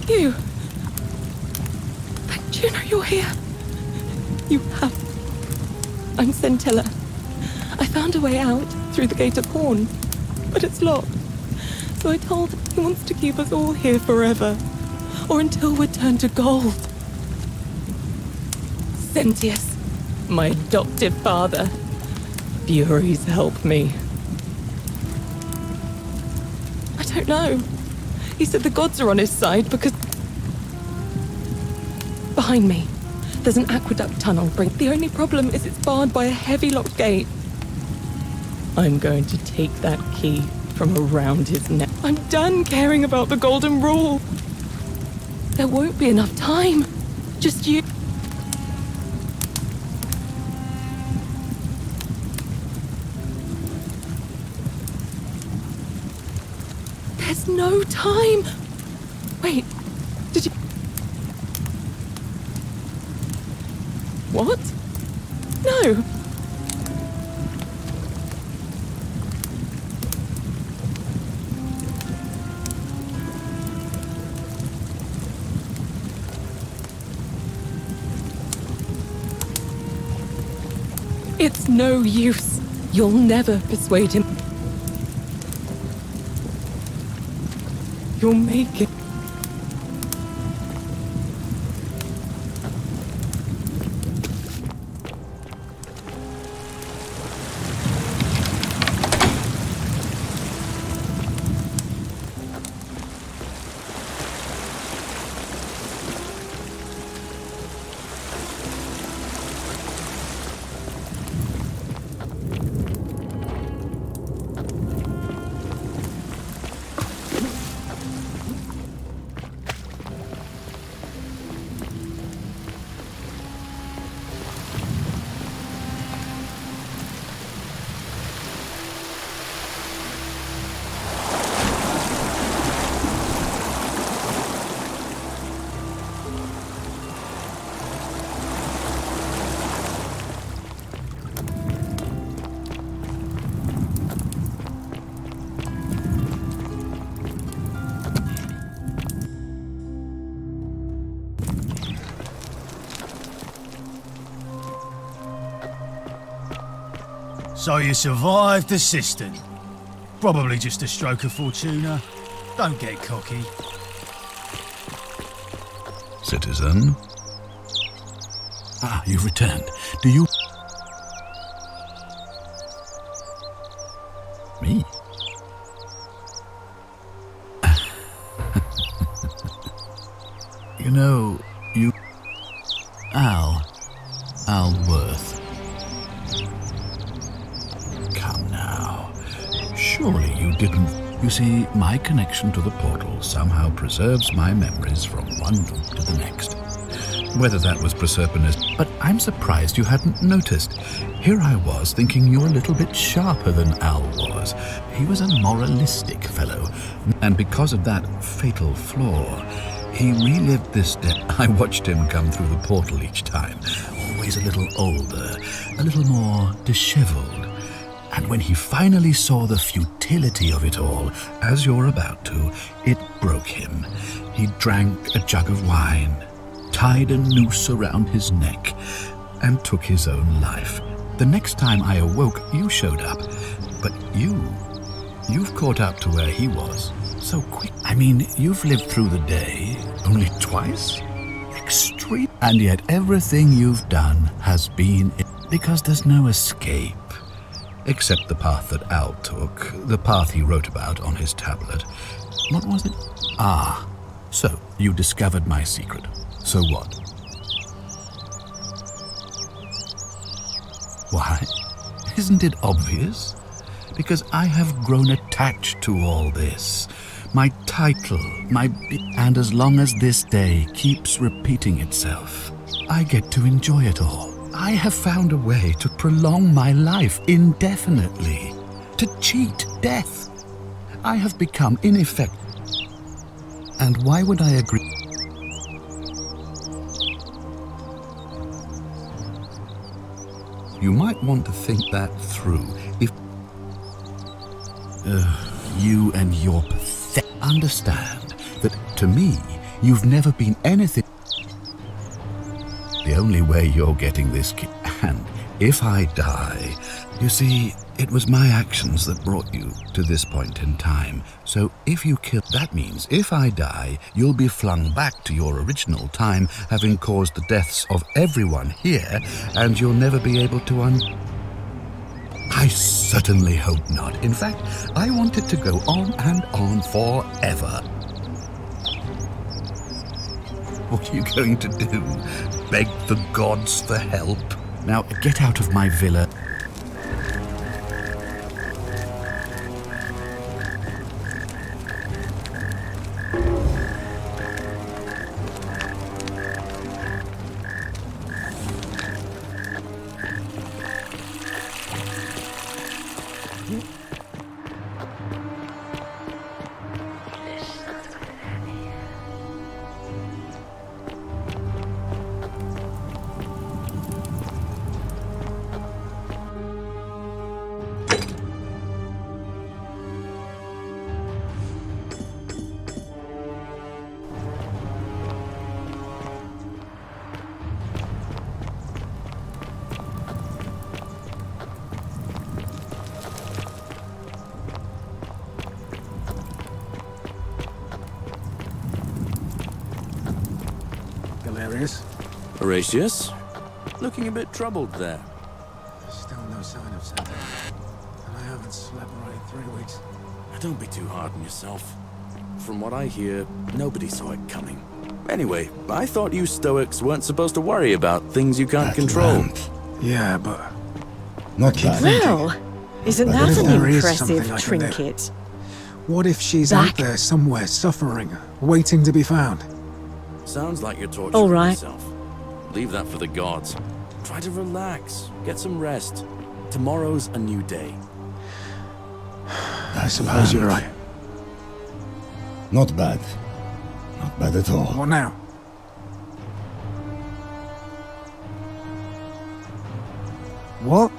You! Juno, you're here! You have... I'm Centilla. I found a way out through the Gate of Horn, but it's locked. So I told him he wants to keep us all here forever, or until we're turned to gold. Sentius, my adoptive father. Furies help me. I don't know. He said the gods are on his side because... Behind me, there's an aqueduct tunnel. The only problem is it's barred by a heavy locked gate. I'm going to take that key from around his neck. I'm done caring about the golden rule. There won't be enough time. Just you. There's no time. Wait, did you... What? No. It's no use. You'll never persuade him. You'll make it. So you survived the cistern. Probably just a stroke of fortuna. Don't get cocky. Citizen? Ah, you've returned. Do you... Me? You know, you... Al Worth. Come now. Surely you didn't... You see, my connection to the portal somehow preserves my memories from one loop to the next. Whether that was Proserpina's... But I'm surprised you hadn't noticed. Here I was thinking you were a little bit sharper than Al was. He was a moralistic fellow, and because of that fatal flaw, he relived this day. I watched him come through the portal each time, always a little older, a little more disheveled. And when he finally saw the futility of it all, as you're about to, it broke him. He drank a jug of wine, tied a noose around his neck, and took his own life. The next time I awoke, you showed up. But you've caught up to where he was so quick. I mean, you've lived through the day only twice? Extreme. And yet everything you've done has been... Because there's no escape. Except the path that Al took, the path he wrote about on his tablet. What was it? Ah, so you discovered my secret. So what? Why? Isn't it obvious? Because I have grown attached to all this. My title, and as long as this day keeps repeating itself, I get to enjoy it all. I have found a way to prolong my life indefinitely, to cheat death. I have become ineffective. And why would I agree? You might want to think that through. If you and your pathetic understand that to me, you've never been anything. The only way you're getting this kid, and if I die, you see, it was my actions that brought you to this point in time. So if you kill, that means if I die, you'll be flung back to your original time, having caused the deaths of everyone here, and you'll never be able to I certainly hope not. In fact, I want it to go on and on forever. What are you going to do? Beg the gods for help? Now, get out of my villa. Horatius? Looking a bit troubled there. Still no sign of Santa. And I haven't slept right in 3 weeks. Don't be too hard on yourself. From what I hear, nobody saw it coming. Anyway, I thought you Stoics weren't supposed to worry about things you can't control. Yeah, but... Not bad. Well, isn't But that if an there is impressive something I can do- trinket? What if she's out there somewhere suffering, waiting to be found? Sounds like you're torturing All right. yourself. Leave that for the gods. Try to relax. Get some rest. Tomorrow's a new day. I suppose you're right. Not bad. Not bad at all. What now? What?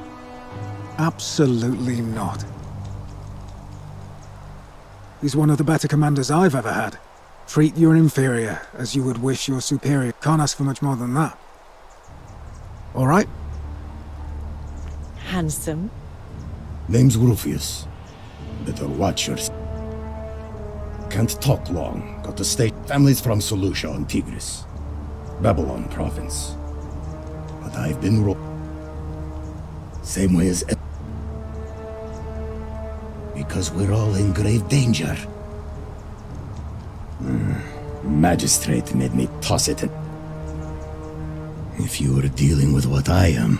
Absolutely not. He's one of the better commanders I've ever had. Treat your inferior as you would wish your superior. Can't ask for much more than that. All right? Handsome. Name's Rufius. Better watch yourself. Can't talk long. Got to stay. Families from Seleucia on Tigris. Babylon province. But I've been same way as because we're all in grave danger. Magistrate made me toss it. If you were dealing with what I am,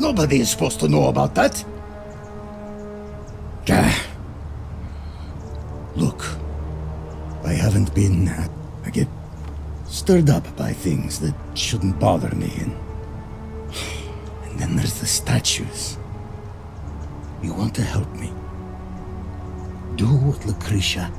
nobody is supposed to know about that. Look, I haven't been... I get stirred up by things that shouldn't bother me, and then there's the statues. You want to help me? Do what Lucretia...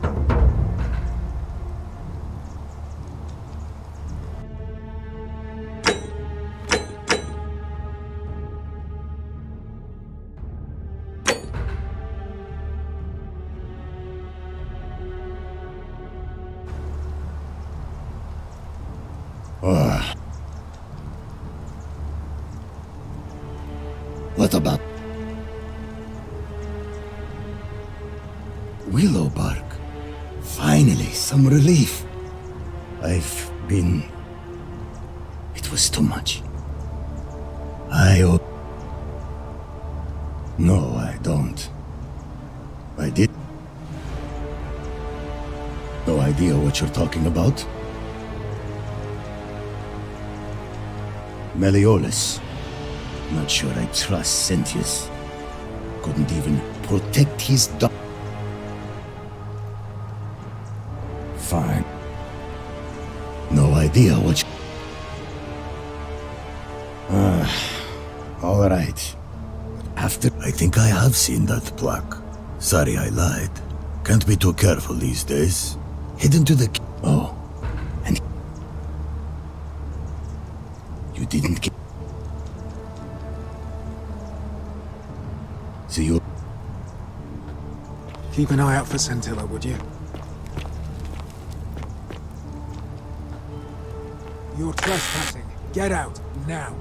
What about Willow Bark? Finally, some relief. I've been... It was too much. No, I don't. I did... No idea what you're talking about. Meliodas. Not sure I trust Sentius. Couldn't even protect his dog. Fine. No idea what you... all right. After... I think I have seen that plaque. Sorry I lied. Can't be too careful these days. Hidden to the... Oh. And... You didn't get... See you... Keep an eye out for Scintilla, would you? You're trespassing. Get out, now.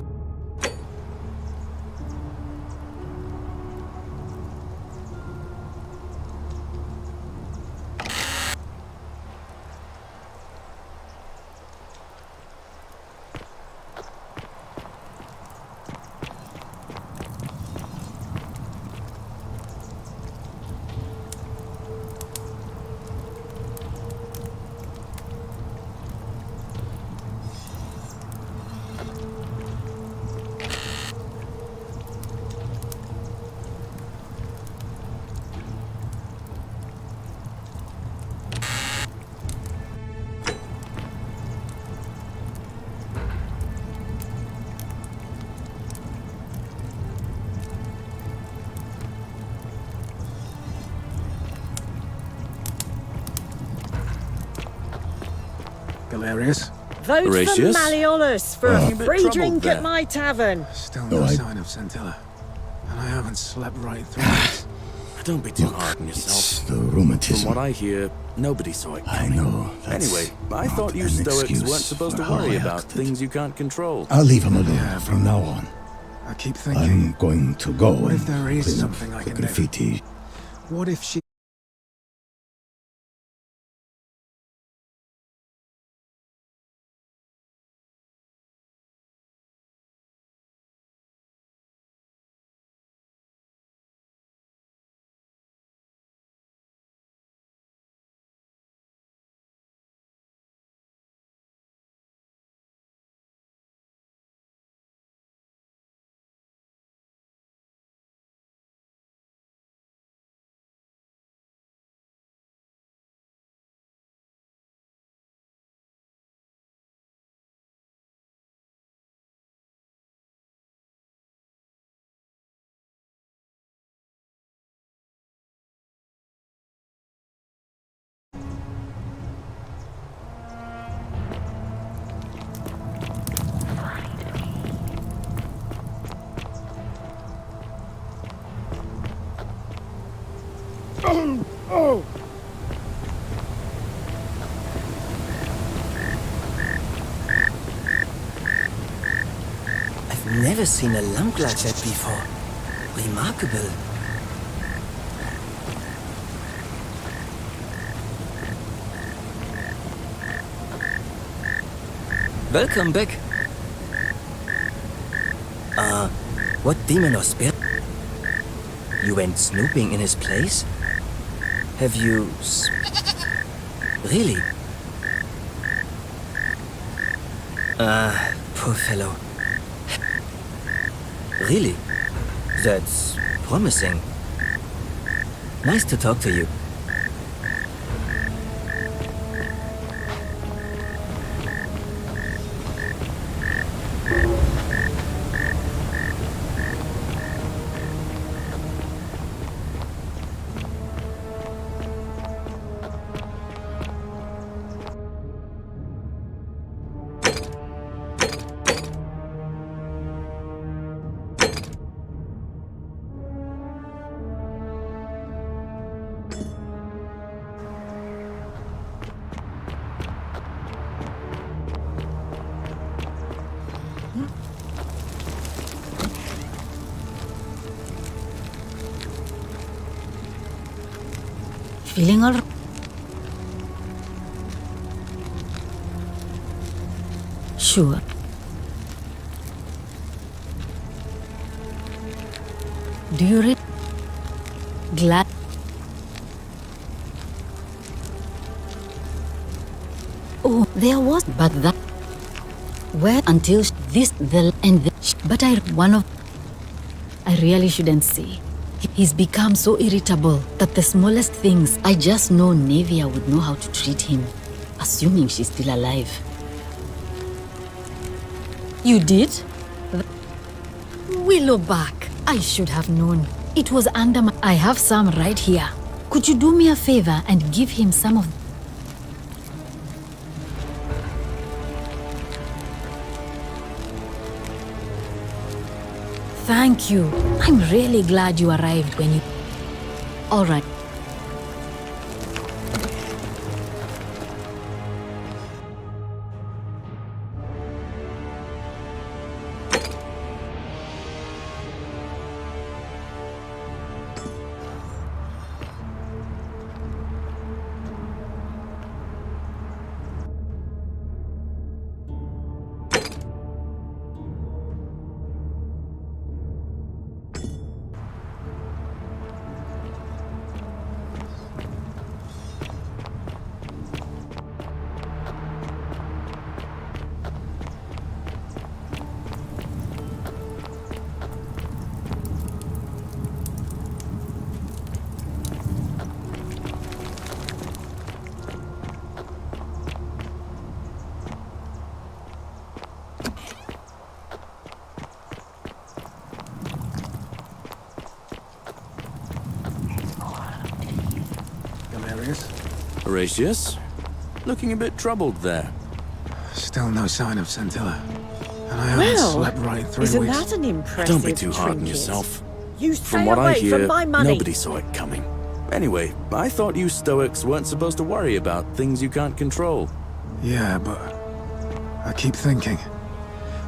Galerius? Vote Horatius? for Malleolus for a A bit free troubled drink there. at my tavern. Still no sign of Scintilla. And I haven't slept right through it. Don't be too hard on yourself. It's the rheumatism. From what I hear, nobody saw it I coming. know. That's Anyway, I not thought you an Stoics excuse weren't supposed to for how worry I about acted. things you can't control. I'll leave him alone from now on. I keep thinking, I'm going to go what if and there is clean up something I the can do? graffiti. What if she... Never seen a lamp like that before. Remarkable. Welcome back. What demon or spirit? You went snooping in his place? Have you... Really? Poor fellow. Really? That's promising. Nice to talk to you. Feeling all right? Sure. Do you read? Glad. Oh, there was, but that. Where until this, the, and the. But one of. I really shouldn't say. He's become so irritable that the smallest things, I just know Nevia would know how to treat him, assuming she's still alive. You did? Willow back. I should have known. It was under my... I have some right here. Could you do me a favor and give him some of... Thank you. I'm really glad you arrived when you... All right. Horatius? Looking a bit troubled there. Still no sign of Scintilla. And I haven't slept right in 3 isn't weeks. that an impressive Don't be too hard on trinket? yourself. You From stay what I away hear, from my money. nobody saw it coming. Anyway, I thought you Stoics weren't supposed to worry about things you can't control. Yeah, but I keep thinking,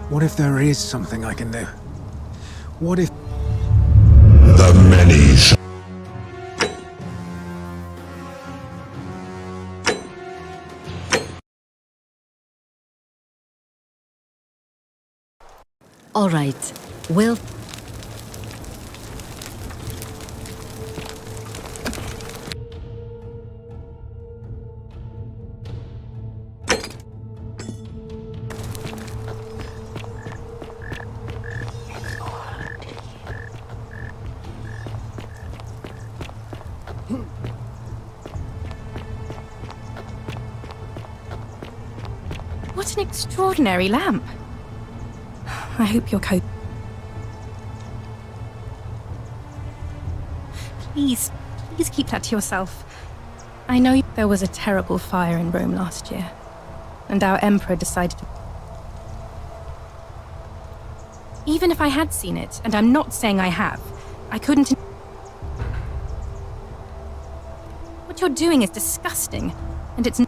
what if there is something I can do? What if... The many... All right. Well... What an extraordinary lamp. I hope you're Please keep that to yourself. I know there was a terrible fire in Rome last year, and our emperor decided to... Even if I had seen it, and I'm not saying I have, I couldn't... What you're doing is disgusting, and it's...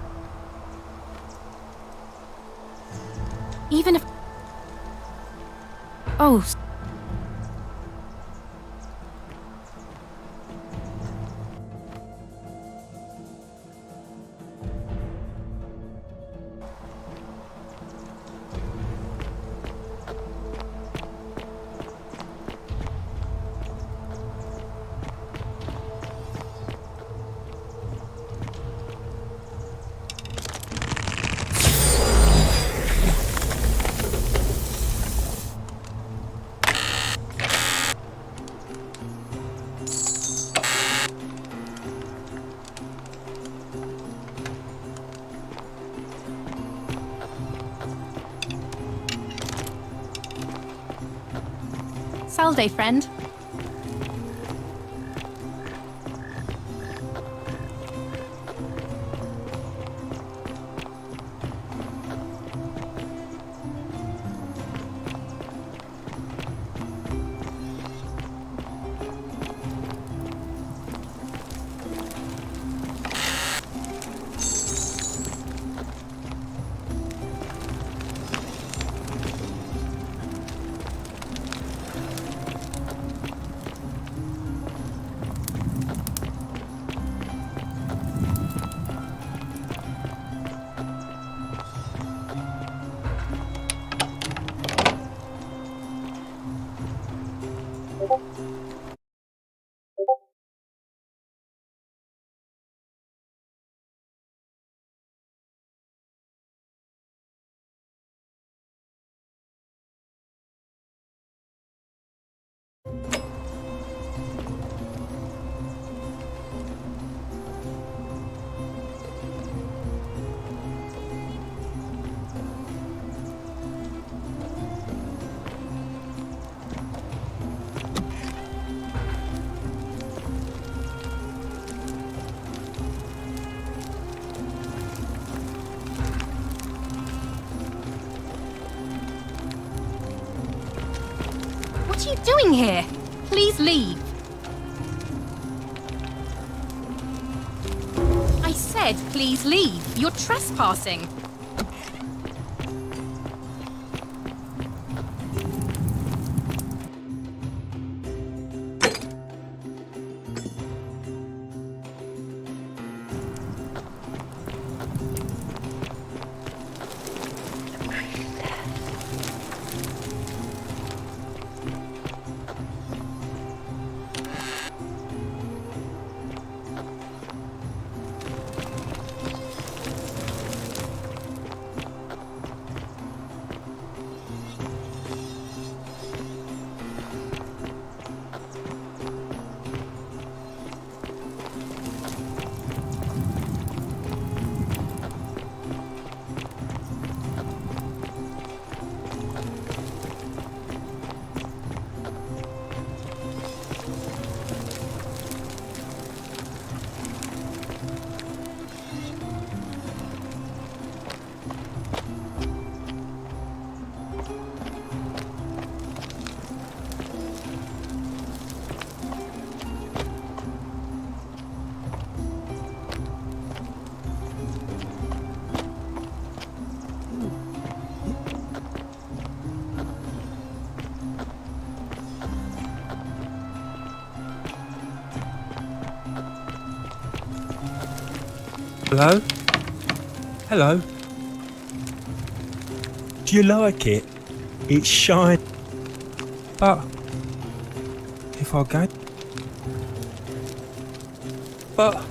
Even if... Oh, Salve, friend. What are you doing here? Please leave. I said please leave. You're trespassing. Hello? Hello? Do you like it? It's shine. But if I go. But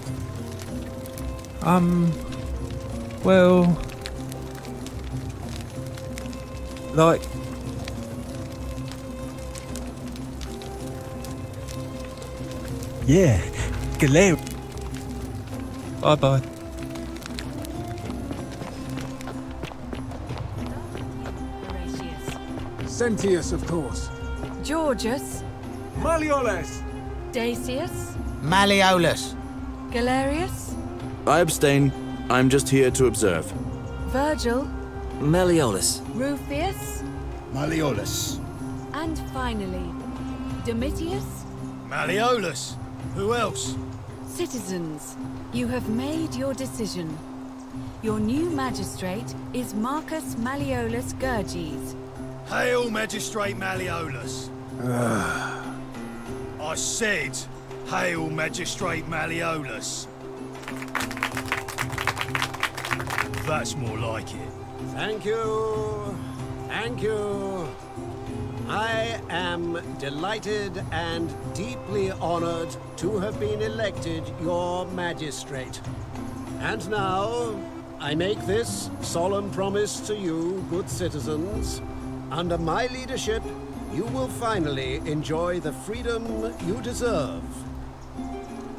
well, like yeah, Galera. Bye bye. Sentius, of course. Georgius. Malleolus. Dacius. Malleolus. Galerius. I abstain. I'm just here to observe. Virgil. Malleolus. Rufius. Malleolus. And finally, Domitius. Malleolus. Who else? Citizens, you have made your decision. Your new magistrate is Marcus Malleolus Gurges. Hail Magistrate Malleolus. I said, Hail Magistrate Malleolus. That's more like it. Thank you. Thank you. I am delighted and deeply honored to have been elected your magistrate. And now, I make this solemn promise to you, good citizens. Under my leadership, you will finally enjoy the freedom you deserve.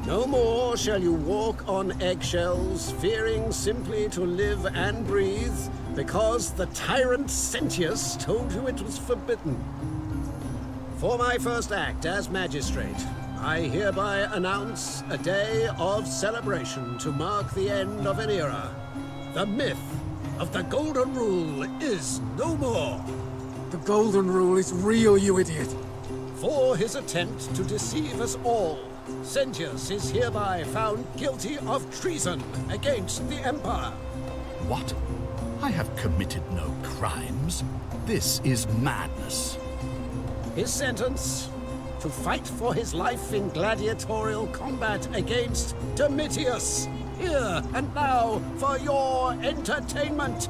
No more shall you walk on eggshells, fearing simply to live and breathe, because the tyrant Sentius told you it was forbidden. For my first act as magistrate, I hereby announce a day of celebration to mark the end of an era. The myth of the Golden Rule is no more. The Golden Rule is real, you idiot. For his attempt to deceive us all, Sentius is hereby found guilty of treason against the Empire. What? I have committed no crimes. This is madness. His sentence: to fight for his life in gladiatorial combat against Domitius. Here and now for your entertainment.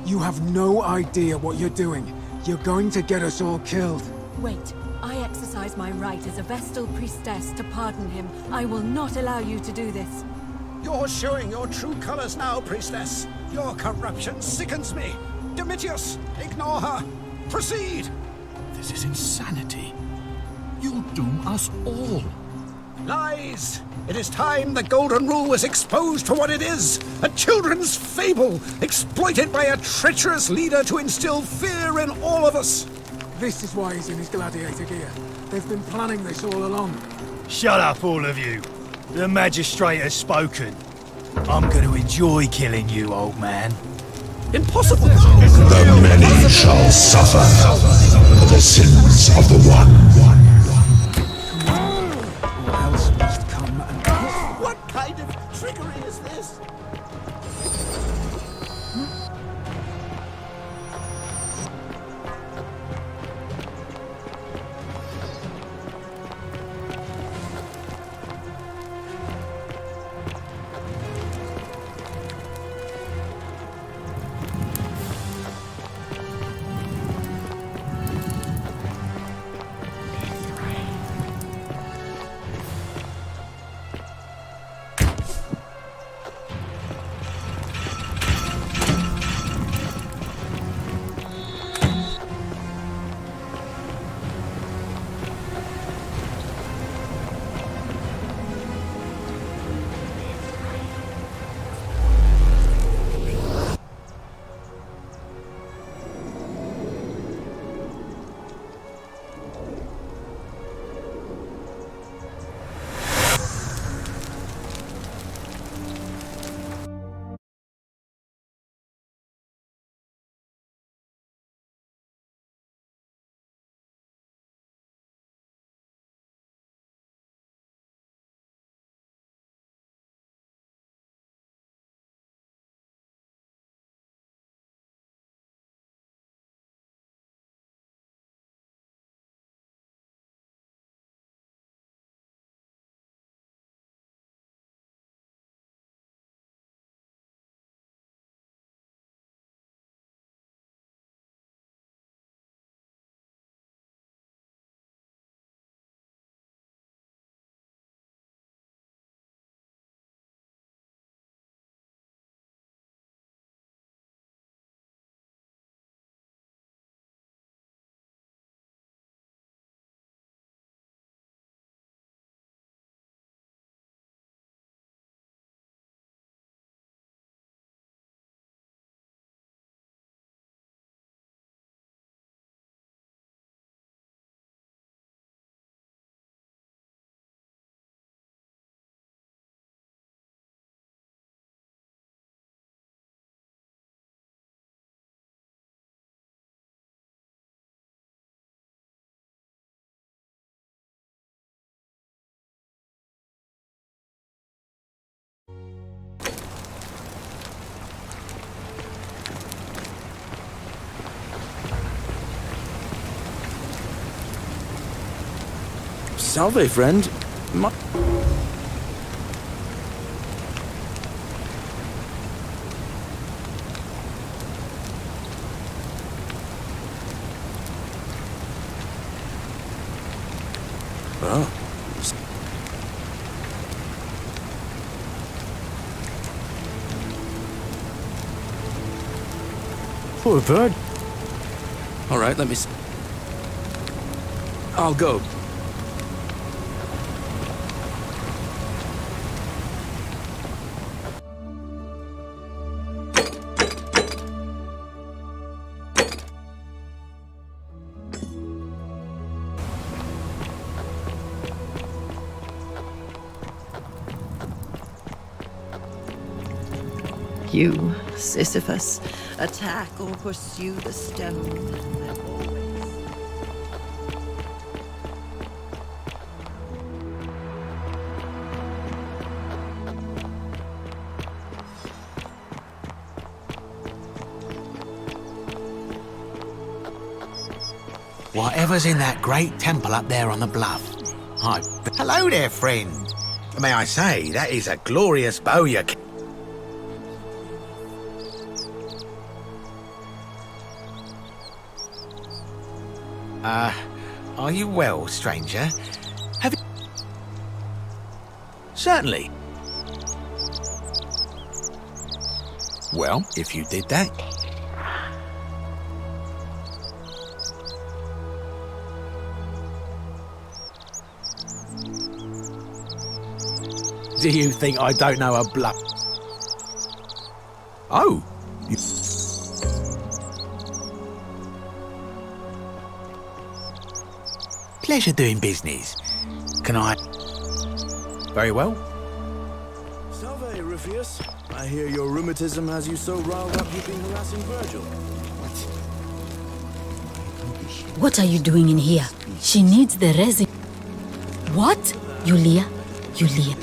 You have no idea what you're doing. You're going to get us all killed. Wait, I exercise my right as a Vestal priestess to pardon him. I will not allow you to do this. You're showing your true colors now, priestess. Your corruption sickens me. Domitius, ignore her. Proceed. This is insanity. You'll doom us all. Lies! It is time the Golden Rule was exposed for what it is, a children's fable, exploited by a treacherous leader to instill fear in all of us. This is why he's in his gladiator gear. They've been planning this all along. Shut up, all of you. The magistrate has spoken. I'm going to enjoy killing you, old man. Impossible! The many shall suffer for the sins of the one. What else must come and... What kind of trickery is this? Salve, friend. Oh. Poor bird. All right, let me see. I'll go. You, Sisyphus, attack or pursue the stone. Whatever's in that great temple up there on the bluff. Hello there, friend. May I say, that is a glorious bow you... Are you well, stranger? Have you... Certainly. Well, if you did that... Do you think I don't know a bluff? Oh! Pleasure doing business. Can I... Very well. Salve, Rufus. I hear your rheumatism has you so riled up you've been harassing Virgil. What are you doing in here? She needs the resin. What? Yulia? Yulia.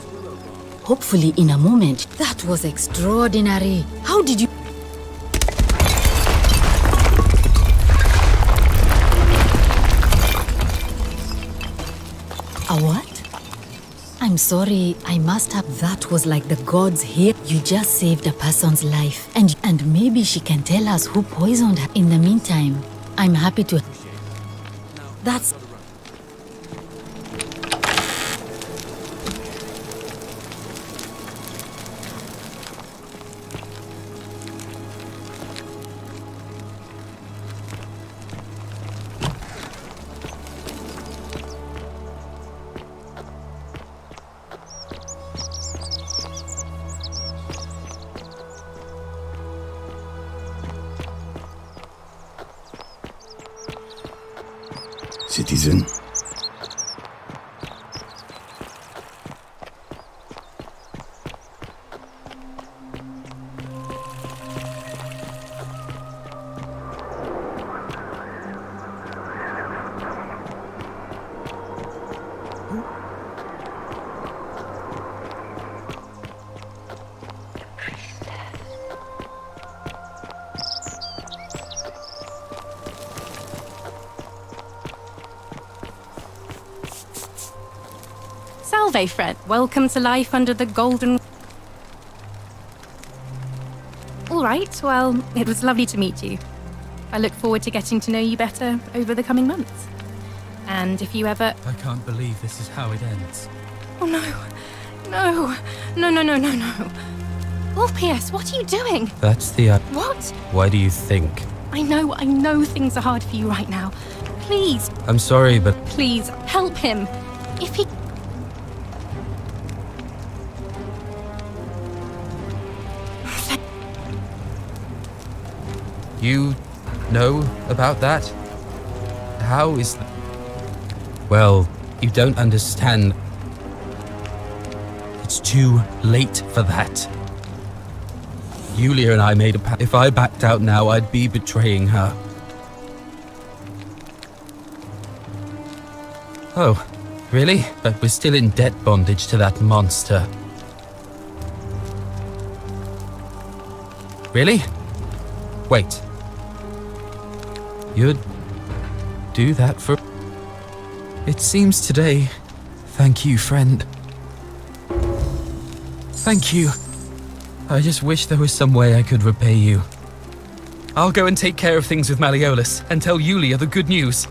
Hopefully in a moment. That was extraordinary. How did you... A what? I'm sorry, I must have... That was like the gods here. You just saved a person's life. And maybe she can tell us who poisoned her. In the meantime, I'm happy to... That's... Citizen. Salve, friend. Welcome to life under the golden... All right, well, it was lovely to meet you. I look forward to getting to know you better over the coming months. And if you ever... I can't believe this is how it ends. Oh, no. No. No, no, no, no, no. Ulpius, what are you doing? That's the... What? Why do you think? I know things are hard for you right now. Please, I'm sorry, but... please, help him. If he... You know about that? How is that? Well, you don't understand. It's too late for that. Yulia and I made a pact. If I backed out now, I'd be betraying her. Oh, really? But we're still in debt bondage to that monster. Really? Wait. You'd do that for... It seems today Thank you, friend. Thank you. I just wish there was some way I could repay you. I'll go and take care of things with Malleolus and tell Yulia the good news.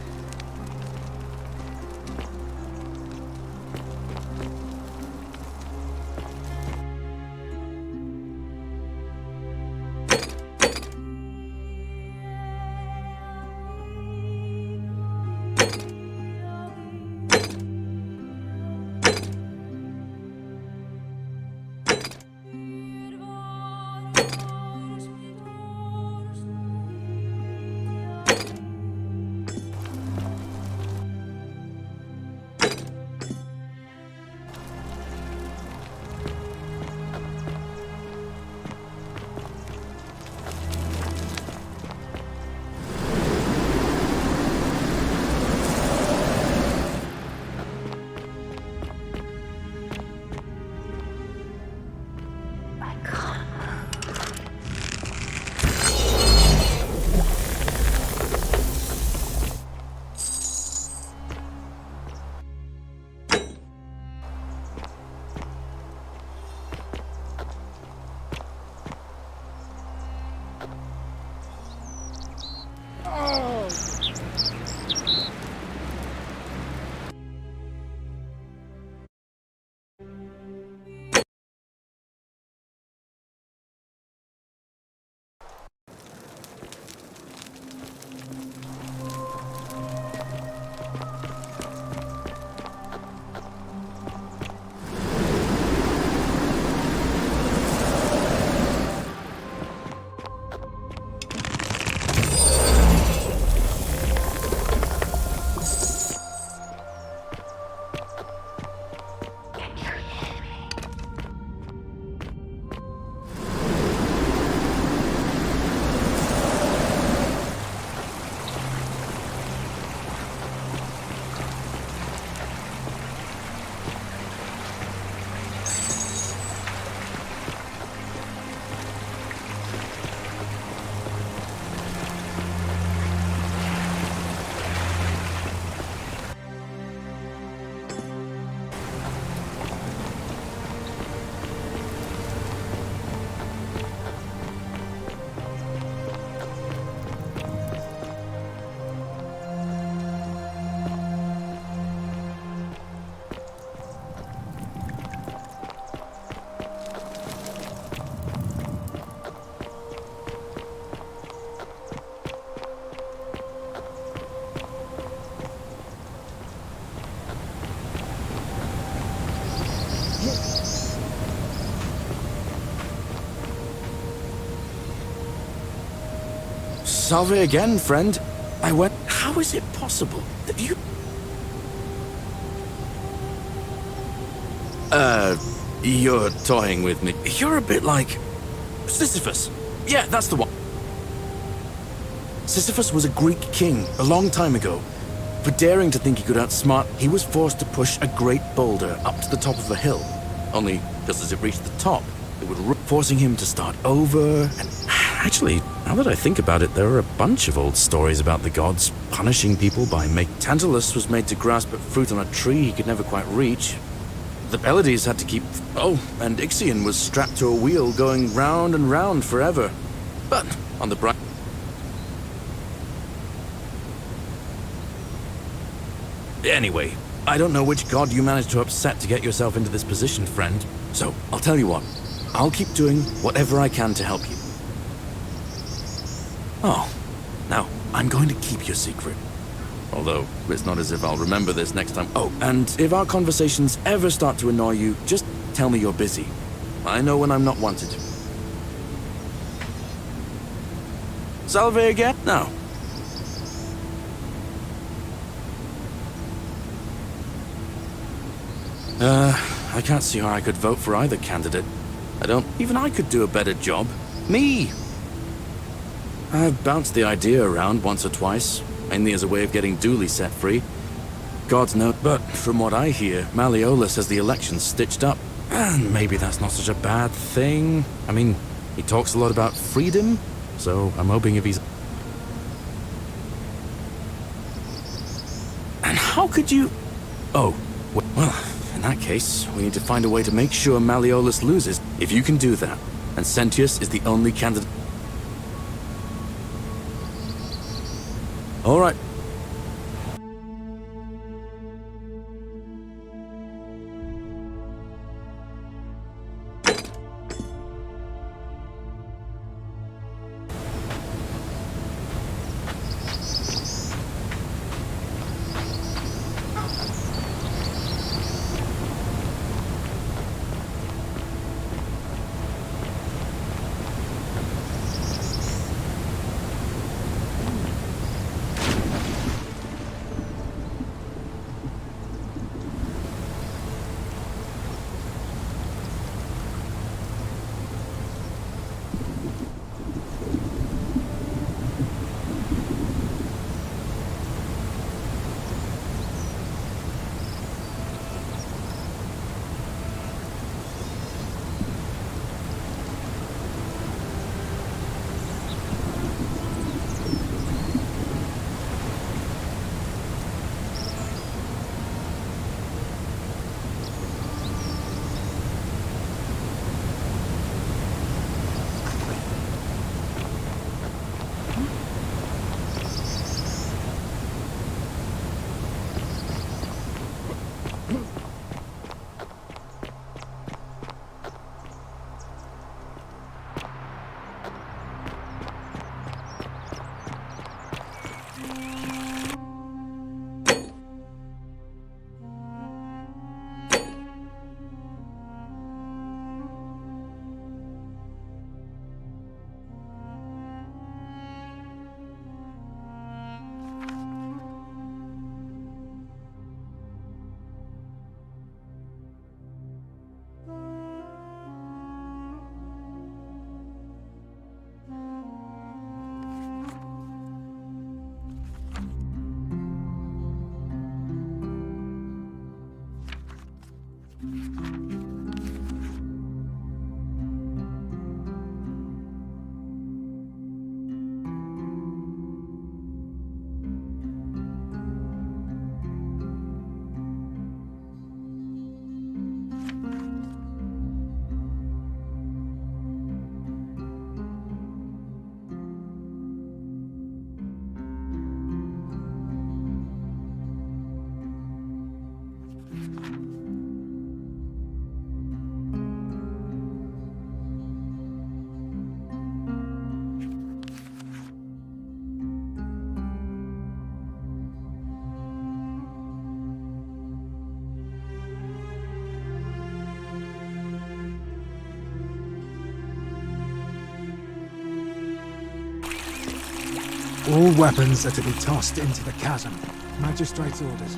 Salve again, friend. I went... How is it possible that you... You're toying with me. You're a bit like... Sisyphus. Yeah, that's the one. Sisyphus was a Greek king a long time ago. For daring to think he could outsmart, he was forced to push a great boulder up to the top of a hill. Only, just as it reached the top, it would forcing him to start over and... Actually, now that I think about it, there are a bunch of old stories about the gods punishing people by making... Tantalus was made to grasp at fruit on a tree he could never quite reach. The Pleiades had to keep... Oh, and Ixion was strapped to a wheel going round and round forever. But, on the bright... Anyway, I don't know which god you managed to upset to get yourself into this position, friend. So, I'll tell you what. I'll keep doing whatever I can to help you. Oh, now, I'm going to keep your secret. Although, it's not as if I'll remember this next time. Oh, and if our conversations ever start to annoy you, just tell me you're busy. I know when I'm not wanted. Salve again? No. I can't see how I could vote for either candidate. Even I could do a better job. Me! I've bounced the idea around once or twice, mainly as a way of getting Dooley set free. God's no, but from what I hear, Malleolus has the elections stitched up. And maybe that's not such a bad thing. I mean, he talks a lot about freedom, so I'm hoping if he's... And how could you... Oh, well, that case, we need to find a way to make sure Malleolus loses. If you can do that, and Sentius is the only candidate... All right. All weapons are to be tossed into the chasm. Magistrate's orders.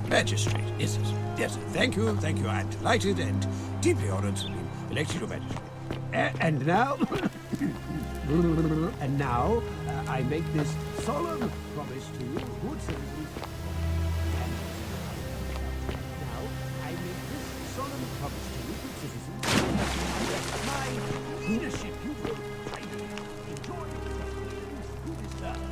Magistrate, yes, yes. Thank you. I'm delighted and deeply honored to be elected your magistrate. And now, I make this solemn promise to you, good citizens. Now, I make this solemn promise to you, good citizens, that my leadership you will greatly enjoy the things you deserve.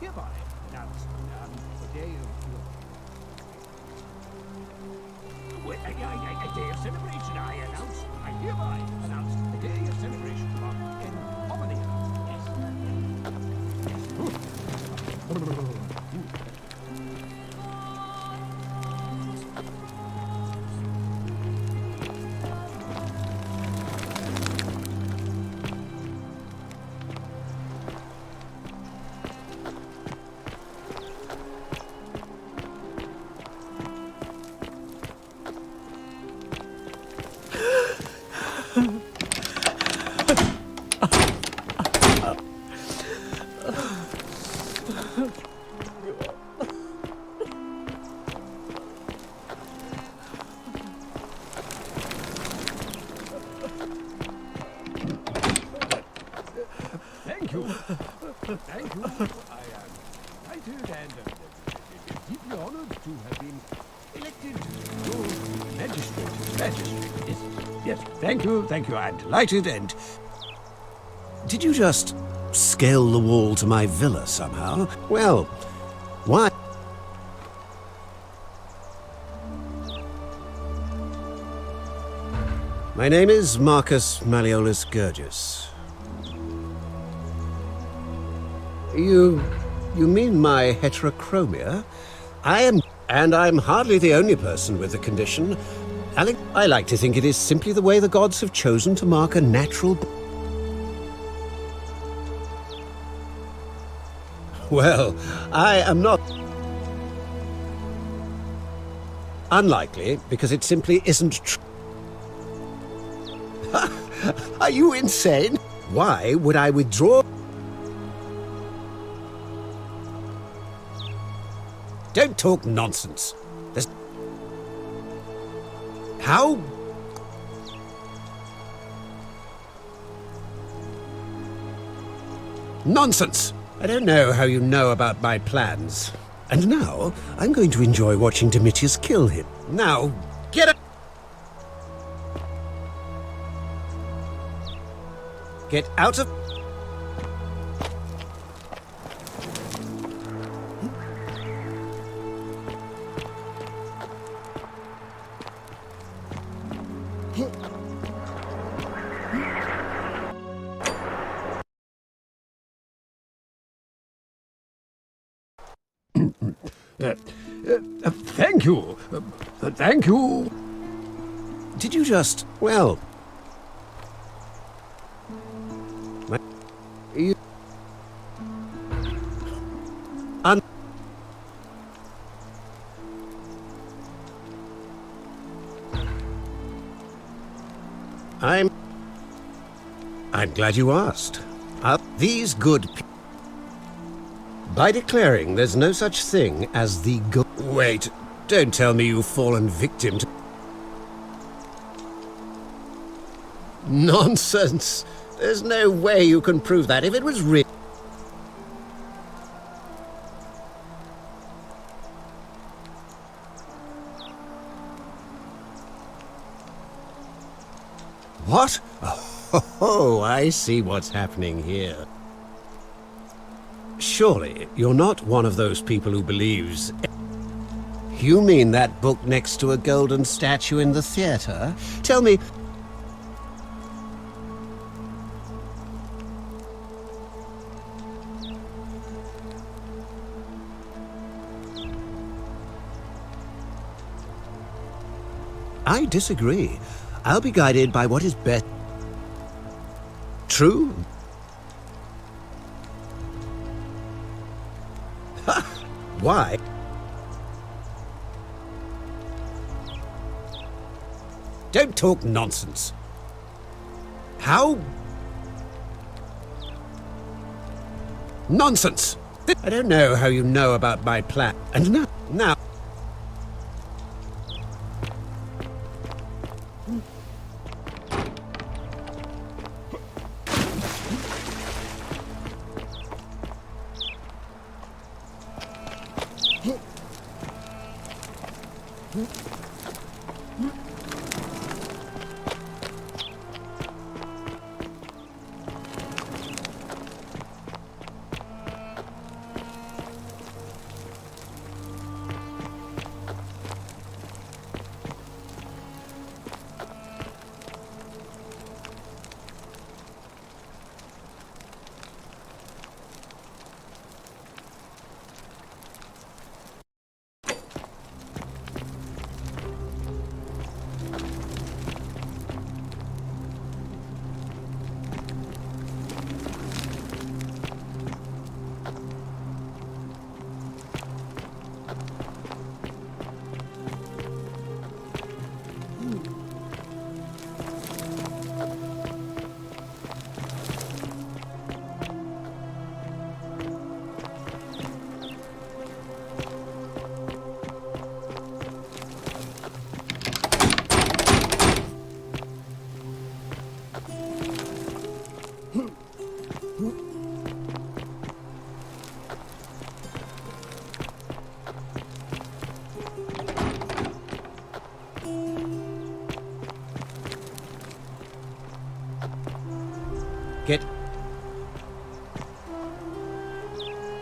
hereby announce the day of a day of celebration. I hereby announce the day of celebration in Hominy. Thank you. Thank you. I am delighted and deeply honored to have been elected to magistrate. Yes, thank you. I'm delighted and... Did you just scale the wall to my villa somehow? Well, why? My name is Marcus Malleolus Gurgis. You mean my heterochromia? And I'm hardly the only person with the condition. Alec, I like to think it is simply the way the gods have chosen to mark a natural... Well, I am not... Unlikely, because it simply isn't true. Are you insane? Why would I withdraw? Don't talk nonsense. How? Nonsense! I don't know how you know about my plans. And now, I'm going to enjoy watching Domitius kill him. Now, get up! Get out of... Thank you. Thank you. Did you just... Well... You... I'm glad you asked. These good people... By declaring there's no such thing as the good... Wait, don't tell me you've fallen victim to... Nonsense! There's no way you can prove that. If it was real... What? Oh, I see what's happening here. Surely, you're not one of those people who believes... You mean that book next to a golden statue in the theater? Tell me... I disagree. I'll be guided by what is best. True? Ha! Why? Don't talk nonsense. How? Nonsense! I don't know how you know about my plan. And now...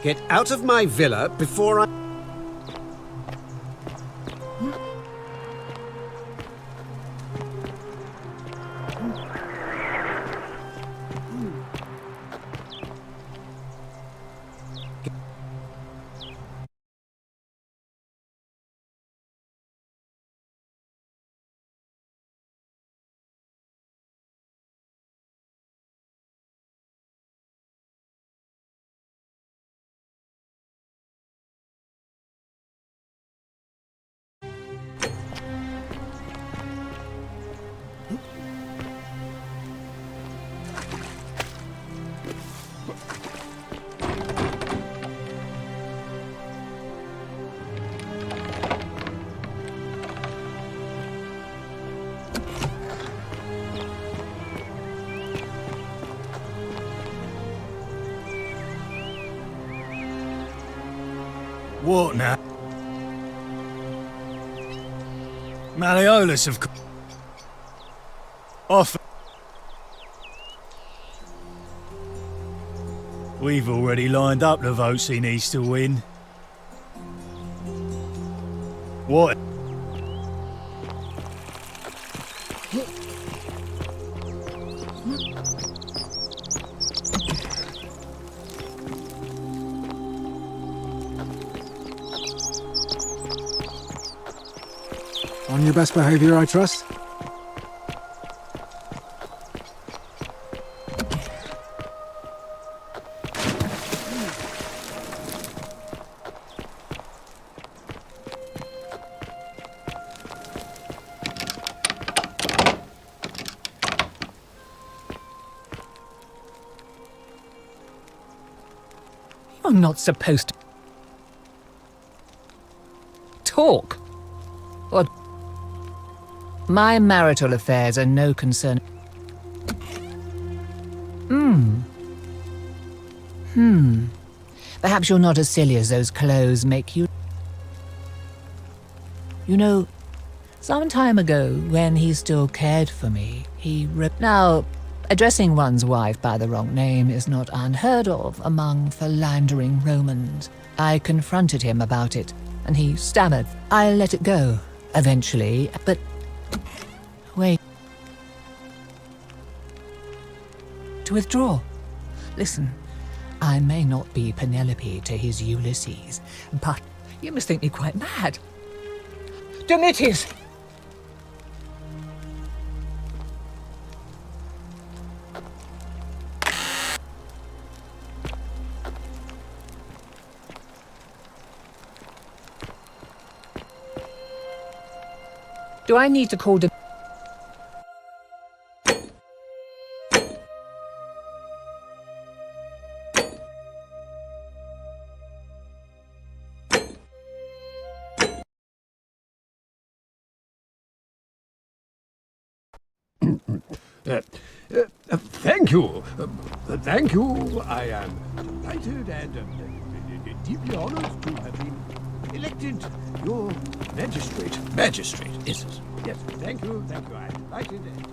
Get out of my villa before I... What now? Malleolus, of course. Off. We've already lined up the votes he needs to win. What? On your best behavior, I trust? You're not supposed to talk. Or my marital affairs are no concern. Perhaps you're not as silly as those clothes make you. You know, some time ago, when he still cared for me, Now, addressing one's wife by the wrong name is not unheard of among philandering Romans. I confronted him about it, and he stammered. I let it go, eventually, but... Wait. To withdraw. Listen, I may not be Penelope to his Ulysses, but you must think me quite mad. Domitis! Do I need to call Dom... Thank you. Thank you. I am delighted and deeply honored to have been elected your magistrate. Magistrate, is it? Yes, thank you. I am delighted and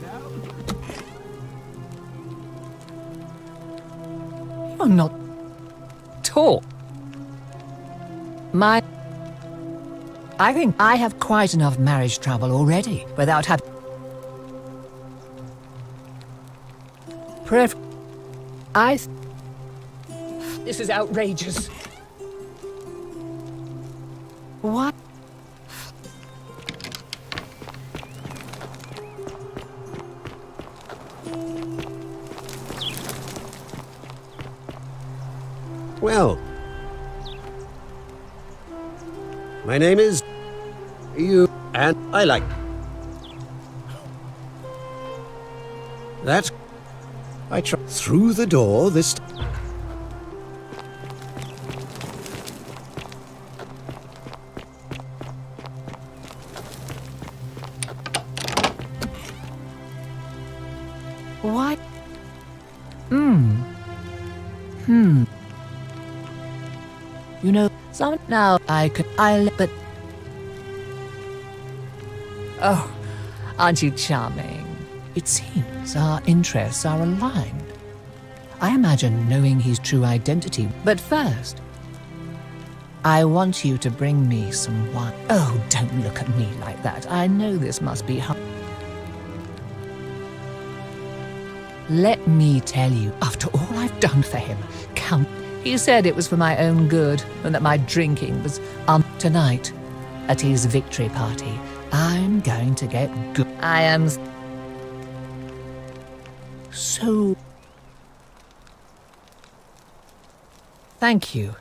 now... You're not... talk. I think I have quite enough marriage trouble already without having... This is outrageous. What? Well, my name is you, and I like that. I try through the door this time. What? You know, now but... Oh, aren't you charming? It seems our interests are aligned. I imagine knowing his true identity. But first, I want you to bring me some wine. Oh, don't look at me like that. I know this must be hard. Let me tell you, after all I've done for him, Count, he said it was for my own good and that my drinking was tonight at his victory party. I'm going to get good. I am so... Thank you.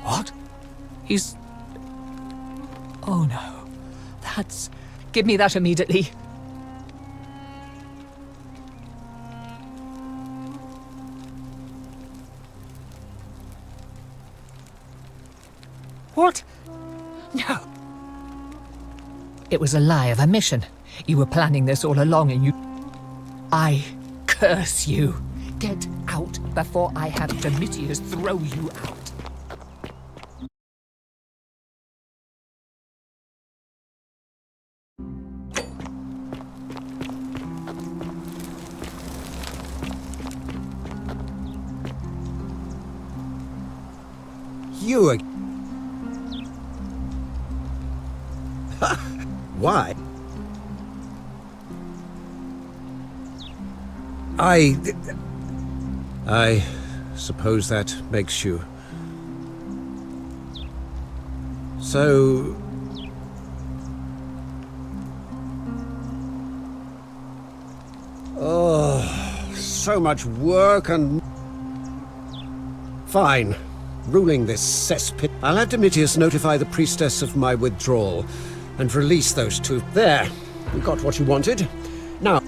What? He's... Oh no. That's... Give me that immediately. What? No. It was a lie of a mission. You were planning this all along and you... I curse you. Get out before I have Domitius throw you out. You ag- Why? I suppose that makes you... So... Oh, so much work and... Fine. Ruling this cesspit. I'll have Domitius notify the priestess of my withdrawal and release those two. There. You got what you wanted. Now...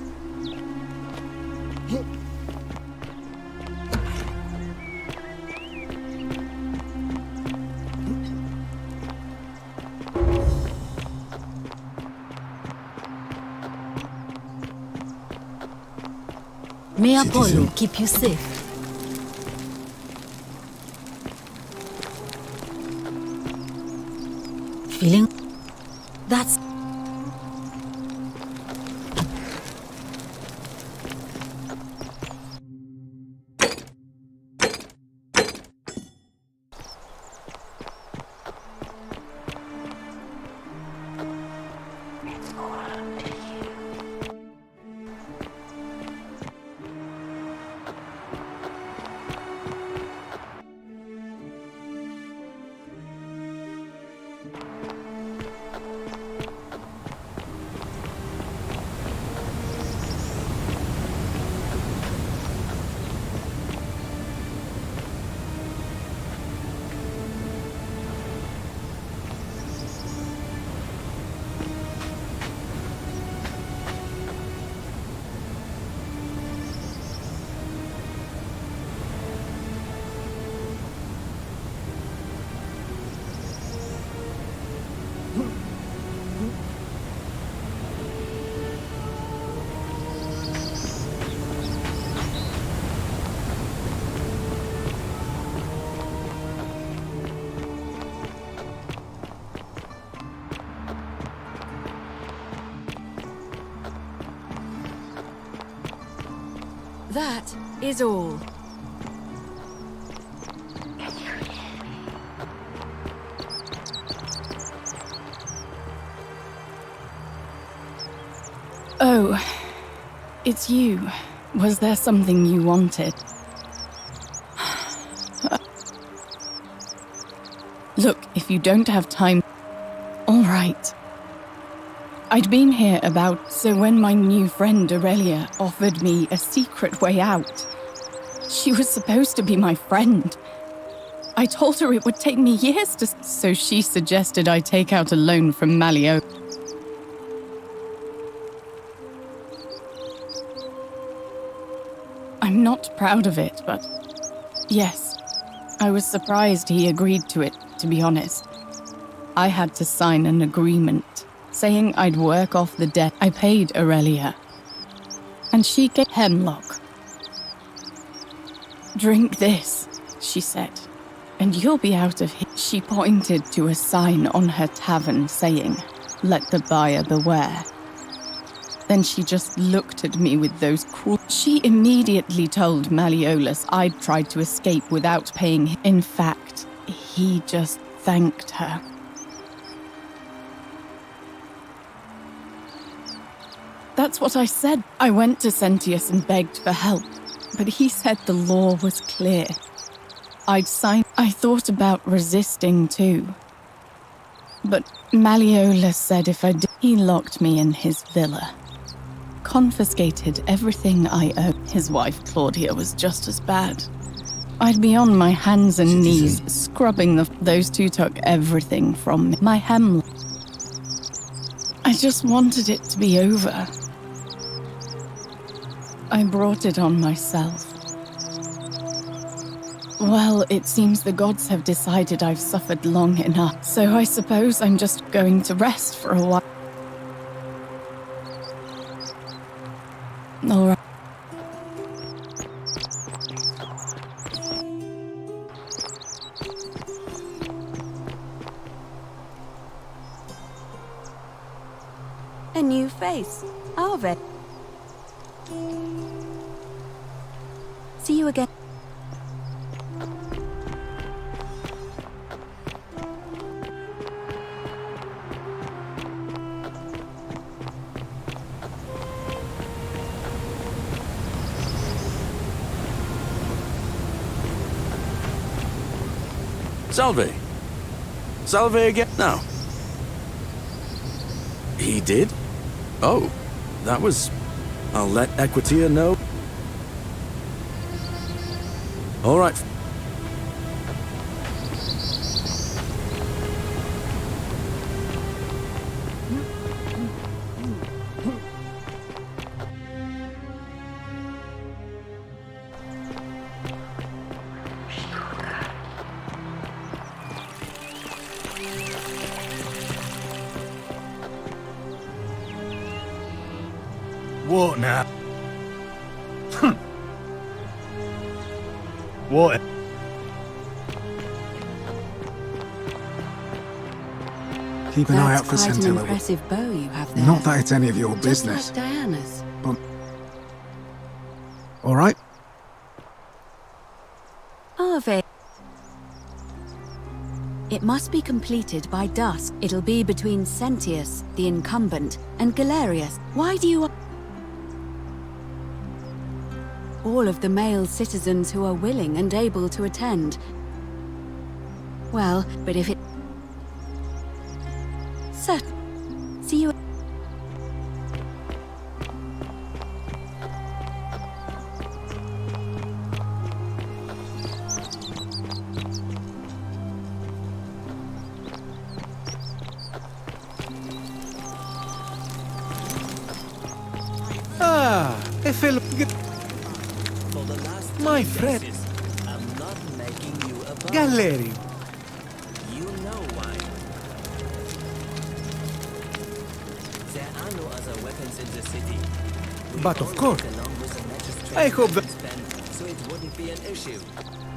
May Apollo keep you safe. Feeling? That's... That is all. Oh, it's you. Was there something you wanted? Look, if you don't have time... All right. I'd been here about, so when my new friend Aurelia offered me a secret way out, she was supposed to be my friend. I told her it would take me years to... So she suggested I take out a loan from Malio. I'm not proud of it, but yes, I was surprised he agreed to it, to be honest. I had to sign an agreement saying I'd work off the debt I paid Aurelia, and she gave Hemlock. Drink this, she said, and you'll be out of here. She pointed to a sign on her tavern saying, "Let the buyer beware." Then she just looked at me with those cruel... She immediately told Malleolus I'd tried to escape without paying him. In fact, he just thanked her. That's what I said. I went to Sentius and begged for help, but he said the law was clear. I'd signed... I thought about resisting too. But Malleolus said if I did... He locked me in his villa. Confiscated everything I owned. His wife Claudia was just as bad. I'd be on my hands and knees, scrubbing those two took everything from me. My hemlock. I just wanted it to be over. I brought it on myself. Well, it seems the gods have decided I've suffered long enough, so I suppose I'm just going to rest for a while. All right. A new face, Arve. See you again. Salve. Salve again. No. He did? Oh, that was... I'll let Equitia know. All right. What now? What? Keep an eye out for That's quite an Scintilla. impressive bow you have there. Not that it's any of your Just business. like Diana's. But... All right. Arve. It must be completed by dusk. It'll be between Sentius, the incumbent, and Galerius. Why do you... All of the male citizens who are willing and able to attend. Well, but if it... Certain. See you... Ah, a fellow... My friend... I'm not making you a bow. Galerius. You know why. There are no other weapons in the city. But of all course, work along with the magistrate I hope that... so it wouldn't be an issue.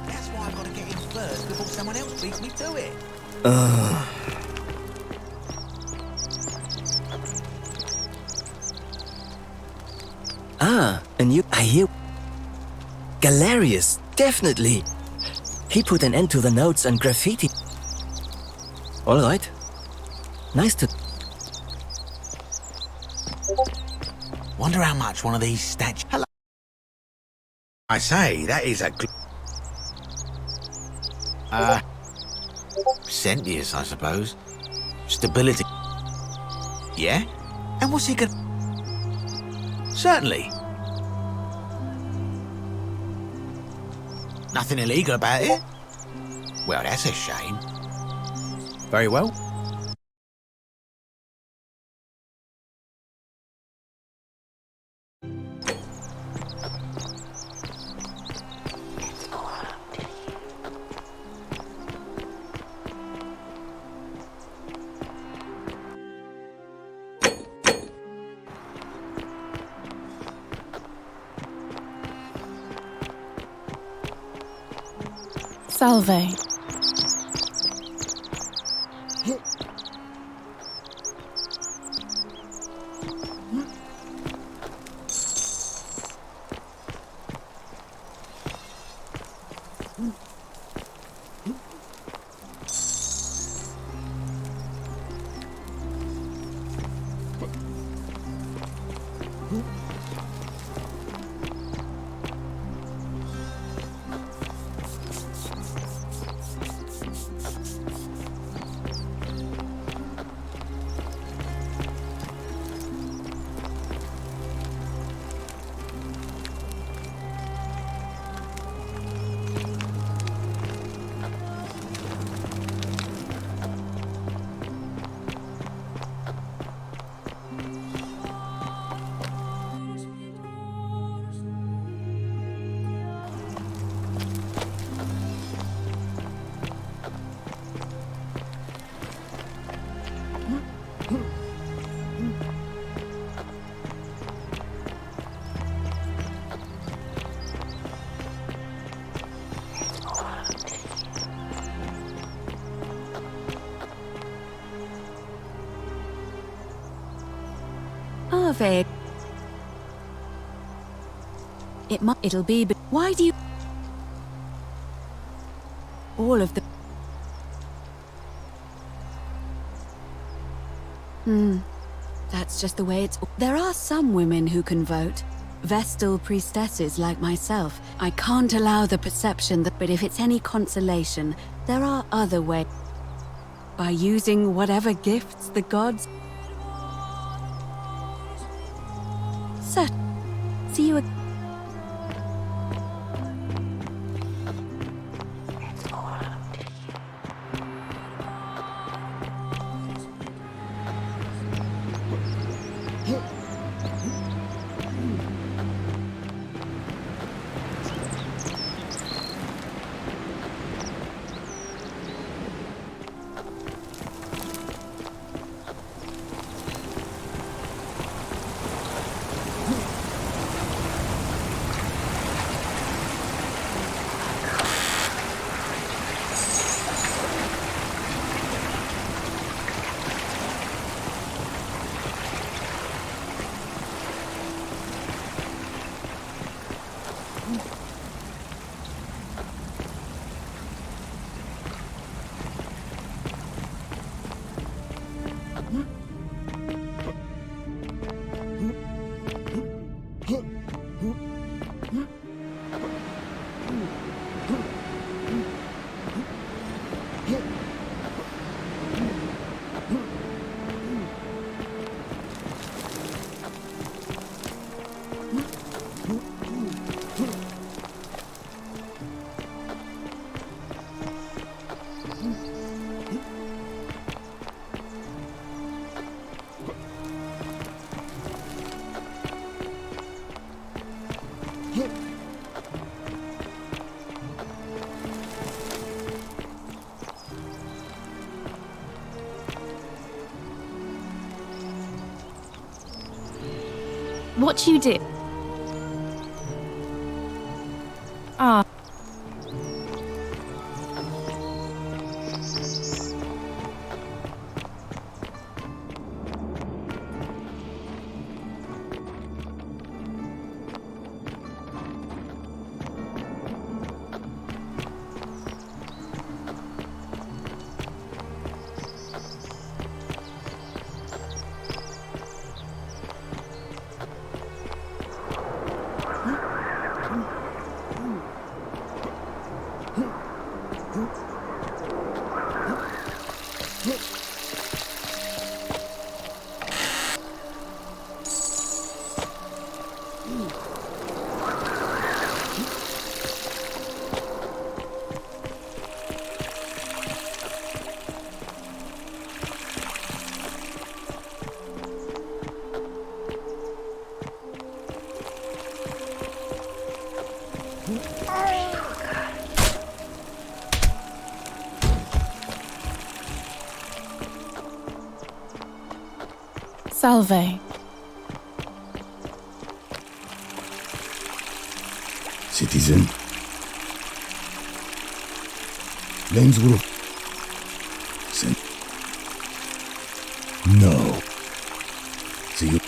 That's why I've got to get in first before someone else beats me to it. Ah, and you... I hear... Galerius, definitely. He put an end to the notes and graffiti. All right. Nice to... Wonder how much one of these statues... Hello. I say, that is a... Sentius, I suppose. Stability. Yeah? And what's he gonna... Certainly. Nothing illegal about it? Well, that's a shame. Very well. Salve. Ave. It'll be, but why do you... All of the... That's just the way it's... There are some women who can vote. Vestal priestesses like myself. I can't allow the perception that... But if it's any consolation, there are other ways. By using whatever gifts the gods... Sir, see you again. What you do? Ah. Salve. Citizen, Name's Ru. No. See you.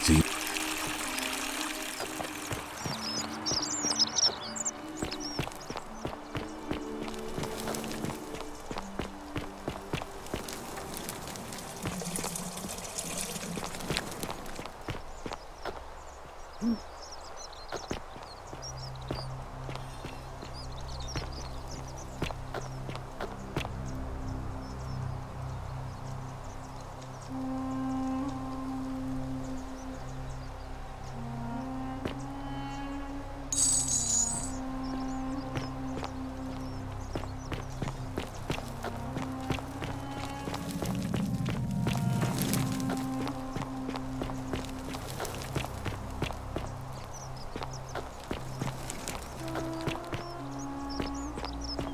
See you.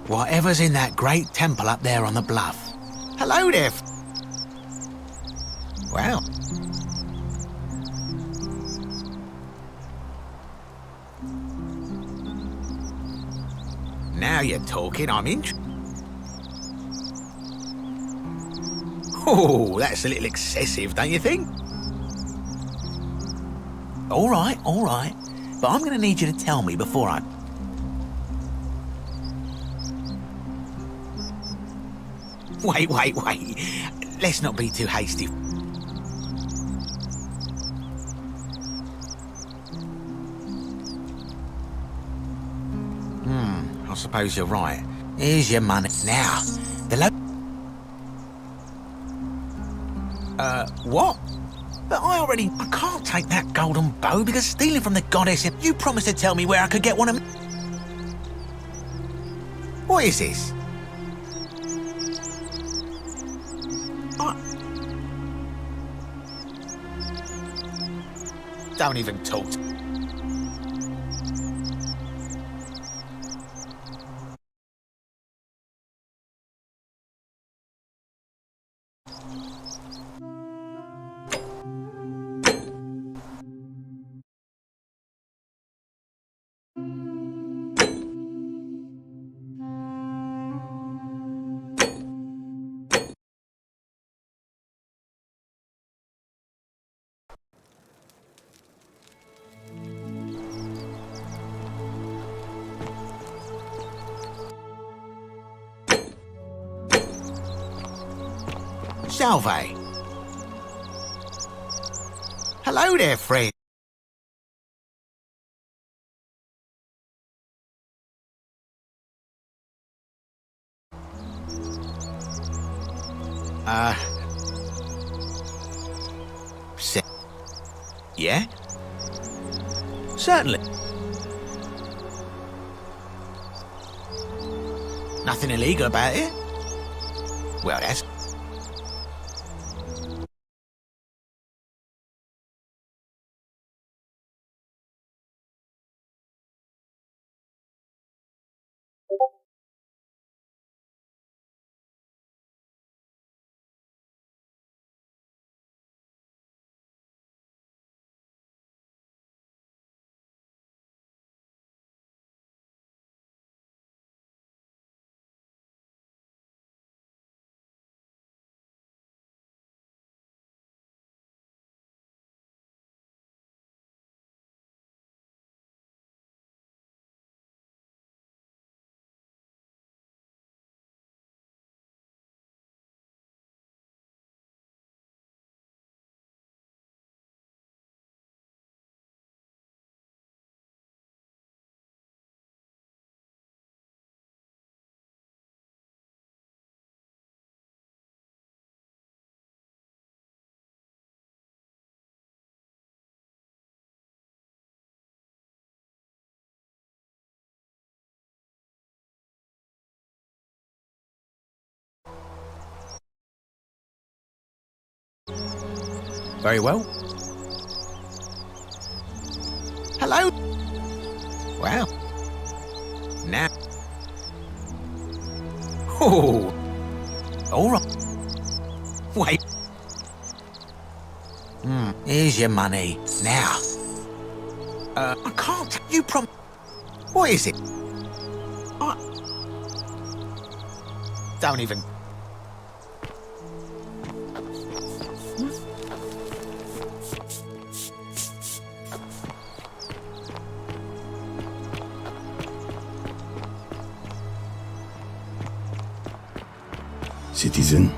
Whatever's in that great temple up there on the bluff. Hello there. Wow. Now you're talking, I'm interested. Oh, that's a little excessive, don't you think? All right. But I'm going to need you to tell me before I... Wait. Let's not be too hasty. I suppose you're right. Here's your money. Now, the what? But I can't take that golden bow because stealing from the goddess... You promised to tell me where I could get one of... What is this? Don't even talk to... Salve. Hello there, friend. Yeah? Certainly. Nothing illegal about it? Well, that's... Very well. Hello. Wow. Now. Oh. All right. Wait. Here's your money. Now. I can't. You What is it? Don't even. Citizen.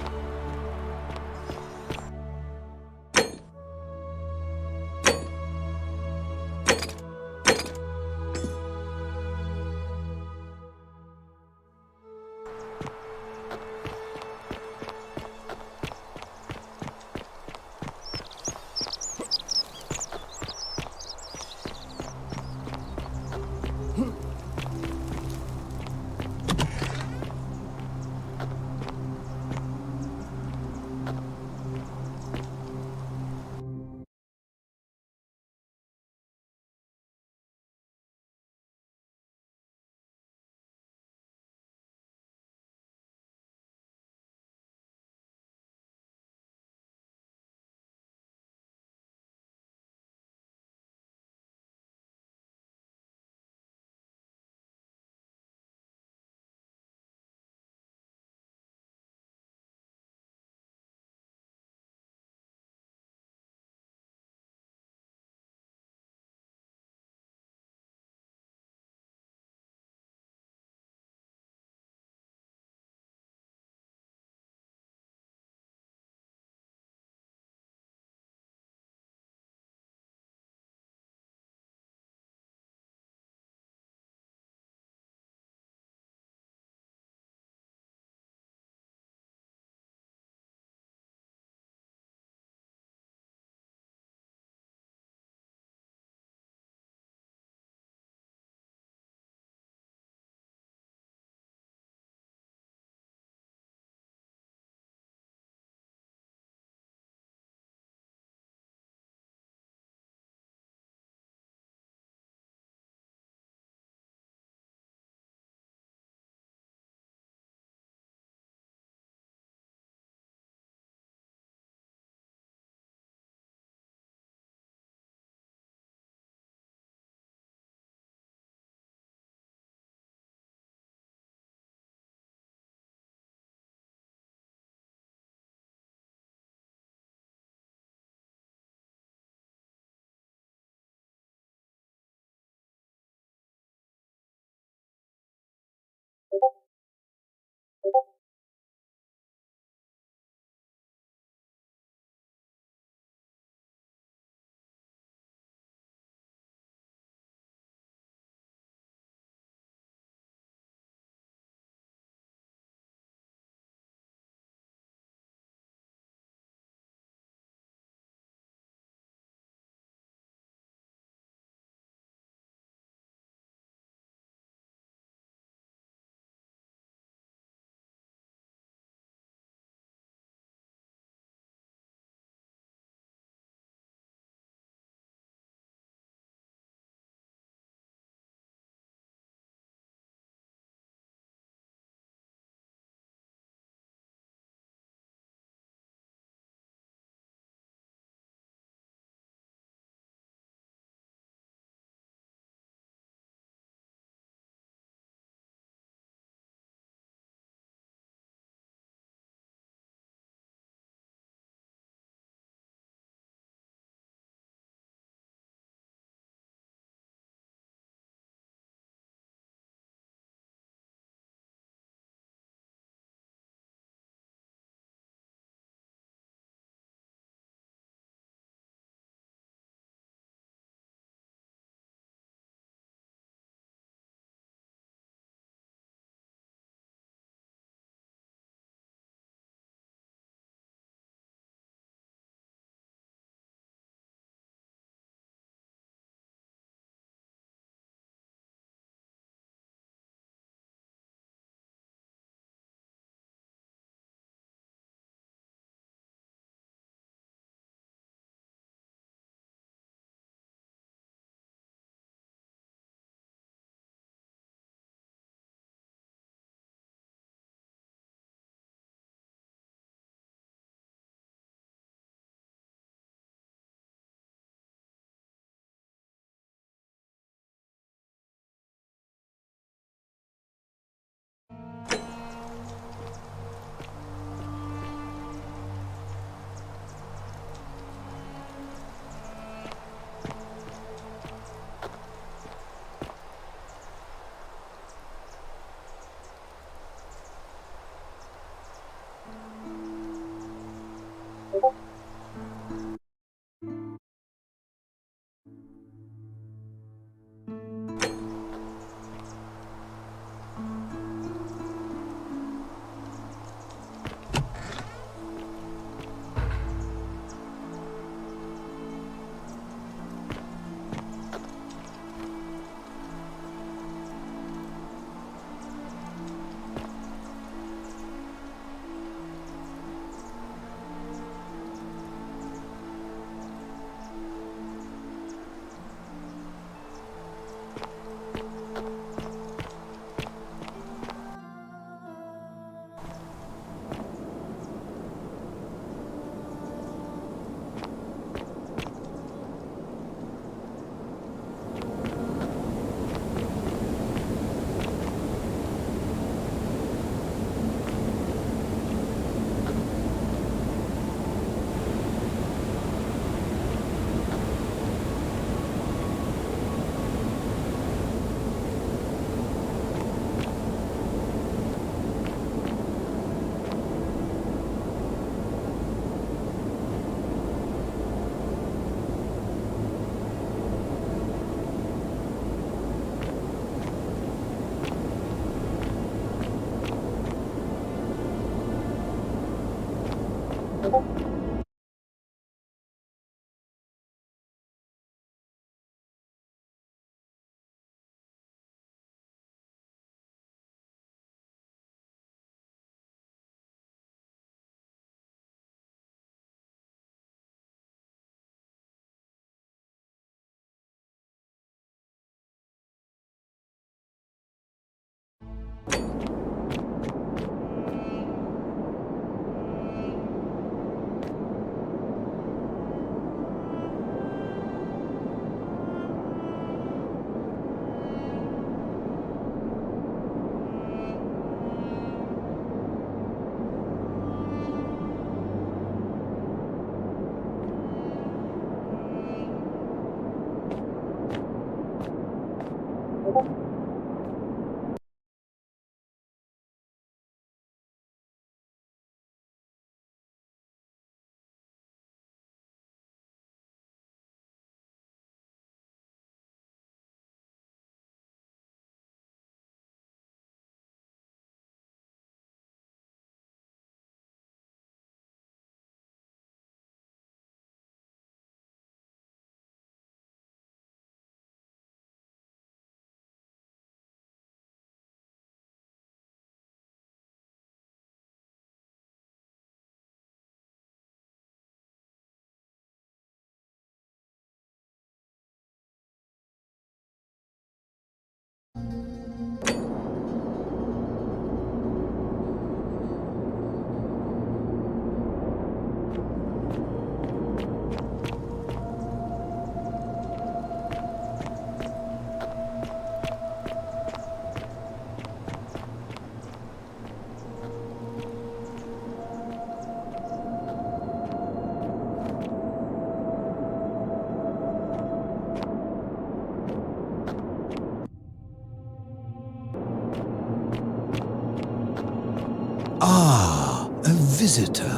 Ah, a visitor.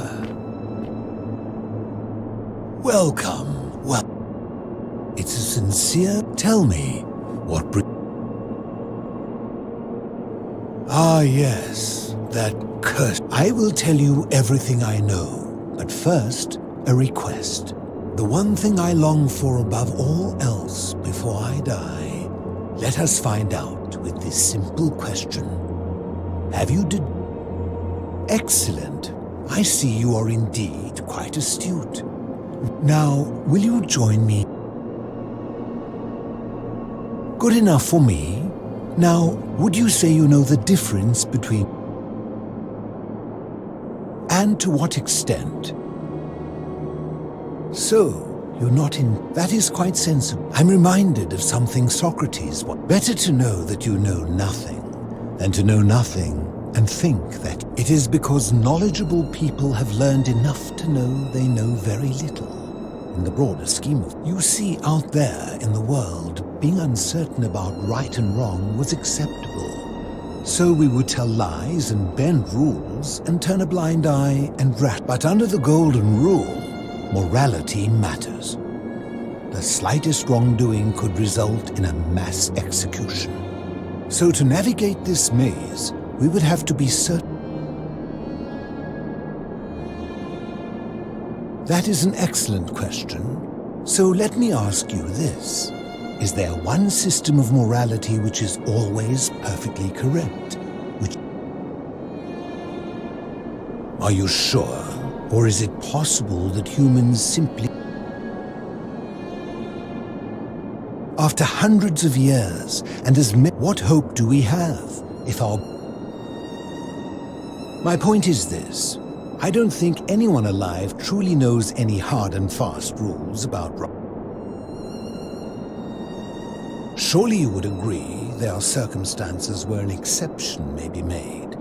Welcome. Well, it's a sincere. Tell me, what Ah, yes, that curse. I will tell you everything I know, but first, a request. The one thing I long for above all else before I die. Let us find out with this simple question. Have you did? Excellent. I see you are indeed quite astute. Now, will you join me? Good enough for me. Now, would you say you know the difference between... And to what extent? So, you're not in... That is quite sensible. I'm reminded of something Socrates was. Better to know that you know nothing than to know nothing and think that it is because knowledgeable people have learned enough to know they know very little. In the broader scheme of... You see, out there in the world, being uncertain about right and wrong was acceptable. So we would tell lies and bend rules and turn a blind eye and rat. But under the golden rule, morality matters. The slightest wrongdoing could result in a mass execution. So to navigate this maze, we would have to be certain. That is an excellent question. So let me ask you this. Is there one system of morality which is always perfectly correct? Are you sure? Or is it possible that humans simply... After hundreds of years, and what hope do we have if our... My point is this. I don't think anyone alive truly knows any hard and fast rules about... Surely you would agree there are circumstances where an exception may be made.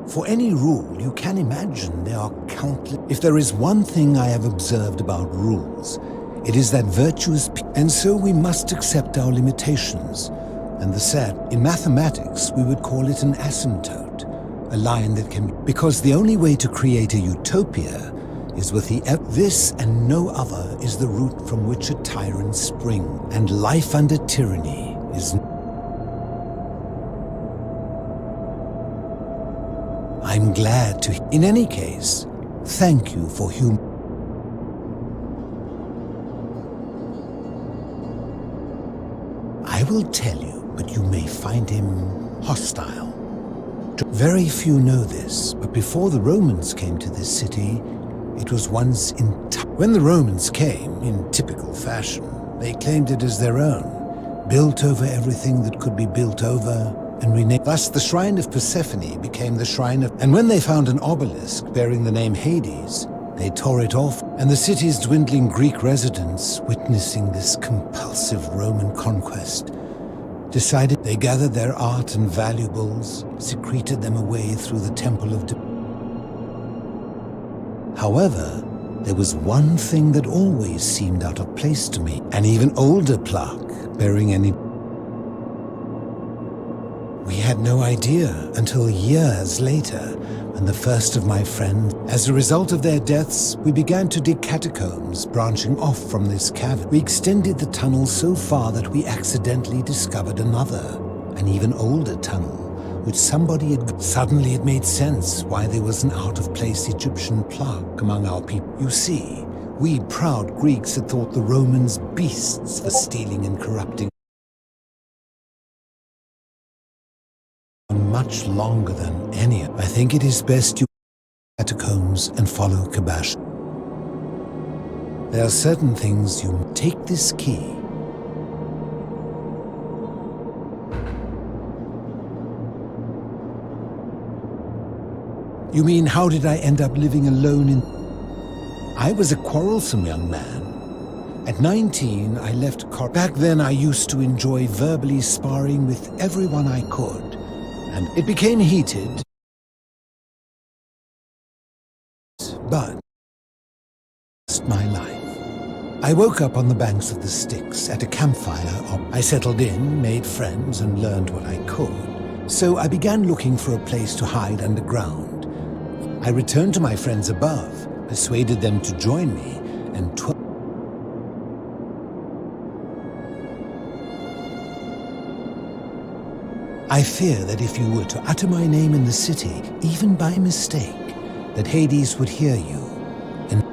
For any rule, you can imagine there are countless... If there is one thing I have observed about rules, it is that virtuous people... And so we must accept our limitations. And the sad... In mathematics, we would call it an asymptote. A line that can... Because the only way to create a utopia is with the... This and no other is the root from which a tyrant springs. And life under tyranny is... I'm glad to... In any case, Thank you for I will tell you, but you may find him hostile. Very few know this, but before the Romans came to this city, it was once when the Romans came, in typical fashion, they claimed it as their own, built over everything that could be built over, and renamed. Thus, the Shrine of Persephone became the Shrine of... And when they found an obelisk bearing the name Hades, they tore it off, and the city's dwindling Greek residents, witnessing this compulsive Roman conquest, decided they gathered their art and valuables, secreted them away through the Temple of... However, there was one thing that always seemed out of place to me, an even older plaque bearing any... We had no idea until years later, when the first of my friends, as a result of their deaths, we began to dig catacombs branching off from this cavern. We extended the tunnel so far that we accidentally discovered another, an even older tunnel, which somebody had... Suddenly it made sense why there was an out-of-place Egyptian plaque among our people. You see, we proud Greeks had thought the Romans beasts for stealing and corrupting much longer than any. I think it is best you catacombs and follow Kabash. There are certain things you take this key. You mean, how did I end up living alone in... I was a quarrelsome young man. At 19, I left Back then, I used to enjoy verbally sparring with everyone I could. And it became heated, but my life. I woke up on the banks of the Styx at a campfire. I settled in, made friends, and learned what I could. So I began looking for a place to hide underground. I returned to my friends above, persuaded them to join me, and I fear that if you were to utter my name in the city, even by mistake, that Hades would hear you, and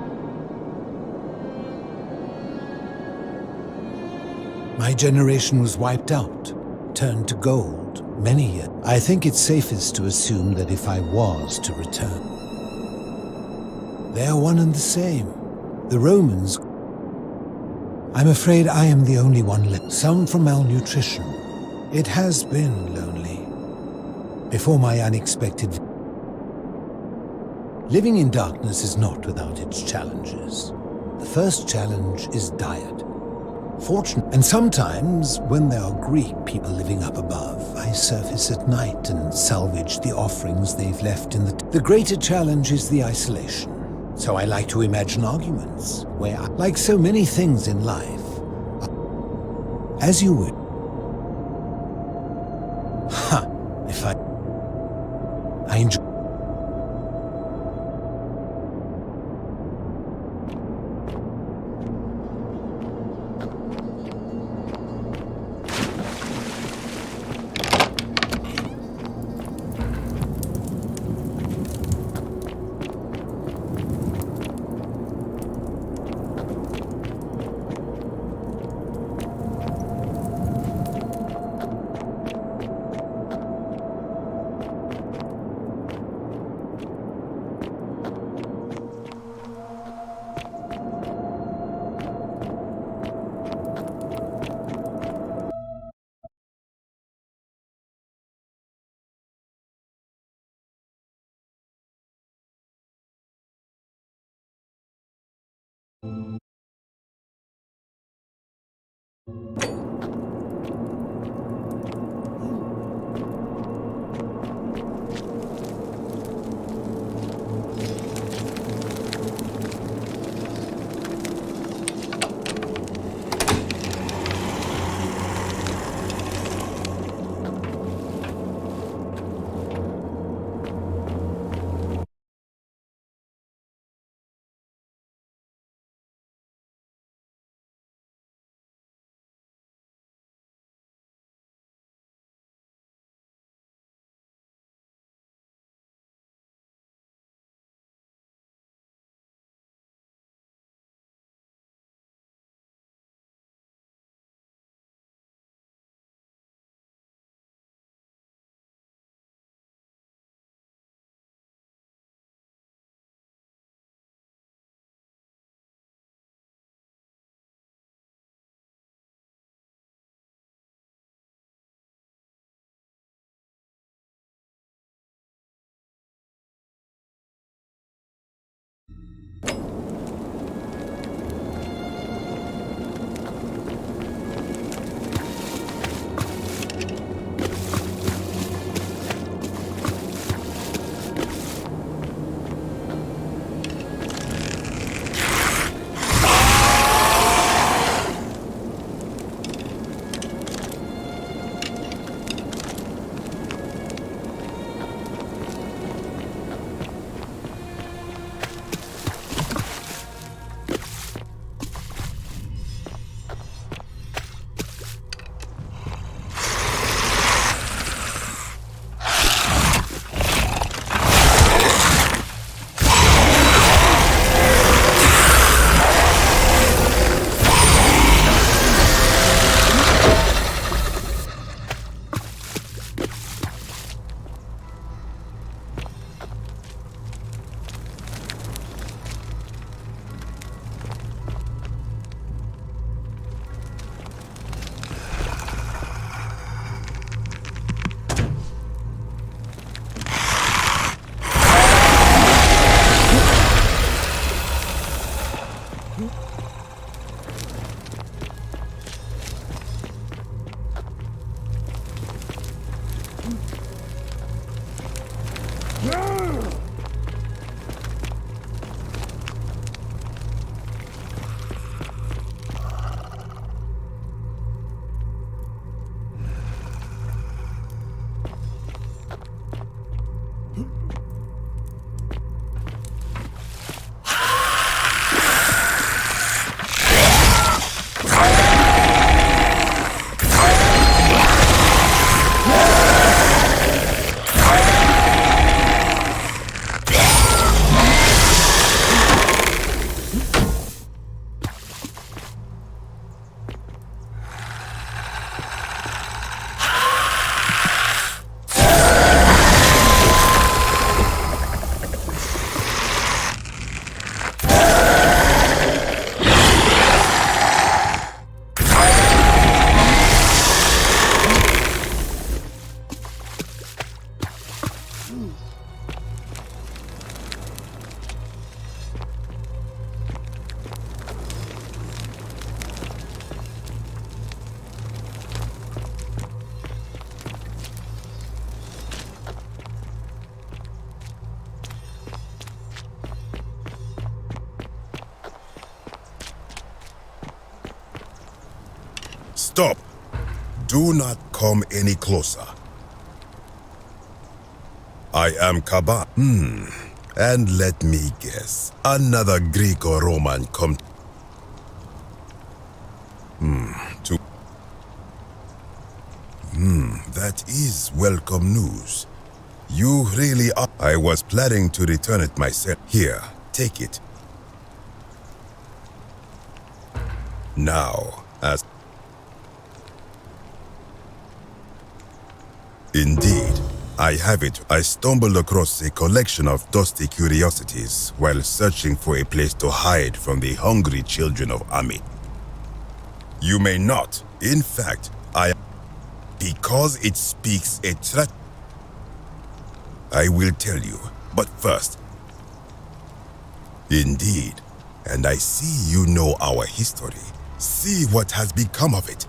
my generation was wiped out, turned to gold, many years. I think it's safest to assume that if I was to return, they are one and the same. The Romans... I'm afraid I am the only one left. Some from malnutrition. It has been lonely. Before my unexpected... Living in darkness is not without its challenges. The first challenge is diet. And sometimes, when there are Greek people living up above, I surface at night and salvage the offerings they've left in the... The greater challenge is the isolation. So I like to imagine arguments, where, like so many things in life, as you would, if I enjoy... Stop! Do not come any closer. I am Kaban. And let me guess, another Greek or Roman come. That is welcome news. You really are. I was planning to return it myself. Here, take it. Now, as... Indeed, I have it. I stumbled across a collection of dusty curiosities while searching for a place to hide from the hungry children of Amit. You may not. In fact, because it speaks a I will tell you, but first. Indeed, and I see you know our history. See what has become of it.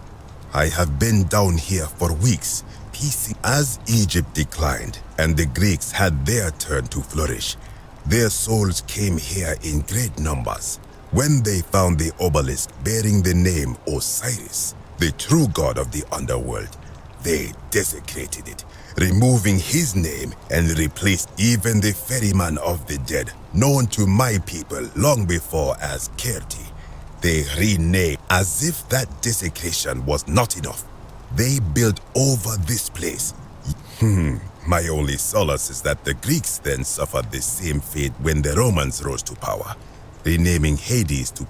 I have been down here for weeks, piecing. As Egypt declined and the Greeks had their turn to flourish, their souls came here in great numbers. When they found the obelisk bearing the name Osiris, the true god of the underworld, they desecrated it, removing his name and replaced even the ferryman of the dead, known to my people long before as Kerti. They renamed. As if that desecration was not enough, they built over this place. My only solace is that the Greeks then suffered the same fate when the Romans rose to power, renaming Hades to...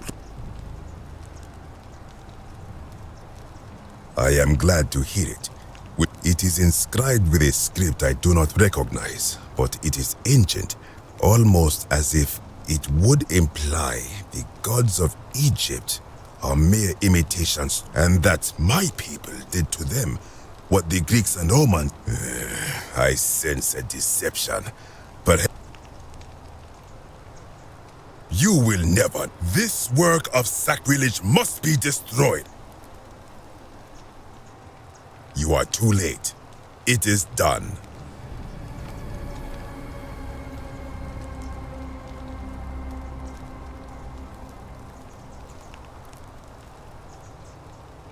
I am glad to hear it. It is inscribed with a script I do not recognize, but it is ancient, almost as if it would imply the gods of Egypt are mere imitations, and that my people did to them what the Greeks and Romans... I sense a deception, but... You will never... This work of sacrilege must be destroyed. You are too late. It is done.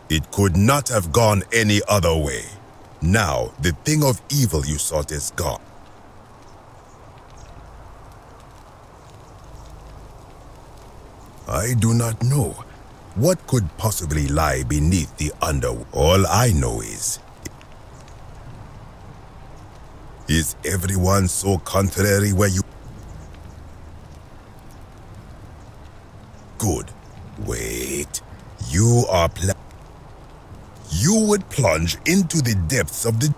It could not have gone any other way. Now, the thing of evil you sought is gone. I do not know. What could possibly lie beneath the underworld? All I know is everyone so contrary where you... Good. Wait. You are You would plunge into the depths of the...